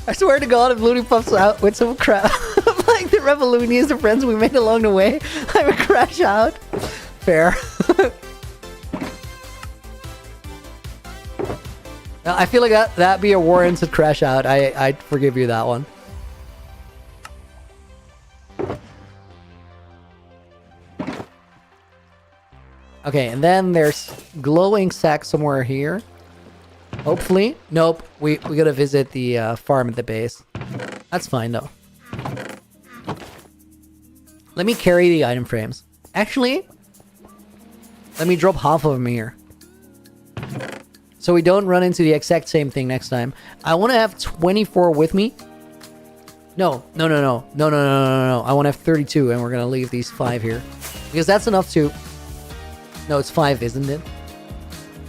I swear to God, if Looney puffs out with some crap like the Revolunians, the friends we made along the way, I would crash out. Fair. I feel like that'd be a warranted crash out. I'd forgive you that one. Okay, and then there's glowing sack somewhere here. Hopefully. Nope. We gotta visit the farm at the base. That's fine though. Let me carry the item frames. Actually, let me drop half of them here. So we don't run into the exact same thing next time. I want to have 24 with me. No. I want to have 32 and we're gonna leave these 5 here. Because that's enough to... No, it's 5, isn't it?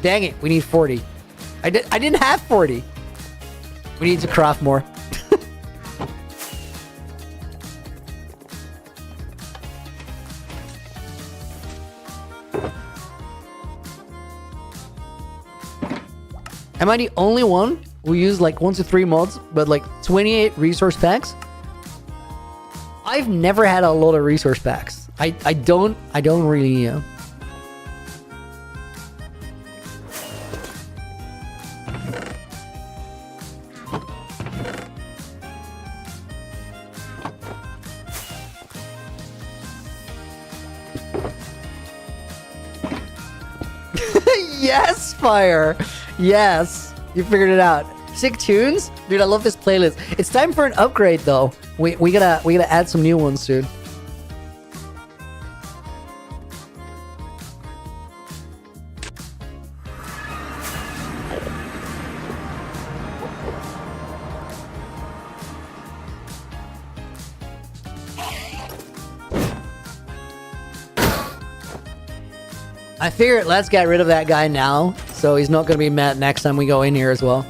Dang it, we need 40. I didn't have 40. We need to craft more. Am I the only one who used like 1 to 3 mods, but like 28 resource packs? I've never had a lot of resource packs. I don't really. Yes, Fire. Yes, you figured it out. Sick tunes, dude. I love this playlist. It's time for an upgrade, though. We gotta add some new ones, dude. I figured let's get rid of that guy now, so he's not gonna be mad next time we go in here as well.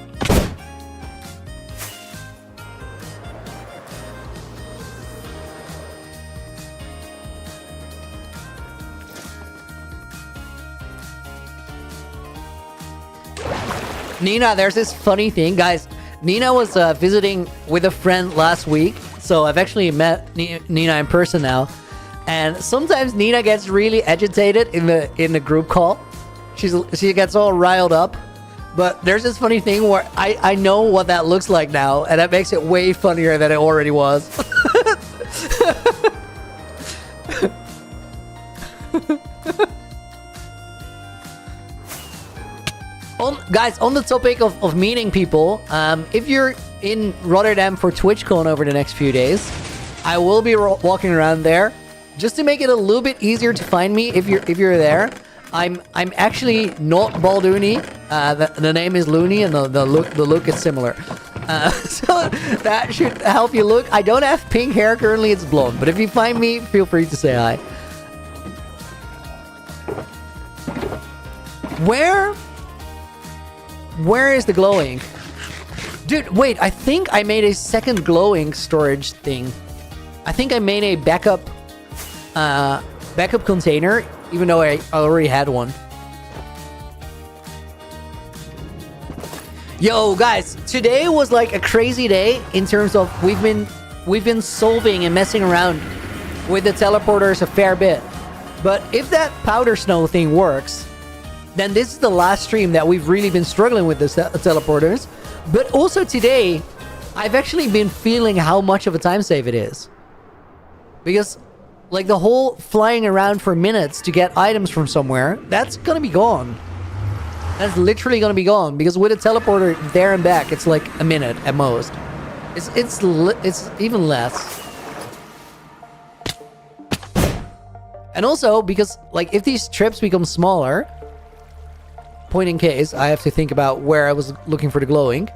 Nina, there's this funny thing, guys. Nina was visiting with a friend last week, so I've actually met Nina in person now. And sometimes Nina gets really agitated in the group call. She gets all riled up. But there's this funny thing where I know what that looks like now, and that makes it way funnier than it already was. Guys, on the topic of meeting people, if you're in Rotterdam for TwitchCon over the next few days, I will be walking around there. Just to make it a little bit easier to find me if you're there, I'm actually not Baldoony. The name is Looney, and the look is similar. So that should help you look. I don't have pink hair currently; it's blonde. But if you find me, feel free to say hi. Where is the glowing? Dude, wait, I think I made a second glowing storage thing. I think I made a backup container, even though I already had one. Yo, guys, today was like a crazy day in terms of we've been solving and messing around with the teleporters a fair bit. But if that powder snow thing works, then this is the last stream that we've really been struggling with the teleporters. But also today, I've actually been feeling how much of a time save it is. Because, like, the whole flying around for minutes to get items from somewhere, that's gonna be gone. That's literally gonna be gone. Because with a teleporter there and back, it's like a minute at most. It's even less. And also, because, like, if these trips become smaller... Point in case, I have to think about where I was looking for the glowing.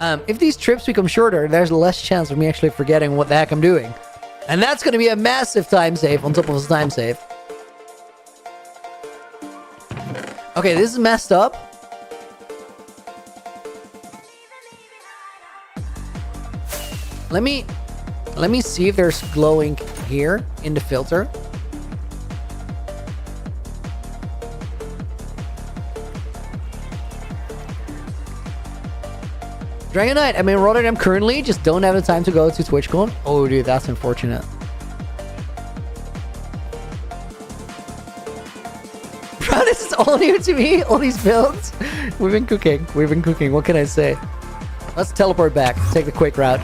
If these trips become shorter, there's less chance of me actually forgetting what the heck I'm doing. And that's going to be a massive time save on top of a time save. Okay, this is messed up. Let me see if there's glowing here in the filter. Dragonite, I'm in Rotterdam currently, just don't have the time to go to TwitchCon. Oh, dude, that's unfortunate. Bro, this is all new to me, all these builds. We've been cooking, what can I say? Let's teleport back, take the quick route.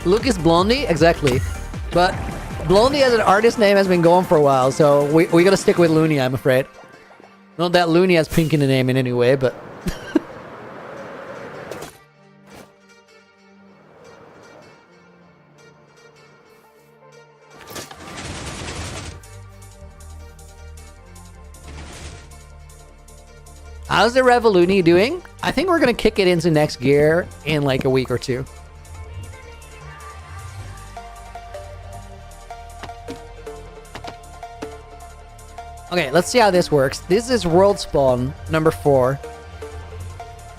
Lucas Blondie? Exactly. But Blondie as an artist name has been going for a while, so we gotta stick with Looney, I'm afraid. Not that Looney has pink in the name in any way, but... How's the Revoluni doing? I think we're gonna kick it into next gear in like a week or two. Okay, let's see how this works. This is World Spawn, number 4.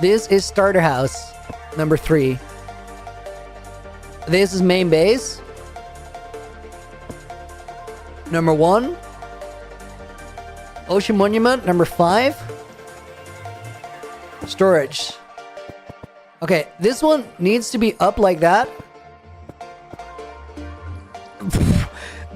This is Starter House, number 3. This is Main Base, number 1. Ocean Monument, number 5. Storage. Okay, this one needs to be up like that.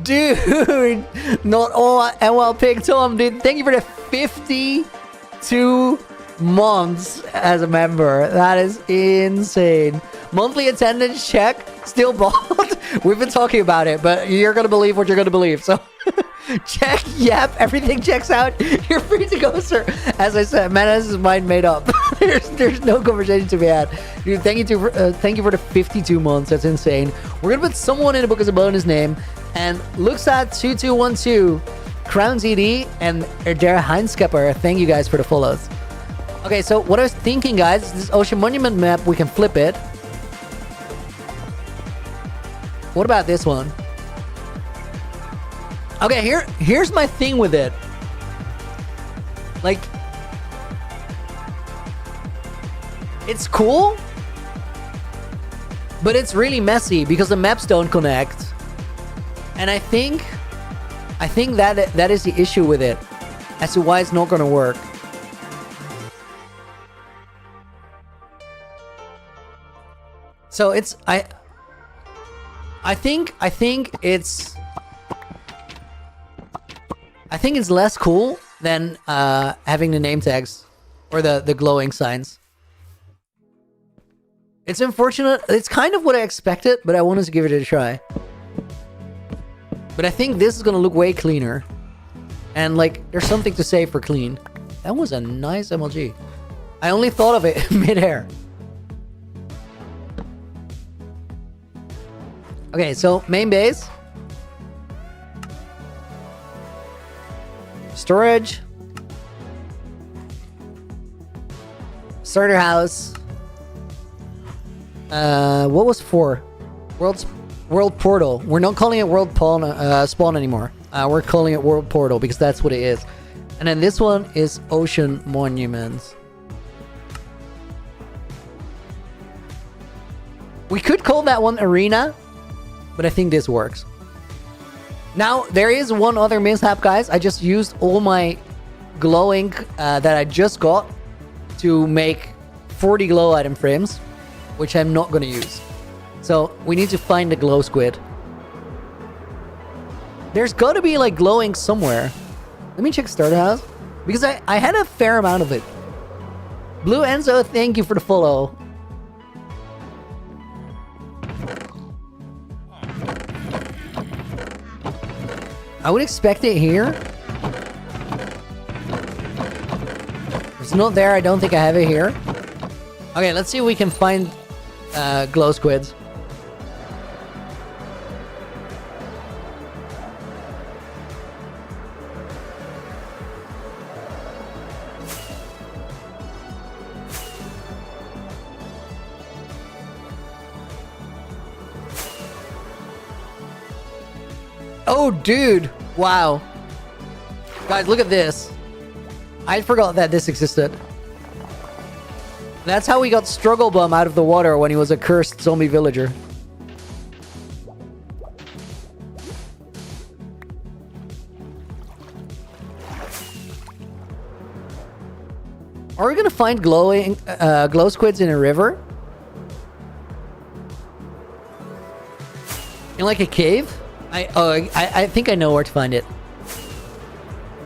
Dude, not all ML Pig Tom, dude. Thank you for the 52 months as a member. That is insane. Monthly attendance check, still bald. We've been talking about it, but you're gonna believe what you're gonna believe. So check, yep, everything checks out. You're free to go, sir. As I said, man, this is mind made up. there's no conversation to be had. Dude, thank you for the 52 months. That's insane. We're gonna put someone in the book as a bonus name. And looks at 2212, Crown ZD, and Der Heinskepper. Thank you guys for the follows. Okay, so what I was thinking, guys, is this Ocean Monument map, we can flip it. What about this one? Okay, here's my thing with it. Like, it's cool, but it's really messy because the maps don't connect. And I think that is the issue with it, as to why it's not gonna work. So it's I think it's less cool than having the name tags or the glowing signs. It's unfortunate. It's kind of what I expected, but I wanted to give it a try. But I think this is gonna look way cleaner. And like, there's something to say for clean. That was a nice MLG. I only thought of it mid-air. Okay, so main base. Storage. Starter house. What was 4? World portal. We're not calling it world spawn anymore. We're calling it world portal because that's what it is. And then this one is ocean monuments. We could call that one arena, but I think this works. Now, there is one other mishap, guys. I just used all my glowing that I just got to make 40 glow item frames, which I'm not going to use. So, we need to find the glow squid. There's got to be, like, glowing somewhere. Let me check starter house. Because I had a fair amount of it. Blue Enzo, thank you for the follow. I would expect it here. If it's not there, I don't think I have it here. Okay, let's see if we can find glow squids. Oh, dude. Wow. Guys, look at this. I forgot that this existed. That's how we got Struggle Bum out of the water when he was a cursed zombie villager. Are we gonna find glow squids in a river? In like a cave? I think I know where to find it.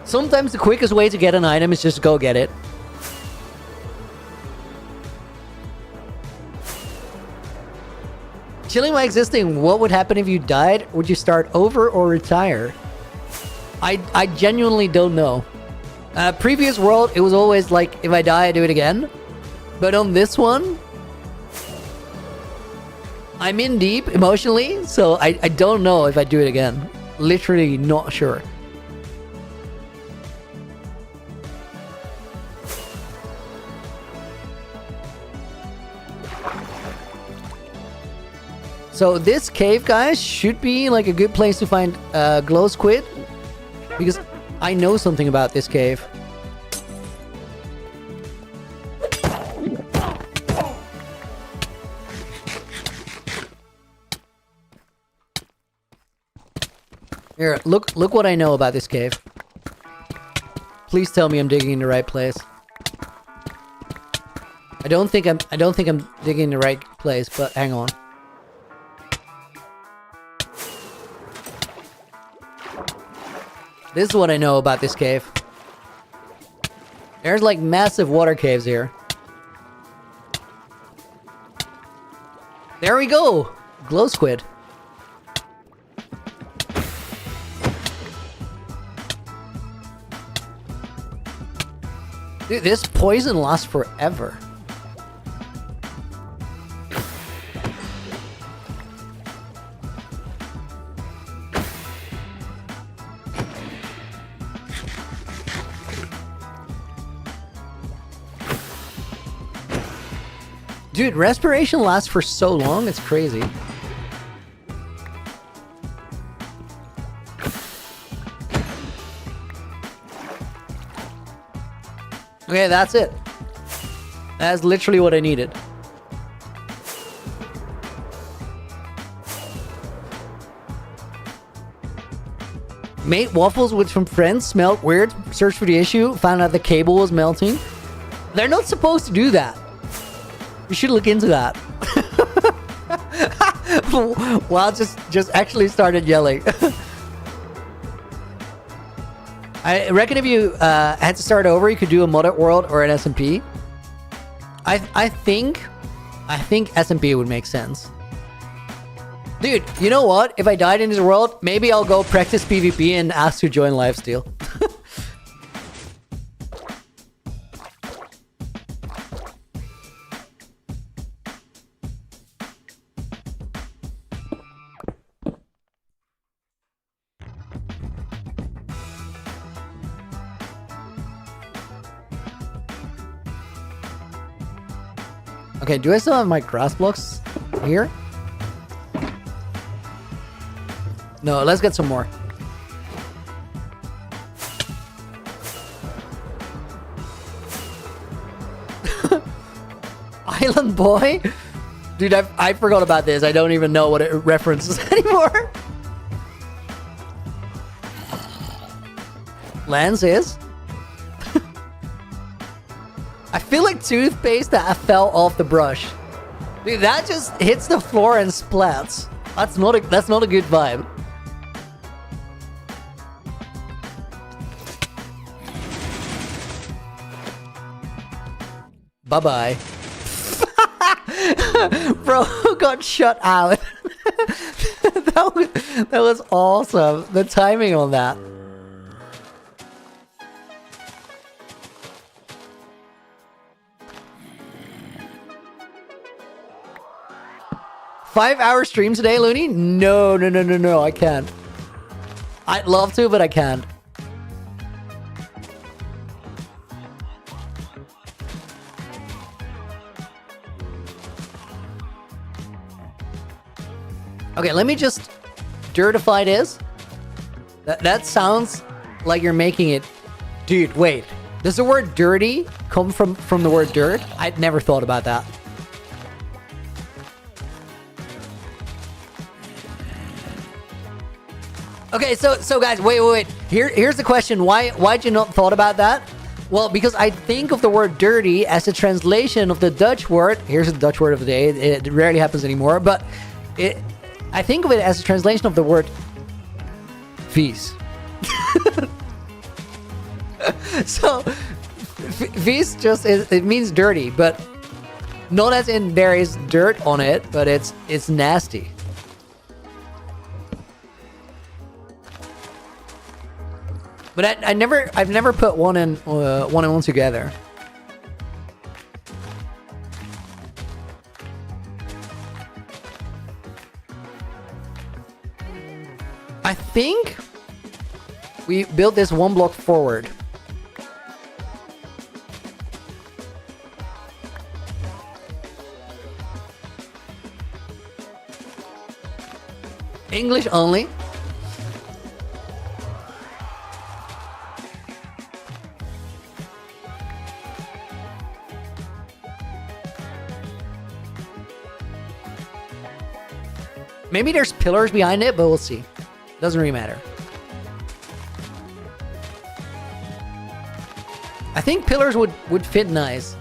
Sometimes the quickest way to get an item is just go get it. Chilling by existing, what would happen if you died? Would you start over or retire? I genuinely don't know. Previous world, it was always like, if I die, I do it again. But on this one, I'm in deep emotionally, so I don't know if I do it again. Literally not sure. So this cave, guys, should be like a good place to find glow squid, because I know something about this cave. Here, look what I know about this cave. Please tell me I'm digging in the right place. I don't think I'm digging in the right place, but hang on. This is what I know about this cave. There's like massive water caves here. There we go! Glow squid. Dude, this poison lasts forever. Dude, respiration lasts for so long, it's crazy. Okay, that's it. That's literally what I needed. Made waffles with some friends, smelled weird, searched for the issue, found out the cable was melting. They're not supposed to do that. You should look into that. Wow, just actually started yelling. I reckon if you had to start over, you could do a modded world or an SMP. I think SMP would make sense. Dude, you know what? If I died in this world, maybe I'll go practice PvP and ask to join lifesteal. Okay, do I still have my grass blocks here? No, let's get some more. Island Boy? Dude, I forgot about this. I don't even know what it references anymore. Lance is? I feel like toothpaste that fell off the brush. Dude, that just hits the floor and splats. That's not a good vibe. Bye-bye. Bro got shut out. that was awesome. The timing on that. Five-hour stream today, Looney? No, I can't. I'd love to, but I can't. Okay, let me just dirtify this. That sounds like you're making it. Dude, wait. Does the word dirty come from the word dirt? I'd never thought about that. Okay, so guys, wait. Here's the question. Why'd you not thought about that? Well, because I think of the word dirty as a translation of the Dutch word. Here's the Dutch word of the day. It rarely happens anymore, but I think of it as a translation of the word vies. So vies just it means dirty, but not as in there is dirt on it, but it's nasty. But I've never put one and one together. I think we built this one block forward. English only. Maybe there's pillars behind it, but we'll see. Doesn't really matter. I think pillars would fit nice.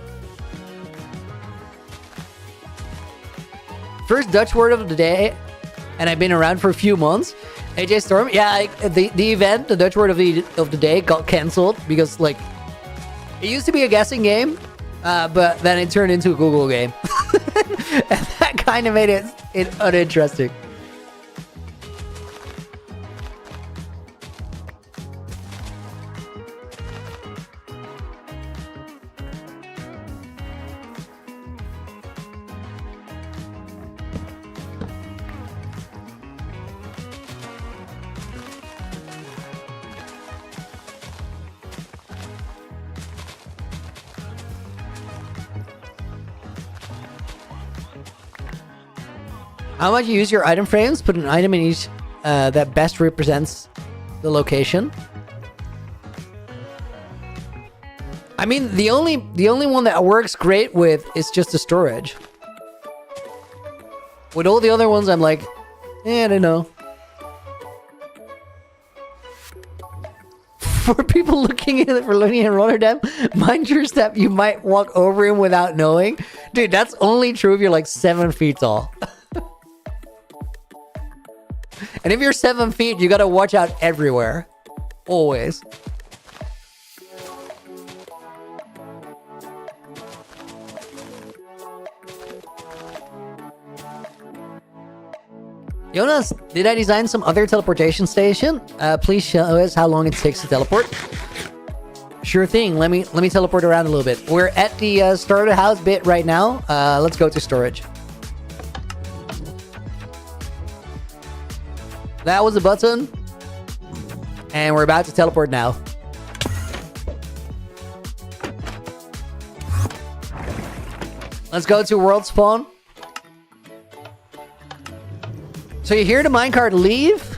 First Dutch word of the day, and I've been around for a few months. AJ Storm, yeah, the event, the Dutch word of the day got cancelled because like it used to be a guessing game, but then it turned into a Google game, and that kind of made it uninteresting. How much you use your item frames? Put an item in each that best represents the location. I mean, the only one that works great with is just the storage. With all the other ones, I'm like, I don't know. For people looking at it for Looney in Rotterdam, mind your step. You might walk over him without knowing. Dude, that's only true if you're like 7 feet tall. And if you're 7 feet, you gotta watch out everywhere. Always. Jonas, did I design some other teleportation station? Please show us how long it takes to teleport. Sure thing. Let me teleport around a little bit. We're at the starter house bit right now. Let's go to storage. That was the button. And we're about to teleport now. Let's go to world spawn. So you hear the minecart leave.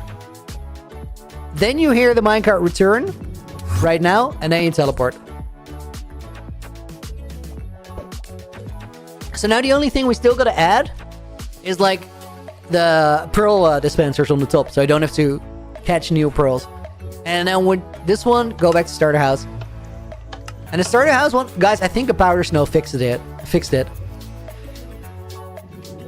Then you hear the minecart return. Right now. And then you teleport. So now the only thing we still gotta add is like the pearl dispensers on the top. So I don't have to catch new pearls. And then with this one, go back to starter house. And the starter house one, guys, I think a powder snow fixed it.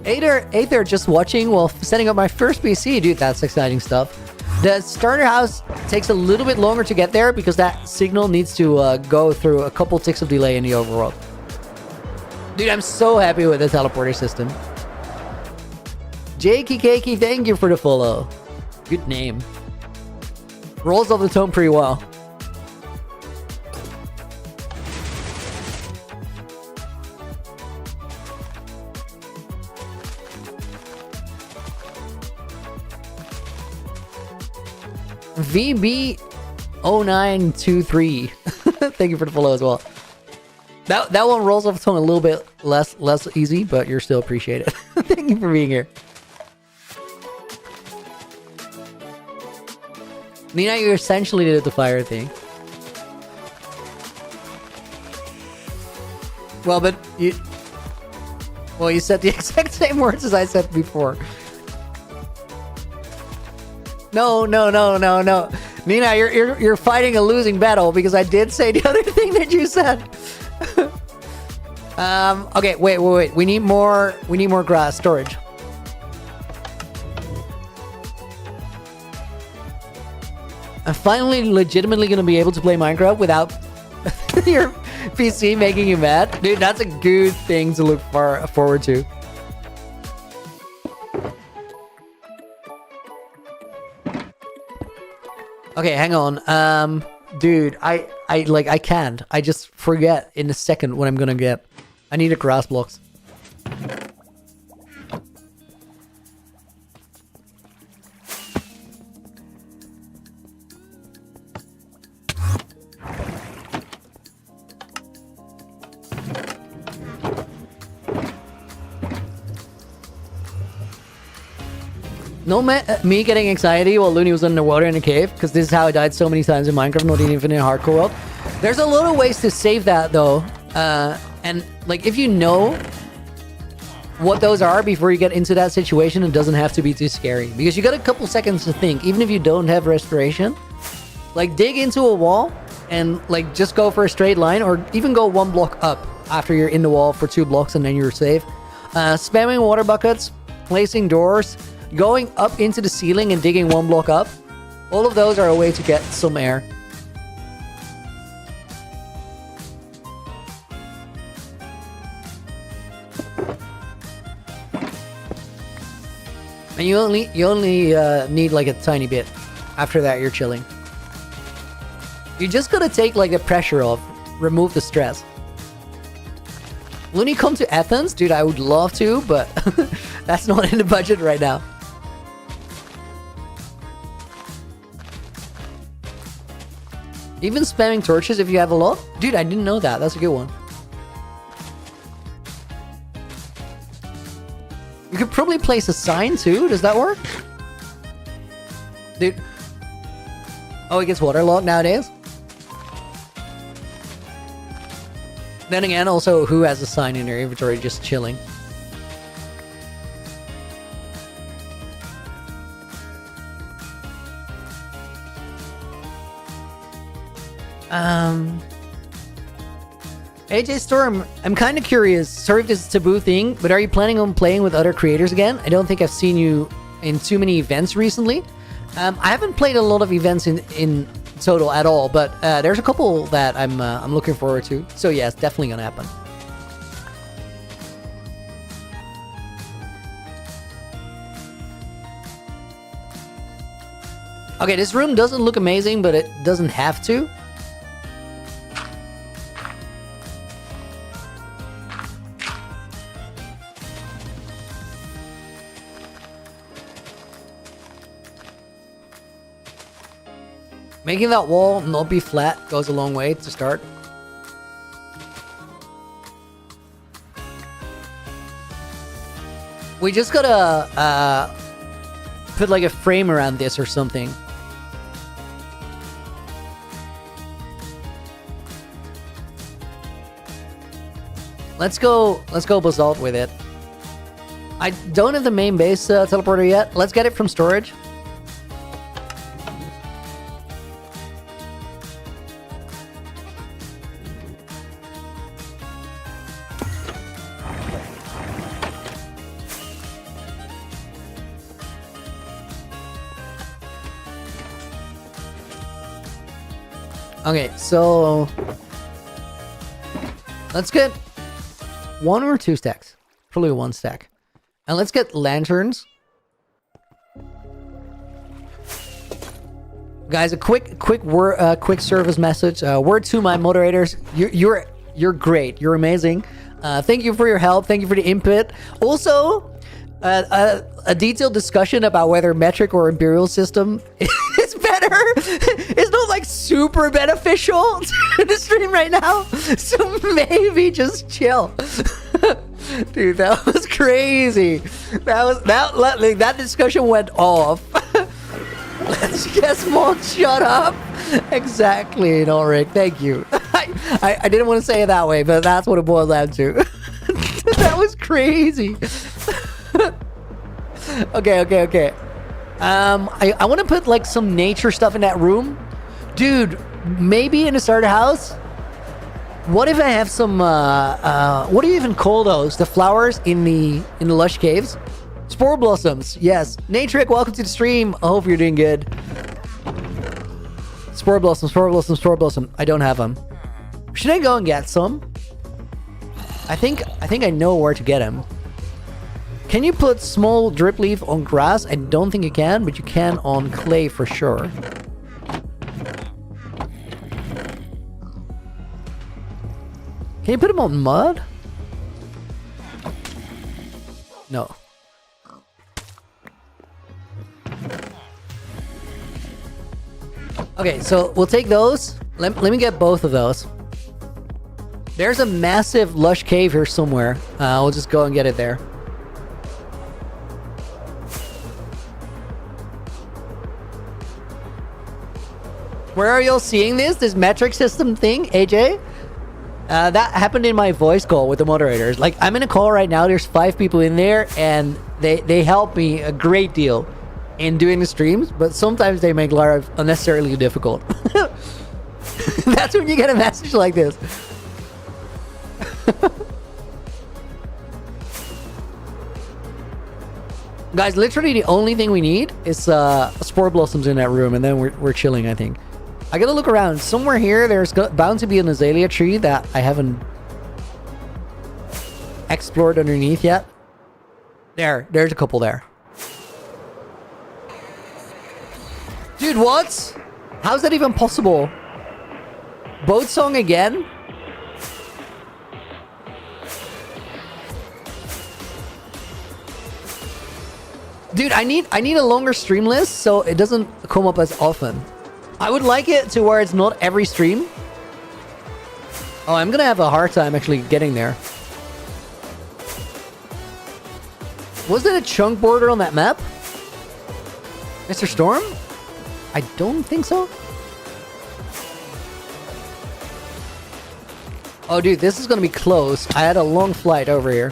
Aether just watching while setting up my first PC. Dude, that's exciting stuff. The starter house takes a little bit longer to get there because that signal needs to go through a couple ticks of delay in the overworld. Dude, I'm so happy with the teleporter system. Jakey Cakey, thank you for the follow. Good name. Rolls off the tone pretty well. VB0923. Thank you for the follow as well. That one rolls off the tongue a little bit less easy, but you're still appreciated. Thank you for being here. Nina, you essentially did the fire thing. Well, but you said the exact same words as I said before. No. Nina, you're fighting a losing battle because I did say the other thing that you said. Okay, wait. We need more grass storage. I'm finally legitimately gonna be able to play Minecraft without your PC making you mad. Dude, that's a good thing to look forward to. Okay, hang on. Dude, I can't. I just forget in a second what I'm gonna get. I need a grass blocks. No, me getting anxiety while Looney was underwater in a cave, because this is how I died so many times in Minecraft, not even in hardcore world. There's a lot of ways to save that though, and like if you know what those are before you get into that situation, it doesn't have to be too scary, because you got a couple seconds to think. Even if you don't have restoration, like dig into a wall and like just go for a straight line, or even go one block up after you're in the wall for 2 blocks and then you're safe. Spamming water buckets, placing doors, going up into the ceiling and digging 1 block up. All of those are a way to get some air. And you only need like a tiny bit. After that, you're chilling. You just gotta take like the pressure off, remove the stress. Looney, come to Athens? Dude, I would love to, but that's not in the budget right now. Even spamming torches if you have a lot? Dude, I didn't know that. That's a good one. You could probably place a sign too. Does that work? Dude. Oh, it gets waterlogged nowadays? Then again, also, who has a sign in their inventory just chilling? AJ Storm, I'm kind of curious. Sorry if this is a taboo thing, but are you planning on playing with other creators again? I don't think I've seen you in too many events recently. I haven't played a lot of events in total at all, but there's a couple that I'm looking forward to. So yeah, it's definitely gonna happen. Okay, this room doesn't look amazing, but it doesn't have to. Making that wall not be flat goes a long way to start. We just gotta put like a frame around this or something. Let's go basalt with it. I don't have the main base teleporter yet. Let's get it from storage. Okay, so let's get 1 or 2 stacks. Probably 1 stack. And let's get lanterns. Guys, a quick service message. Word to my moderators. You're great. You're amazing. Thank you for your help. Thank you for the input. Also, a detailed discussion about whether metric or imperial system is better. It's not like super beneficial to the stream right now. So maybe just chill. Dude, that was crazy. That discussion went off. Let's guess more. Shut up. Exactly, Ulrich. Thank you. I didn't want to say it that way, but that's what it boils down to. That was crazy. Okay. I want to put like some nature stuff in that room. Dude, maybe in a starter house. What if I have some what do you even call those? The flowers in the lush caves? Spore blossoms. Yes. Natric, welcome to the stream. I hope you're doing good. Spore blossom. I don't have them. Should I go and get some? I think I know where to get them. Can you put small drip leaf on grass? I don't think you can, but you can on clay for sure. Can you put them on mud? No. Okay, so we'll take those. Let me get both of those. There's a massive lush cave here somewhere. We'll just go and get it there. Where are y'all seeing this? This metric system thing, AJ? That happened in my voice call with the moderators. Like, I'm in a call right now. There's 5 people in there, and they help me a great deal in doing the streams, but sometimes they make life unnecessarily difficult. That's when you get a message like this. Guys, literally the only thing we need is spore blossoms in that room, and then we're chilling, I think. I gotta look around. Somewhere here, there's bound to be an azalea tree that I haven't explored underneath yet. There's a couple there. Dude, what? How's that even possible? Boat song again? Dude, I need a longer stream list so it doesn't come up as often. I would like it to where it's not every stream. Oh, I'm gonna have a hard time actually getting there. Was there a chunk border on that map? Mr. Storm? I don't think so. Oh, dude, this is gonna be close. I had a long flight over here.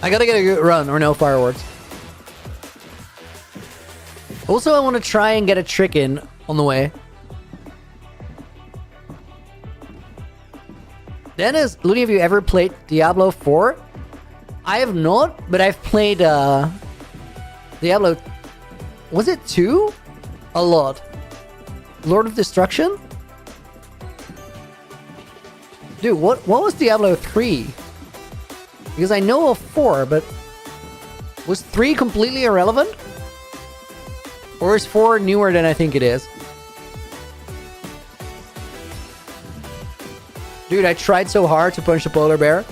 I gotta get a good run or no fireworks. Also, I want to try and get a trick in on the way. Dennis, Looney, have you ever played Diablo 4? I have not, but I've played Diablo... Was it 2? A lot. Lord of Destruction? Dude, what was Diablo 3? Because I know of 4, but... Was 3 completely irrelevant? Or is 4 newer than I think it is? Dude, I tried so hard to punch the polar bear.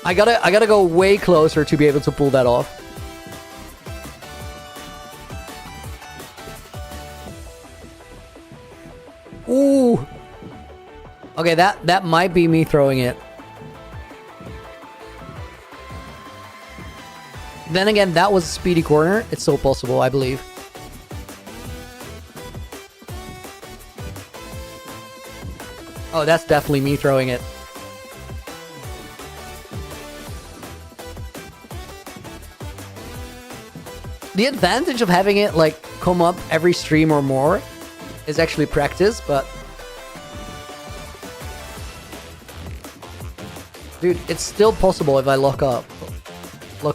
I gotta go way closer to be able to pull that off. Ooh. Okay, that might be me throwing it. Then again, that was a speedy corner. It's so possible, I believe. Oh, that's definitely me throwing it. The advantage of having it like come up every stream or more is actually practice, but dude, it's still possible if I lock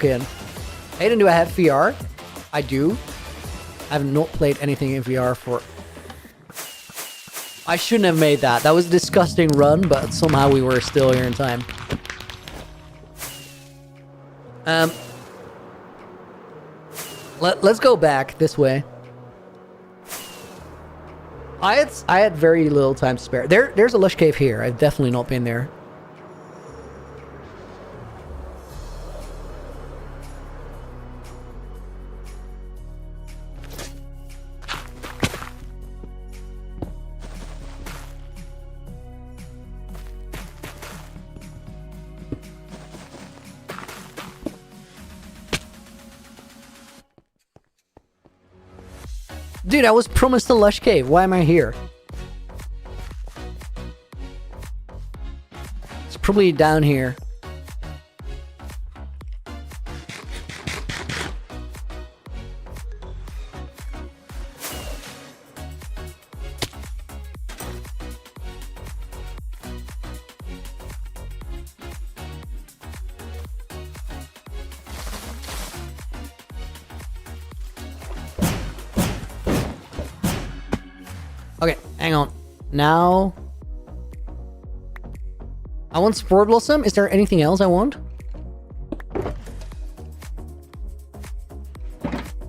in. Hayden, do I have VR? I do. I have not played anything in VR for... I shouldn't have made that. That was a disgusting run, but somehow we were still here in time. Let's go back this way. I had very little time to spare. There's a lush cave here. I've definitely not been there. Dude, I was promised a lush cave. Why am I here? It's probably down here. Okay, hang on. Now, I want Spore Blossom. Is there anything else I want?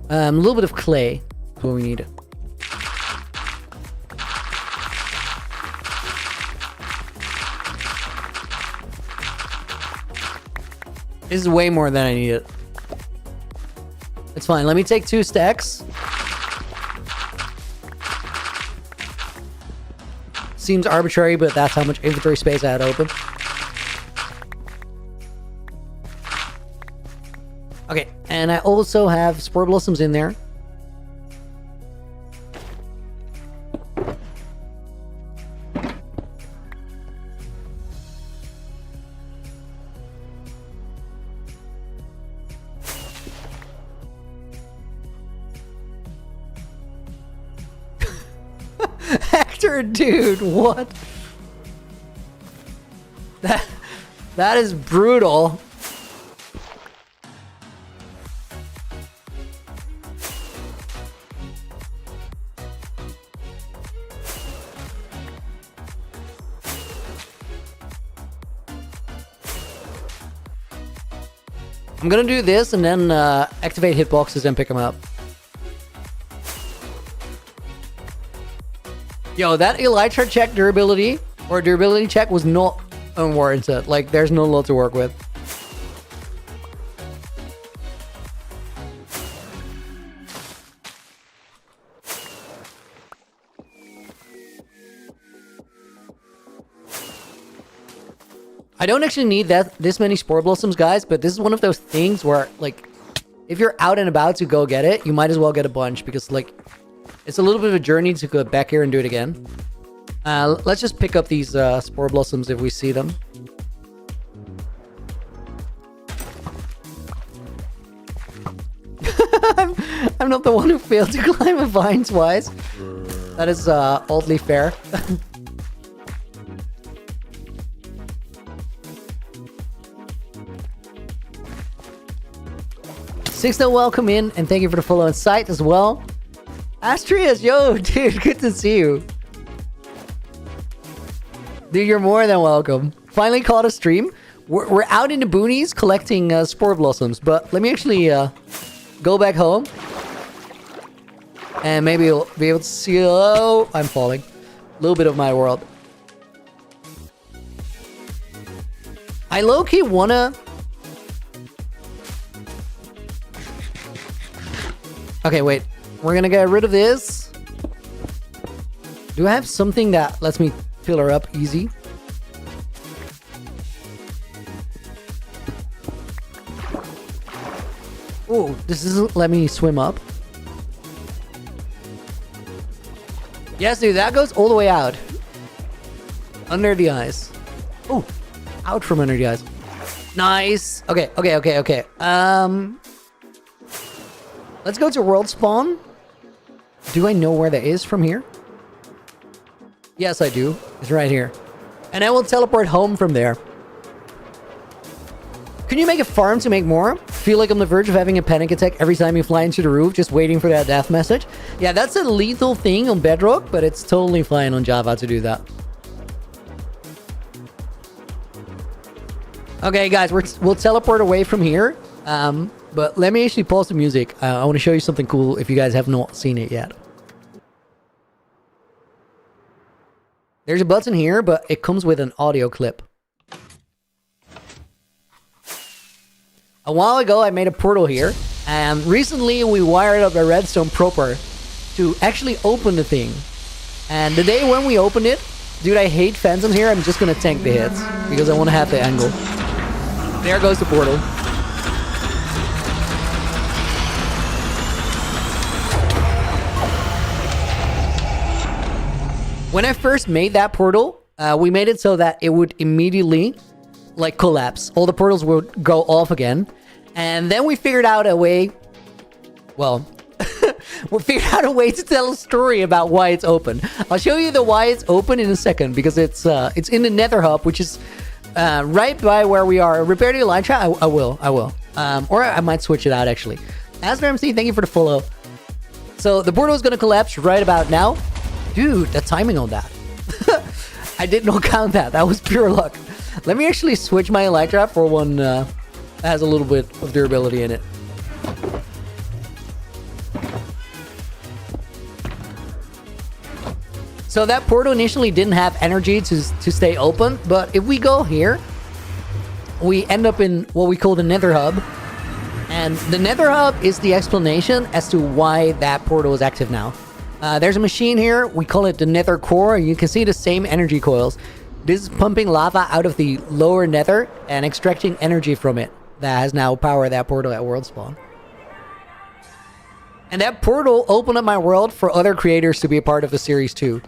A little bit of clay is what we need. This is way more than I needed. It's fine. Let me take 2 stacks. Seems arbitrary, but that's how much inventory space I had open. Okay, and I also have Spore Blossoms in there. Dude, what? That is brutal. I'm gonna do this and then activate hitboxes and pick them up. Yo, that Elytra check durability, or durability check, was not unwarranted. Like, there's no lot to work with. I don't actually need this many Spore Blossoms, guys, but this is one of those things where, like, if you're out and about to go get it, you might as well get a bunch, because, like, it's a little bit of a journey to go back here and do it again. Let's just pick up these Spore Blossoms if we see them. I'm not the one who failed to climb a vine twice. That is oddly fair. Sixto, welcome in, and thank you for the follow and site as well. Astrius, yo, dude, good to see you. Dude, you're more than welcome. Finally caught a stream. We're out in the boonies collecting Spore Blossoms, but let me actually go back home. And maybe you'll be able to see... Oh, I'm falling. A little bit of my world. I low-key wanna... Okay, wait. We're gonna get rid of this. Do I have something that lets me fill her up easy? Oh, this doesn't let me swim up. Yes, dude, that goes all the way out. Under the ice. Oh, out from under the ice. Nice. Okay. Let's go to world spawn. Do I know where that is from here? Yes, I do. It's right here. And I will teleport home from there. Can you make a farm to make more? Feel like I'm on the verge of having a panic attack every time you fly into the roof, just waiting for that death message. Yeah, that's a lethal thing on Bedrock, but it's totally fine on Java to do that. Okay, guys, we'll teleport away from here. But let me actually pause the music. I want to show you something cool if you guys have not seen it yet. There's a button here, but it comes with an audio clip. A while ago, I made a portal here, and recently we wired up a redstone proper to actually open the thing. And the day when we opened it, dude, I hate phantoms here. I'm just gonna tank the hits because I want to have the angle. There goes the portal. When I first made that portal, we made it so that it would immediately like collapse. All the portals would go off again. And then we figured out a way, well, we figured out a way to tell a story about why it's open. I'll show you the why it's open in a second, because it's in the Nether hub, which is right by where we are. Repair the elytra? I will. Or I might switch it out actually. Asner MC, thank you for the follow. So the portal is going to collapse right about now. Dude, the timing on that. I did not count that. That was pure luck. Let me actually switch my elytra for one that has a little bit of durability in it. So that portal initially didn't have energy to stay open, but if we go here, we end up in what we call the Nether hub. And the Nether hub is the explanation as to why that portal is active now. There's a machine here. We call it the Nether core. You can see the same energy coils. This is pumping lava out of the lower nether and extracting energy from it. That has now powered that portal at world spawn. And that portal opened up my world for other creators to be a part of the series too.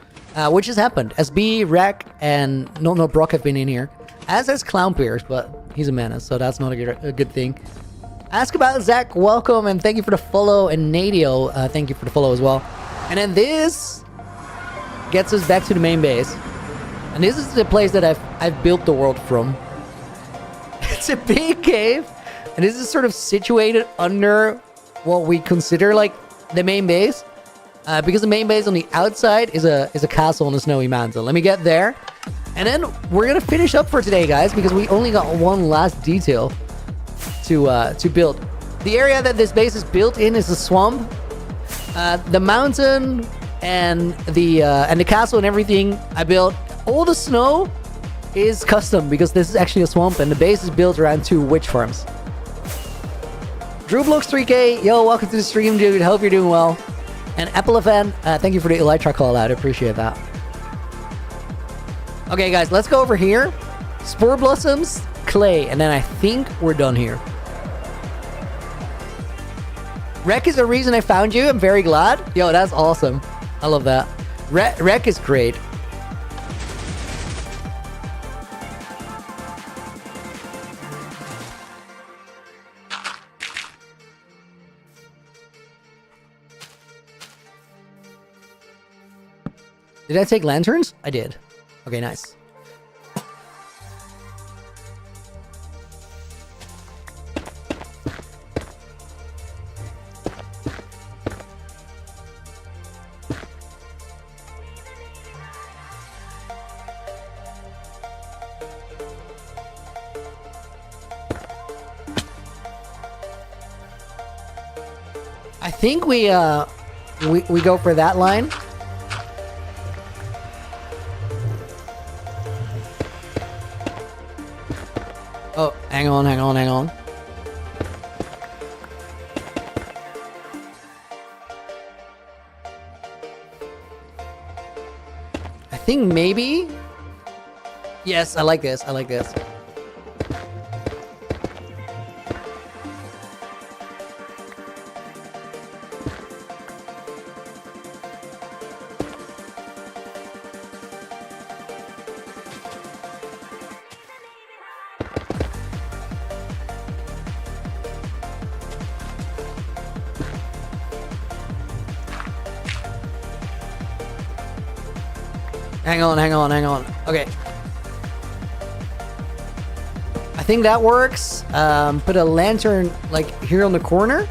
Which has happened. SB, Rek, and No Brock have been in here. As has Clownpierce, but he's a menace, so that's not a good thing. Ask About Zach, welcome, and thank you for the follow. And Nadio, thank you for the follow as well. And then this gets us back to the main base. And this is the place that I've built the world from. It's a big cave, and this is sort of situated under what we consider like the main base, because the main base on the outside is a castle on a snowy mountain. Let me get there, and then we're gonna finish up for today, guys, because we only got one last detail to build. The area that this base is built in is a swamp. The mountain and the castle and everything I built. All the snow is custom because this is actually a swamp, and the base is built around 2 witch farms. DrewBlocks 3K, yo, welcome to the stream, dude. Hope you're doing well. And Apple Fan, thank you for the elytra call out. I appreciate that. Okay, guys, let's go over here. Spore blossoms, clay, and then I think we're done here. Rek is the reason I found you. I'm very glad. Yo, that's awesome. I love that. Rek is great. Did I take lanterns? I did. Okay, nice. I think we go for that line. Oh, hang on. I think maybe. Yes, I like this. Hang on. Okay. I think that works. Put a lantern like here on the corner.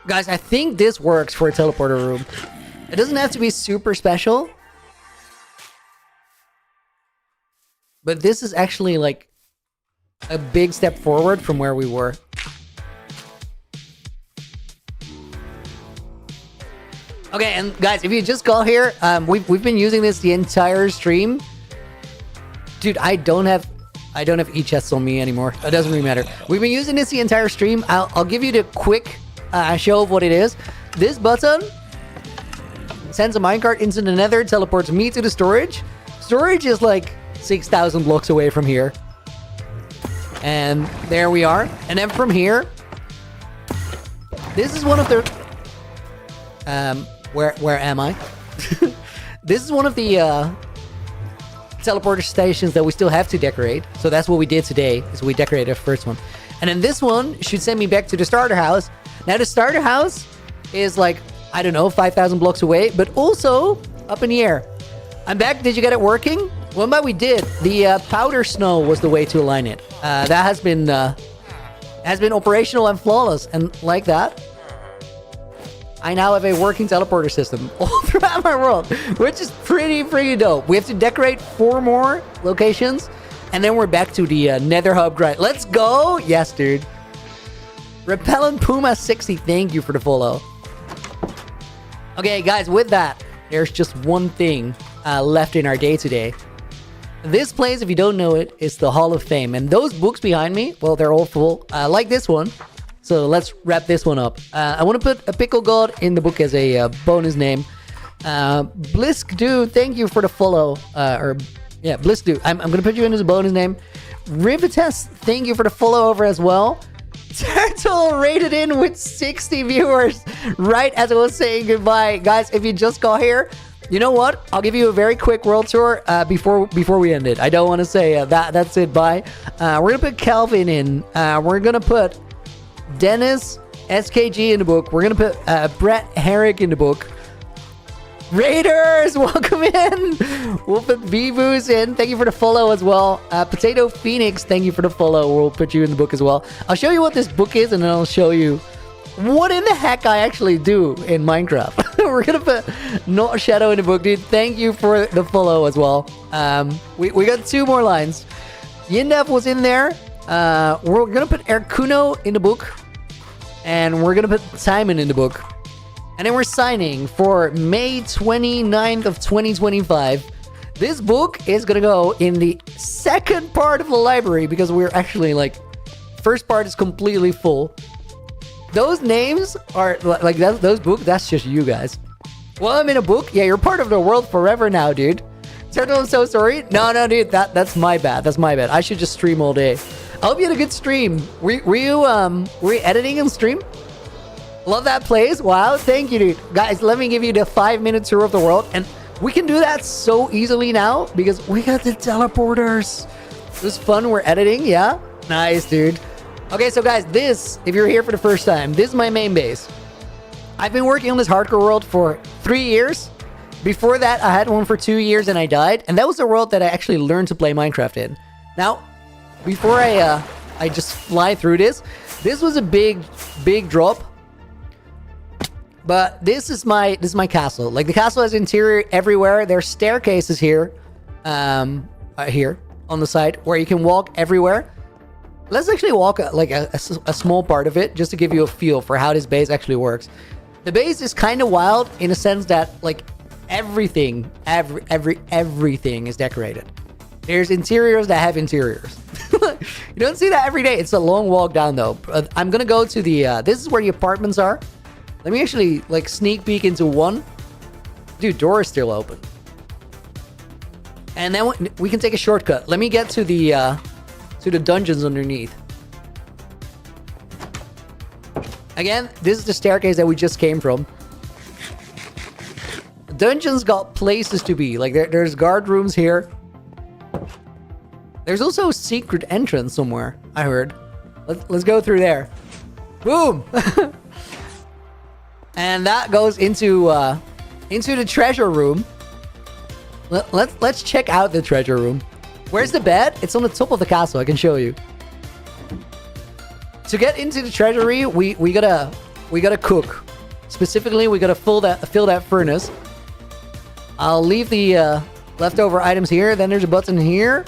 Guys, I think this works for a teleporter room. It doesn't have to be super special. But this is actually like a big step forward from where we were. Okay, and guys, if you just got here, we've been using this the entire stream. Dude, I don't have e-chests on me anymore. It doesn't really matter. We've been using this the entire stream. I'll give you the quick show of what it is. This button sends a minecart into the nether, teleports me to the storage. Storage is like 6,000 blocks away from here. And there we are. And then from here, this is one of the... where am I? This is one of the teleporter stations that we still have to decorate. So that's what we did today, is we decorated the first one. And then this one should send me back to the starter house. Now the starter house is like, I don't know, 5,000 blocks away, but also up in the air. I'm back. Did you get it working? Well, but we did. The powder snow was the way to align it. That has been operational and flawless. And like that, I now have a working teleporter system all throughout my world, which is pretty dope. We have to decorate 4 more locations, and then we're back to the nether hub grind. Let's go! Yes, dude. Repellent Puma 60, thank you for the follow. Okay, guys, with that, there's just one thing left in our day today. This place, if you don't know it, is the Hall of Fame. And those books behind me, well, they're all full, like this one. So let's wrap this one up. I want to put a Pickle God in the book as a bonus name. Blisk Dude, thank you for the follow. Blisk Dude, I'm going to put you in as a bonus name. Rivites, thank you for the follow over as well. Turtle rated in with 60 viewers right as I was saying goodbye. Guys, if you just got here, you know what? I'll give you a very quick world tour before we end it. I don't want to say that's it, bye. We're going to put Calvin in. We're going to put Dennis SKG in the book. We're going to put Brett Herrick in the book. Raiders, welcome in. We'll put Vivus in. Thank you for the follow as well. Potato Phoenix, thank you for the follow. We'll put you in the book as well. I'll show you what this book is, and then I'll show you what in the heck I actually do in Minecraft. We're going to put Not Shadow in the book, dude. Thank you for the follow as well. We got 2 more lines. Yindev was in there. We're going to put Erkuno in the book. And we're going to put Simon in the book. And then we're signing for May 29th of 2025. This book is going to go in the second part of the library because we're actually like, first part is completely full. Those names are like, those books, that's just you guys. Well, I'm in a book. Yeah, you're part of the world forever now, dude. Turtle, I'm so sorry. No, dude, that's my bad. That's my bad. I should just stream all day. I hope you had a good stream. Were you editing and stream? Love that place. Wow, thank you, dude. Guys, let me give you the 5-minute tour of the world. And we can do that so easily now because we got the teleporters. It was fun. We're editing, yeah? Nice, dude. Okay, so guys, this, if you're here for the first time, this is my main base. I've been working on this hardcore world for 3 years. Before that, I had one for 2 years and I died. And that was the world that I actually learned to play Minecraft in. Now, before I just fly through this was a big drop. But this is my castle. Like, the castle has interior everywhere. There's staircases here, here on the side where you can walk everywhere. Let's actually walk like a small part of it just to give you a feel for how this base actually works. The base is kind of wild in a sense that like everything is decorated. There's interiors that have interiors. You don't see that every day. It's a long walk down though. I'm gonna go to the this is where the apartments are. Let me actually like sneak peek into one. Dude, door is still open. And then we can take a shortcut. Let me get to the dungeons underneath. Again, this is the staircase that we just came from. Dungeons got places to be. Like there's guard rooms here. There's also a secret entrance somewhere, I heard. Let's go through there. Boom! And that goes into the treasure room. Let's check out the treasure room. Where's the bed? It's on the top of the castle. I can show you. To get into the treasury, we gotta cook. Specifically, we gotta fill that furnace. I'll leave the leftover items here. Then there's a button here.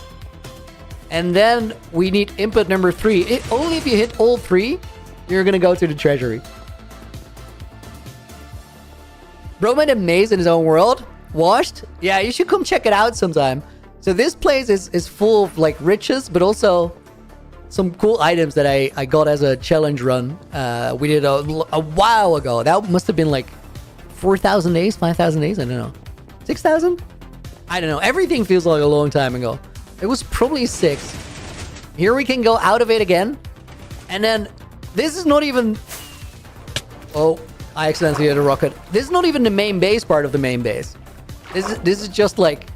And then we need input number 3. Only if you hit all 3, you're gonna go to the treasury. Bro made a maze in his own world. Washed? Yeah, you should come check it out sometime. So this place is full of like riches, but also some cool items that I got as a challenge run. We did a while ago. That must have been like 4,000 days, 5,000 days. I don't know. 6,000? I don't know. Everything feels like a long time ago. It was probably 6. Here we can go out of it again. And then this is not even... Oh, I accidentally hit a rocket. This is not even the main base part of the main base. This is just like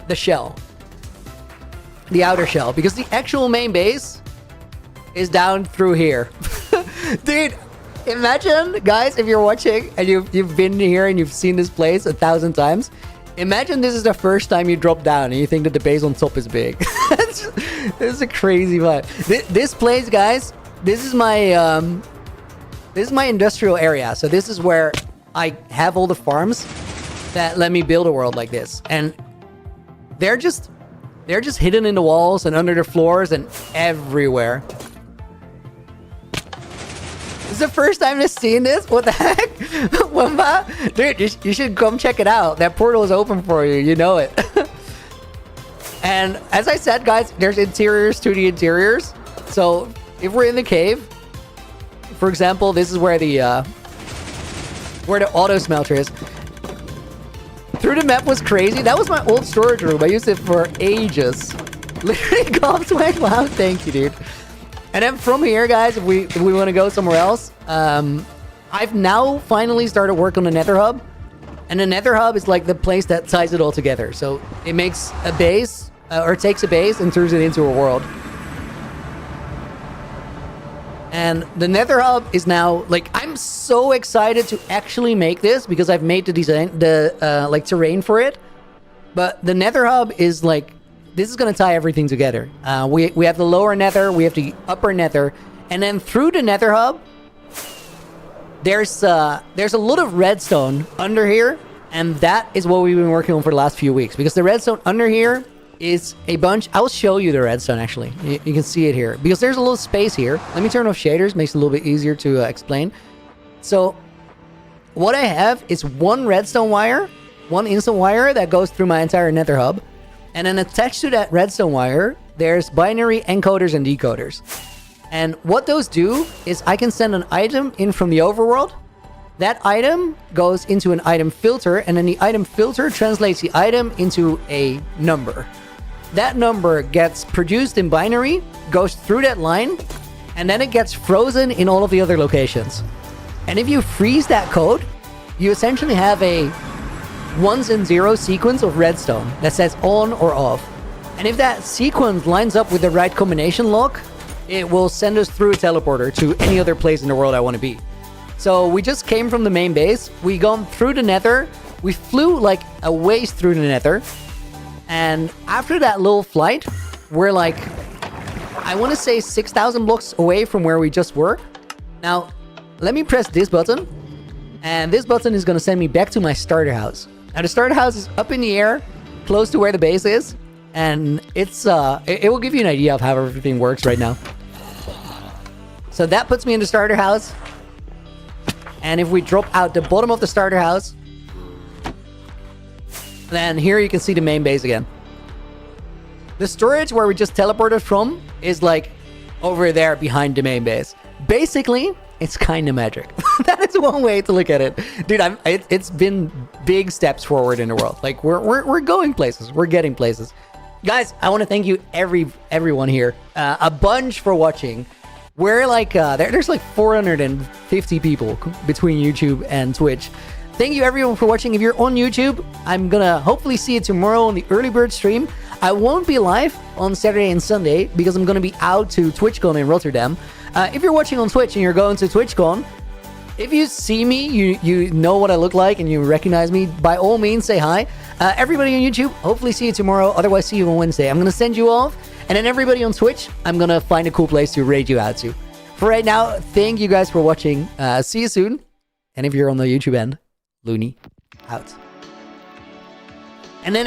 the shell. The outer shell. Because the actual main base is down through here. Dude, imagine, guys, if you're watching and you've been here and you've seen this place 1,000 times. Imagine this is the first time you drop down and you think that the base on top is big. This is a crazy vibe. This place, guys, this is my industrial area. So this is where I have all the farms that let me build a world like this. And they're just hidden in the walls and under the floors and everywhere. This is the first time to seeing this? What the heck? Wamba? Dude, you should come check it out. That portal is open for you. You know it. And as I said, guys, there's interiors to the interiors. So if we're in the cave, for example, this is where the auto smelter is. Through the map was crazy. That was my old storage room. I used it for ages. Literally gobsmacked. Wow, thank you, dude. And then from here, guys, if we want to go somewhere else, I've now finally started work on the Nether Hub. And the Nether Hub is like the place that ties it all together. So it makes a base, or takes a base and turns it into a world. And the Nether Hub is now, like, I'm so excited to actually make this because I've made the design, like, terrain for it. But the Nether Hub is like, this is going to tie everything together. We have the lower Nether, we have the upper Nether, and then through the Nether Hub, there's a lot of redstone under here, and that is what we've been working on for the last few weeks. Because the redstone under here is a bunch. I will show you the redstone, actually. You can see it here. Because there's a little space here. Let me turn off shaders. Makes it a little bit easier to explain. So, what I have is one redstone wire, one instant wire that goes through my entire Nether Hub. And then attached to that redstone wire, there's binary encoders and decoders. And what those do is I can send an item in from the overworld. That item goes into an item filter, and then the item filter translates the item into a number. That number gets produced in binary, goes through that line, and then it gets frozen in all of the other locations. And if you freeze that code, you essentially have a ones and zeros sequence of redstone that says on or off. And if that sequence lines up with the right combination lock, it will send us through a teleporter to any other place in the world I want to be. So we just came from the main base. We gone through the Nether. We flew like a ways through the Nether. And after that little flight, we're like, I want to say 6,000 blocks away from where we just were. Now, let me press this button. And this button is going to send me back to my starter house. Now, the starter house is up in the air, close to where the base is. And it's it will give you an idea of how everything works right now. So that puts me in the starter house. And if we drop out the bottom of the starter house, then here you can see the main base again. The storage where we just teleported from is like over there behind the main base. Basically, it's kind of magic. That is one way to look at it. Dude, it's been big steps forward in the world. Like, we're going places. We're getting places. Guys, I want to thank you, everyone here. A bunch for watching. We're like, there's like 450 people between YouTube and Twitch. Thank you, everyone, for watching. If you're on YouTube, I'm going to hopefully see you tomorrow on the early bird stream. I won't be live on Saturday and Sunday because I'm going to be out to TwitchCon in Rotterdam. If you're watching on Twitch and you're going to TwitchCon, if you see me, you know what I look like and you recognize me, by all means, say hi. Everybody on YouTube, hopefully see you tomorrow. Otherwise, see you on Wednesday. I'm going to send you off. And then everybody on Twitch, I'm going to find a cool place to raid you out to. For right now, thank you guys for watching. See you soon. And if you're on the YouTube end, Looney out. And then